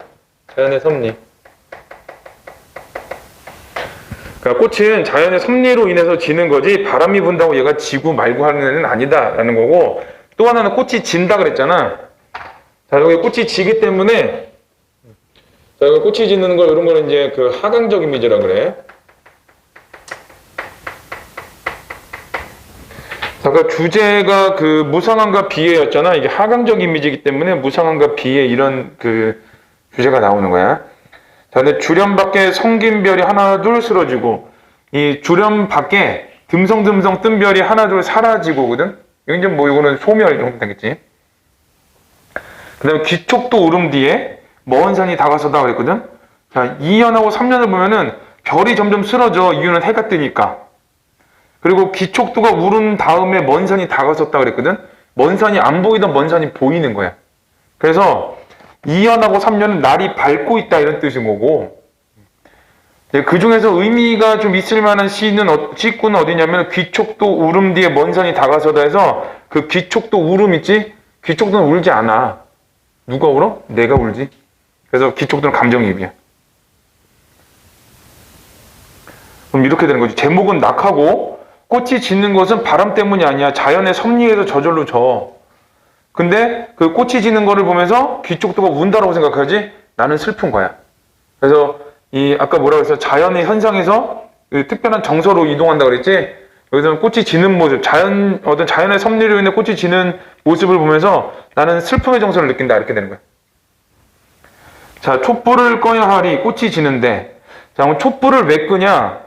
자연의 섭리. 그러니까 꽃은 자연의 섭리로 인해서 지는 거지 바람이 분다고 얘가 지고 말고 하는 애는 아니다라는 거고, 또 하나는 꽃이 진다 그랬잖아. 자, 여기 꽃이 지기 때문에, 자, 여기 꽃이 지는 거 이런 거는 이제 그 하강적 이미지라 그래. 아까 주제가 그 무상함과 비애였잖아. 이게 하강적 이미지이기 때문에 무상함과 비애 이런 그 주제가 나오는 거야. 자, 근데 주련 밖에 성긴 별이 하나 둘 쓰러지고, 이 주련 밖에 듬성듬성 뜬 별이 하나 둘 사라지고거든. 이제 뭐 이거는 소멸 정도 되겠지. 그다음에 기촉도 울음 뒤에 먼 산이 다가서다 그랬거든. 자, 2년하고 3년을 보면은 별이 점점 쓰러져. 이유는 해가 뜨니까. 그리고 기촉도가 울은 다음에 먼 산이 다가섰다 그랬거든. 먼 산이 안 보이던 먼 산이 보이는 거야. 그래서 2년하고 3년은 날이 밝고 있다 이런 뜻인 거고, 그 중에서 의미가 좀 있을 만한 시구는 어디냐면 기촉도 울음 뒤에 먼 산이 다가서다 해서, 그 기촉도 울음 있지? 기촉도는 울지 않아. 누가 울어? 내가 울지. 그래서 기촉도는 감정이입이야. 그럼 이렇게 되는 거지. 제목은 낙하고, 꽃이 지는 것은 바람 때문이 아니야. 자연의 섭리에서 저절로 져. 근데 그 꽃이 지는 거를 보면서 귀쪽도가 운다라고 생각하지, 나는 슬픈 거야. 그래서 이 아까 뭐라고 했어? 자연의 현상에서 그 특별한 정서로 이동한다 그랬지. 여기서는 꽃이 지는 모습, 어떤 자연의 섭리로 인해 꽃이 지는 모습을 보면서 나는 슬픔의 정서를 느낀다 이렇게 되는 거야. 자, 촛불을 꺼야 하리 꽃이 지는데, 자, 그럼 촛불을 왜 끄냐?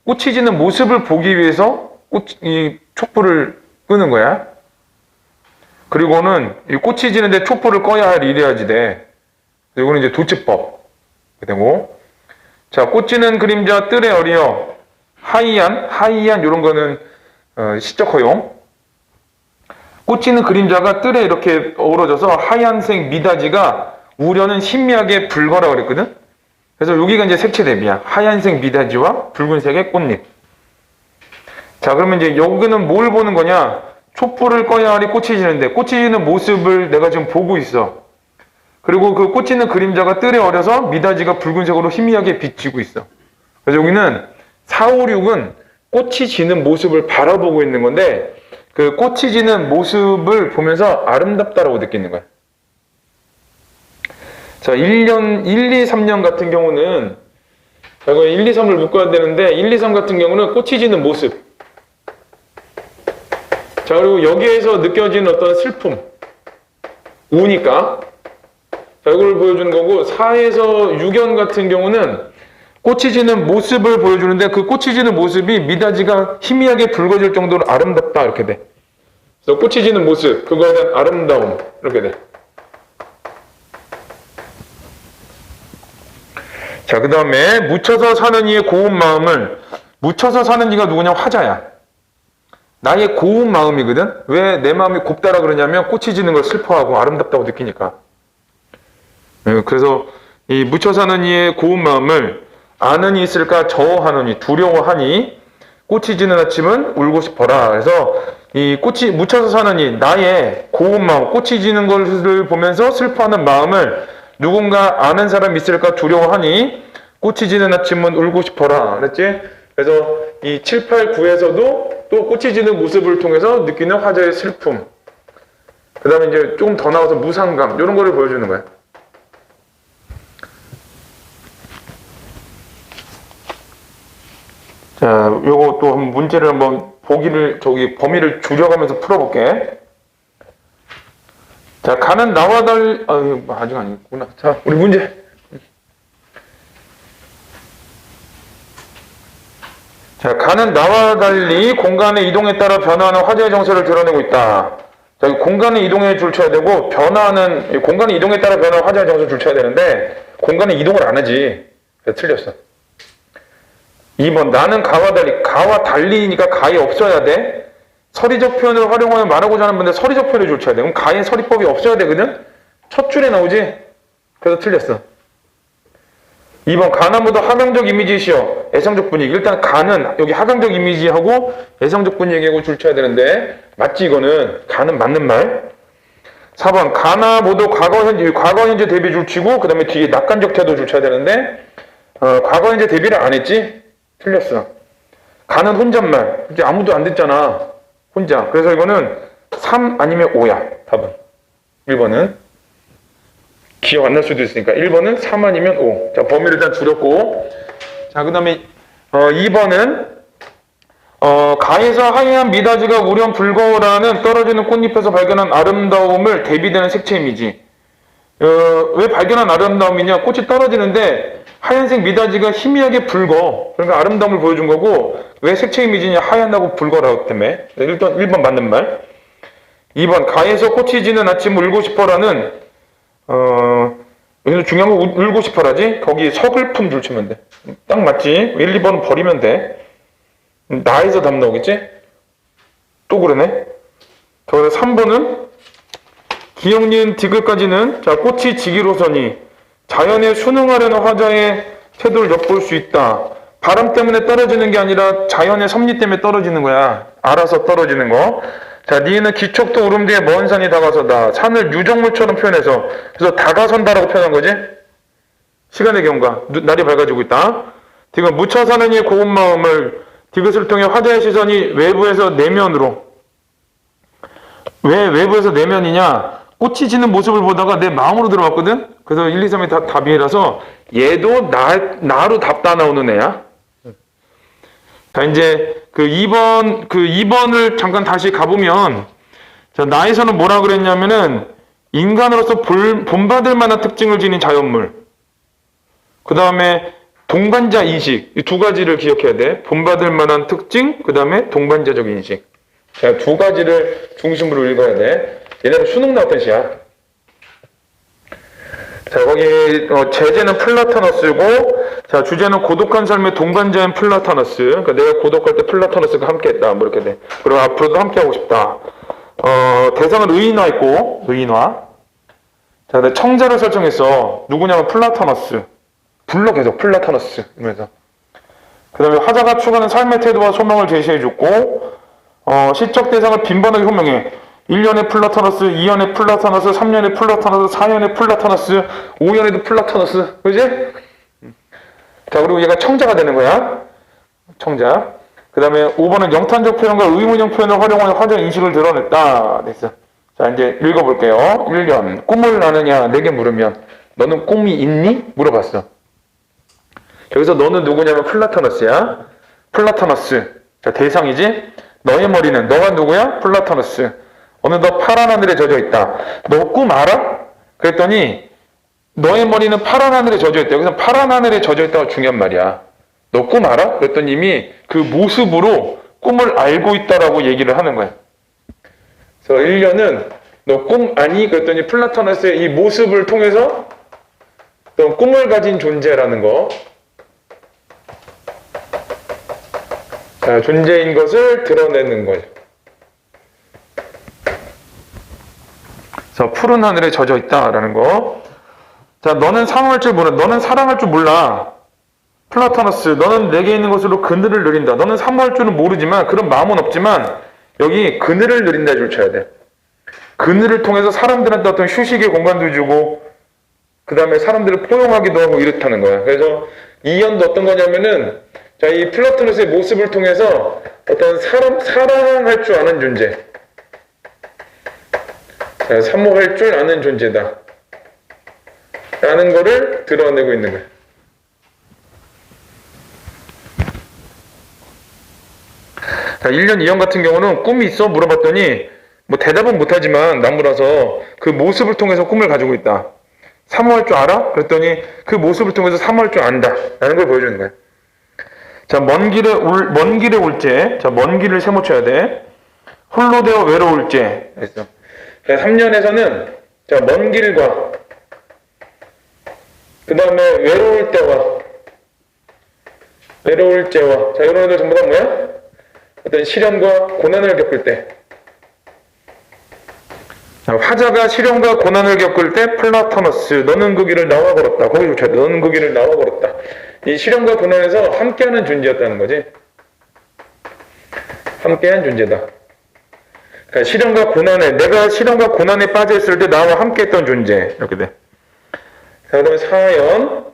꽃이 지는 모습을 보기 위해서 이 촛불을 끄는 거야. 그리고는 이 꽃이 지는데 촛불을 꺼야 할 이래야지 돼. 이거는 이제 도치법. 되고. 자, 꽃 지는 그림자 뜰에 어리어 하이안 이런 거는 시적 허용. 꽃 지는 그림자가 뜰에 이렇게 어우러져서 하얀색 미닫이가 우려는 신미하게 붉어라 그랬거든. 그래서 여기가 이제 색채 대비야. 하얀색 미닫이와 붉은색의 꽃잎. 자, 그러면 이제 여기는 뭘 보는 거냐? 촛불을 꺼야 하리 꽃이 지는데, 꽃이 지는 모습을 내가 지금 보고 있어. 그리고 그 꽃 지는 그림자가 뜰에 어려서 미닫이가 붉은색으로 희미하게 비치고 있어. 그래서 여기는 4, 5, 6은 꽃이 지는 모습을 바라보고 있는 건데, 그 꽃이 지는 모습을 보면서 아름답다라고 느끼는 거야. 자, 1, 2, 3년 같은 경우는, 자, 이거 1, 2, 3을 묶어야 되는데, 1, 2, 3 같은 경우는 꽃이 지는 모습. 자, 그리고 여기에서 느껴지는 어떤 슬픔, 우니까. 자, 이걸 보여주는 거고, 4에서 6연 같은 경우는 꽃이 지는 모습을 보여주는데, 그 꽃이 지는 모습이 미닫이가 희미하게 붉어질 정도로 아름답다, 이렇게 돼. 그래서 꽃이 지는 모습, 그거에 대한 아름다움, 이렇게 돼. 자, 그 다음에 묻혀서 사는 이의 고운 마음을, 묻혀서 사는 이가 누구냐? 화자야. 나의 고운 마음이거든. 왜 내 마음이 곱다라 그러냐면 꽃이 지는 걸 슬퍼하고 아름답다고 느끼니까. 그래서 이 묻혀 사는 이의 고운 마음을 아는 이 있을까 저어하느니 두려워하니 꽃이 지는 아침은 울고 싶어라. 그래서 이 꽃이 묻혀서 사는 이 나의 고운 마음, 꽃이 지는 것을 보면서 슬퍼하는 마음을 누군가 아는 사람 있을까 두려워하니 꽃이 지는 아침은 울고 싶어라. 그랬지? 그래서 이 7, 8, 9에서도 또 꽃이 지는 모습을 통해서 느끼는 화자의 슬픔. 그 다음에 이제 조금 더 나와서 무상감, 이런 거를 보여주는 거야. 자, 요거 또 문제를 한번 범위를 줄여가면서 풀어볼게. 자, 가는 나와 달리, 아직 아니구나. 자, 우리 문제. 자, 가는 나와 달리 공간의 이동에 따라 변화하는 화제의 정세를 드러내고 있다. 자, 공간의 이동에 줄쳐야 되고, 공간의 이동에 따라 변화하는 화제의 정세를 줄쳐야 되는데, 공간의 이동을 안 하지. 그래서 틀렸어. 2번, 나는 가와 달리니까 가에 없어야 돼. 서리적 표현을 활용하여 말하고자 하는 분들 서리적 표현을 줄쳐야 돼. 그럼 가에 서리법이 없어야 되거든? 첫 줄에 나오지? 그래서 틀렸어. 2번, 가나무도 하강적 이미지시여 애상적 분위기. 일단 가는 여기 하강적 이미지하고 애상적 분위기하고 줄쳐야 되는데 맞지 이거는? 가는 맞는 말. 4번, 가나 모두 과거 현재 대비 줄치고 그 다음에 뒤에 낙관적 태도 줄쳐야 되는데 과거 현재 대비를 안 했지? 틀렸어. 가는 혼잣말. 이제 아무도 안 듣잖아. 혼자. 그래서 이거는 3 아니면 5야. 답은. 1번은. 기억 안 날 수도 있으니까 1번은 3 아니면 5. 자, 범위를 일단 줄였고. 자, 그 다음에 2번은 가에서 하얀 미닫이가 우연 불거라는 떨어지는 꽃잎에서 발견한 아름다움을 대비되는 색채 이미지. 왜 발견한 아름다움이냐? 꽃이 떨어지는데 하얀색 미닫이가 희미하게 붉어. 그러니까 아름다움을 보여준 거고 왜 색채 이미지냐? 하얀다고 붉어라고 때문에. 일단 1번 맞는 말. 2번, 가에서 꽃이 지는 아침 울고 싶어라는 여기서 중요한 거 울고 싶어라지? 거기 서글픔 줄치면 돼. 딱 맞지? 1, 2번은 버리면 돼. 나에서 답 나오겠지? 또 그러네. 그래서 3번은 기역, 니은, 디귿까지는 자, 꽃이 지기로서니 자연에 순응하려는 화자의 태도를 엿볼 수 있다. 바람 때문에 떨어지는 게 아니라 자연의 섭리 때문에 떨어지는 거야. 알아서 떨어지는 거. 자, 니은은 기척도 오름 뒤에 먼 산이 다가서다. 산을 유적물처럼 표현해서 그래서 다가선다라고 표현한 거지. 시간의 경과. 날이 밝아지고 있다. 디귿, 묻혀 사는 이의 고운 마음을 디귿을 통해 화자의 시선이 외부에서 내면으로. 왜 외부에서 내면이냐? 꽃이 지는 모습을 보다가 내 마음으로 들어왔거든? 그래서 1, 2, 3이 다 답이라서 얘도 나로 답 다 나오는 애야. 자, 이제 그 2번을 잠깐 다시 가보면, 자, 나에서는 뭐라 그랬냐면은, 인간으로서 본받을 만한 특징을 지닌 자연물. 그 다음에 동반자 인식. 이 두 가지를 기억해야 돼. 본받을 만한 특징, 그 다음에 동반자적 인식. 자, 두 가지를 중심으로 읽어야 돼. 얘네는 수능 나왔던 시야. 자, 거기 제재는 플라토너스고, 자, 주제는 고독한 삶의 동반자인 플라토너스. 그러니까 내가 고독할 때 플라토너스가 함께했다. 뭐 이렇게 돼. 그리고 앞으로도 함께하고 싶다. 대상은 의인화 있고, 의인화. 자, 청자를 설정했어. 누구냐면 플라토너스. 불러 계속 플라토너스 이러면서. 그 다음에 화자가 추구하는 삶의 태도와 소망을 제시해줬고, 시적 대상을 빈번하게 호명해. 1년에 플라토너스, 2년에 플라토너스, 3년에 플라토너스, 4년에 플라토너스, 5년에도 플라토너스. 그지? 자, 그리고 얘가 청자가 되는 거야. 청자. 그 다음에 5번은 영탄적 표현과 의문형 표현을 활용하여 화자의 인식을 드러냈다. 됐어. 자, 이제 읽어볼게요. 1년. 꿈을 나느냐? 내게 물으면. 너는 꿈이 있니? 물어봤어. 여기서 너는 누구냐면 플라토너스야. 플라토너스. 자, 대상이지? 너의 머리는. 너가 누구야? 플라토너스. 어느덧 파란 하늘에 젖어 있다. 너 꿈 알아? 그랬더니 너의 머리는 파란 하늘에 젖어 있다. 여기서 파란 하늘에 젖어 있다가 중요한 말이야. 너 꿈 알아? 그랬더니 이미 그 모습으로 꿈을 알고 있다라고 얘기를 하는 거야. 그래서 1년은 너 꿈 아니? 그랬더니 플라토너스의 이 모습을 통해서 너 꿈을 가진 존재라는 거. 자, 존재인 것을 드러내는 거죠. 그래서 푸른 하늘에 젖어 있다라는 거. 자, 너는 사랑할 줄 몰라. 너는 사랑할 줄 몰라. 플라토너스, 너는 내게 있는 것으로 그늘을 누린다. 너는 사모할 줄은 모르지만, 그런 마음은 없지만, 여기 그늘을 누린다 줄 쳐야 돼. 그늘을 통해서 사람들한테 어떤 휴식의 공간도 주고, 그 다음에 사람들을 포용하기도 하고 이렇다는 거야. 그래서 이 연도 어떤 거냐면은, 자, 이 플라토너스의 모습을 통해서 어떤 사랑할 줄 아는 존재. 자, 사모할 줄 아는 존재다. 라는 거를 드러내고 있는 거야. 자, 1년 2형 같은 경우는 꿈이 있어? 물어봤더니 뭐 대답은 못하지만 나무라서 그 모습을 통해서 꿈을 가지고 있다. 사모할 줄 알아? 그랬더니 그 모습을 통해서 사모할 줄 안다. 라는 걸 보여주는 거야. 자, 먼 길에 올 제. 자, 먼 길을 세모쳐야 돼. 홀로 되어 외로울 제. 그랬어. 3년에서는 자, 먼 길과 그 다음에 외로울 때와 자, 이런 애들 전부 다 뭐야? 어떤 시련과 고난을 겪을 때. 자, 화자가 시련과 고난을 겪을 때 플라토너스, 너는 그 길을 나와 걸었다. 거기 붙여야 돼. 너는 그 길을 나와 걸었다. 이 시련과 고난에서 함께하는 존재였다는 거지. 함께한 존재다. 그러니까 시련과 고난에, 내가 시련과 고난에 빠져있을 때 나와 함께했던 존재. 이렇게 돼. 자, 그 다음에 4연.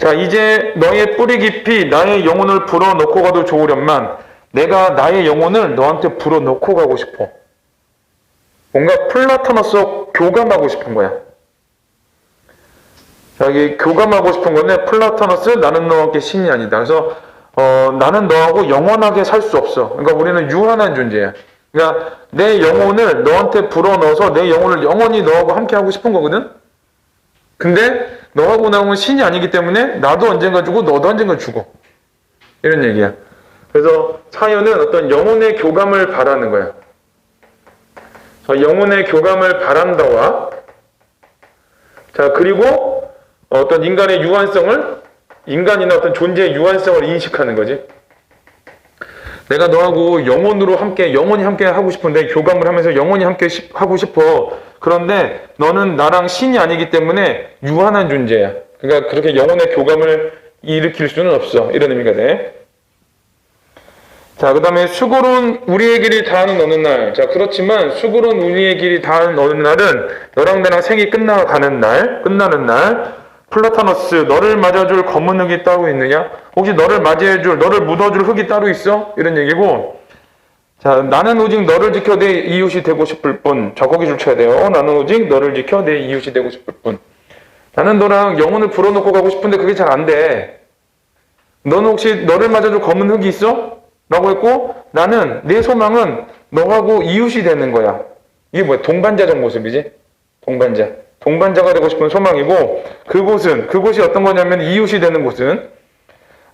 자, 이제 너의 뿌리 깊이 나의 영혼을 불어넣고 가도 좋으련만 내가 나의 영혼을 너한테 불어넣고 가고 싶어. 뭔가 플라토너스와 교감하고 싶은 거야. 자, 여기 교감하고 싶은 건데 플라토너스, 나는 너와 함께 신이 아니다. 그래서 나는 너하고 영원하게 살 수 없어. 그러니까 우리는 유한한 존재야. 그러니까 내 영혼을 너한테 불어넣어서 내 영혼을 영원히 너하고 함께 하고 싶은 거거든. 근데 너하고 나하고는 신이 아니기 때문에 나도 언젠가 주고 너도 언젠가 주고 이런 얘기야. 그래서 사연은 어떤 영혼의 교감을 바라는 거야. 영혼의 교감을 바란다와 자, 그리고 어떤 인간의 유한성을, 인간이나 어떤 존재의 유한성을 인식하는 거지. 내가 너하고 영원히 함께 하고 싶은데, 교감을 하면서 영원히 함께 하고 싶어. 그런데 너는 나랑 신이 아니기 때문에 유한한 존재야. 그러니까 그렇게 영혼의 교감을 일으킬 수는 없어. 이런 의미가 돼. 자, 그 다음에 수고로운 우리의 길이 닿는 어느 날. 자, 그렇지만 수고로운 우리의 길이 닿는 어느 날은 너랑 나랑 생이 끝나는 날. 플라토너스, 너를 맞아줄 검은 흙이 따로 있느냐? 혹시 너를 맞이해줄, 너를 묻어줄 흙이 따로 있어? 이런 얘기고. 자, 나는 오직 너를 지켜 내 이웃이 되고 싶을 뿐. 자, 거기 줄 쳐야 돼요. 나는 오직 너를 지켜 내 이웃이 되고 싶을 뿐. 나는 너랑 영혼을 불어넣고 가고 싶은데 그게 잘 안 돼. 너는 혹시 너를 맞아줄 검은 흙이 있어? 라고 했고, 나는 내 소망은 너하고 이웃이 되는 거야. 이게 뭐야? 동반자적 모습이지? 동반자가 되고 싶은 소망이고, 그곳이 어떤 거냐면 이웃이 되는 곳은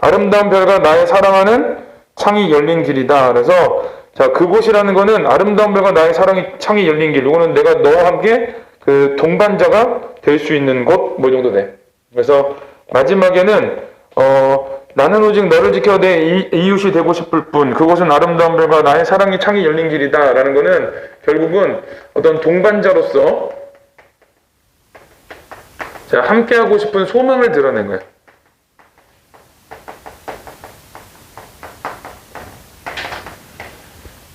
아름다운 별과 나의 사랑하는 창이 열린 길이다. 그래서 자, 그곳이라는 거는 아름다운 별과 나의 창이 열린 길. 이거는 내가 너와 함께 그 동반자가 될 수 있는 곳, 뭐 정도 돼. 그래서 마지막에는 나는 오직 너를 지켜 내 이웃이 되고 싶을 뿐. 그곳은 아름다운 별과 나의 사랑의 창이 열린 길이다. 라는 거는 결국은 어떤 동반자로서 자, 함께하고 싶은 소망을 드러낸 거예요.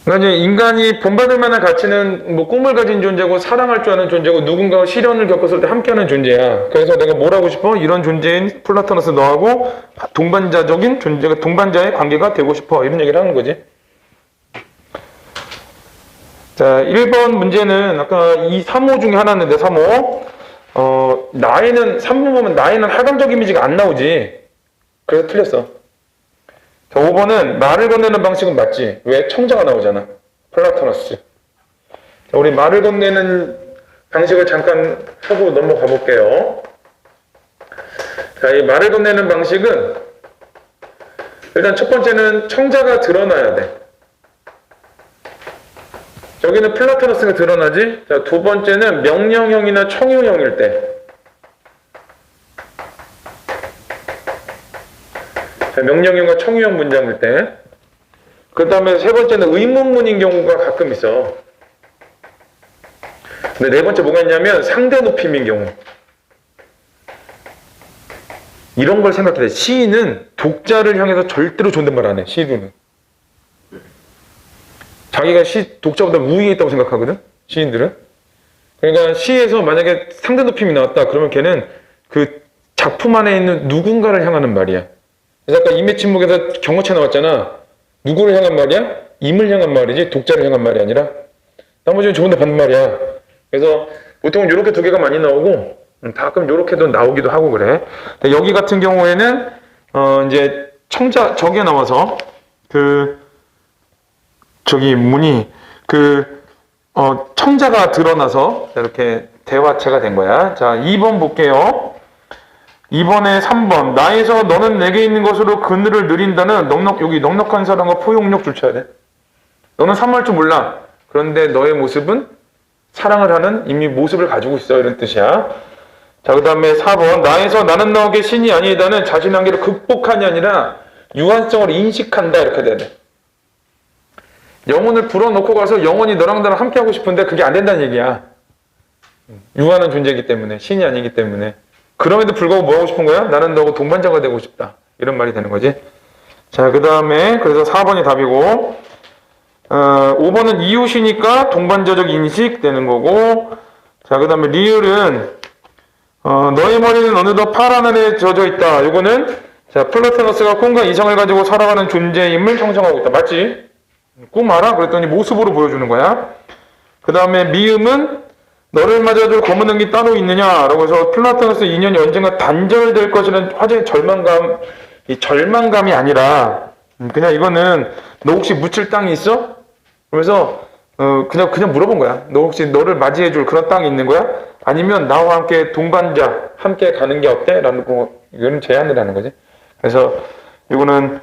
그러니까 이제 인간이 본받을 만한 가치는 뭐 꿈을 가진 존재고 사랑할 줄 아는 존재고 누군가와 시련을 겪었을 때 함께하는 존재야. 그래서 내가 뭘 하고 싶어? 이런 존재인 플라토너스 너하고 동반자적인 존재가, 동반자의 관계가 되고 싶어. 이런 얘기를 하는 거지. 자, 1번 문제는 아까 이 3호 중에 하나인데 3호. 나에는 3호 보면 나에는 하강적 이미지가 안 나오지. 그래서 틀렸어. 자, 5번은 말을 건네는 방식은 맞지. 왜? 청자가 나오잖아. 플라토너스. 자, 우리 말을 건네는 방식을 잠깐 하고 넘어가 볼게요. 자, 이 말을 건네는 방식은 일단 첫 번째는 청자가 드러나야 돼. 여기는 플라토너스가 드러나지. 자, 두 번째는 명령형이나 청유형일 때. 명령형과 청유형 문장일 때. 그 다음에 세 번째는 의문문인 경우가 가끔 있어. 근데 네 번째 뭐가 있냐면 상대 높임인 경우. 이런 걸 생각해야 돼. 시인은 독자를 향해서 절대로 존댓말 안 해. 시인은. 자기가 독자보다 우위에 있다고 생각하거든. 시인들은. 그러니까 시에서 만약에 상대 높임이 나왔다. 그러면 걔는 그 작품 안에 있는 누군가를 향하는 말이야. 그래서 아까 임의침묵에서 경어체 나왔잖아. 누구를 향한 말이야? 임을 향한 말이지 독자를 향한 말이 아니라. 나머지는 전부 다 반말이야. 그래서 보통은 이렇게 두 개가 많이 나오고 가끔 이렇게도 나오기도 하고 그래. 여기 같은 경우에는 이제 저기에 나와서 저기 문이 청자가 드러나서 이렇게 대화체가 된 거야. 자, 2번 볼게요. 2번에 3번. 나에서 너는 내게 있는 것으로 그늘을 느린다는 여기 넉넉한 사랑과 포용력 줄쳐야 돼. 너는 산말 줄 몰라. 그런데 너의 모습은 사랑을 하는 이미 모습을 가지고 있어. 이런 뜻이야. 자, 그 다음에 4번. 나에서 나는 너에게 신이 아니다는 자신 한계를 극복하니 아니라 유한성을 인식한다. 이렇게 돼야 돼. 영혼을 불어넣고 가서 영혼이 너랑 나랑 함께 하고 싶은데 그게 안 된다는 얘기야. 유한한 존재이기 때문에. 신이 아니기 때문에. 그럼에도 불구하고 뭐 하고 싶은 거야? 나는 너하고 동반자가 되고 싶다. 이런 말이 되는 거지. 자, 그 다음에 그래서 4번이 답이고 5번은 이웃이니까 동반자적 인식 되는 거고. 자, 그 다음에 리을은 너의 머리는 어느덧 파란 하늘에 젖어 있다. 요거는 자, 플라토너스가 꿈과 이성을 가지고 살아가는 존재임을 형성하고 있다. 맞지? 꿈 알아? 그랬더니 모습으로 보여주는 거야. 그 다음에 미음은 너를 맞아줄 검은 능이 따로 있느냐라고 해서 플라토너스 인연이 언젠가 단절될 것이라는 화제의 절망감이 아니라 그냥 이거는 너 혹시 묻힐 땅이 있어? 그러면서 그냥 물어본 거야. 너 혹시 너를 맞이해줄 그런 땅이 있는 거야? 아니면 나와 함께 동반자 함께 가는 게 어때? 라는 거 이거는 제안을 하는 거지. 그래서 이거는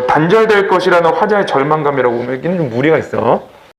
단절될 것이라는 화자의 절망감이라고 보면 여기는 좀 무리가 있어.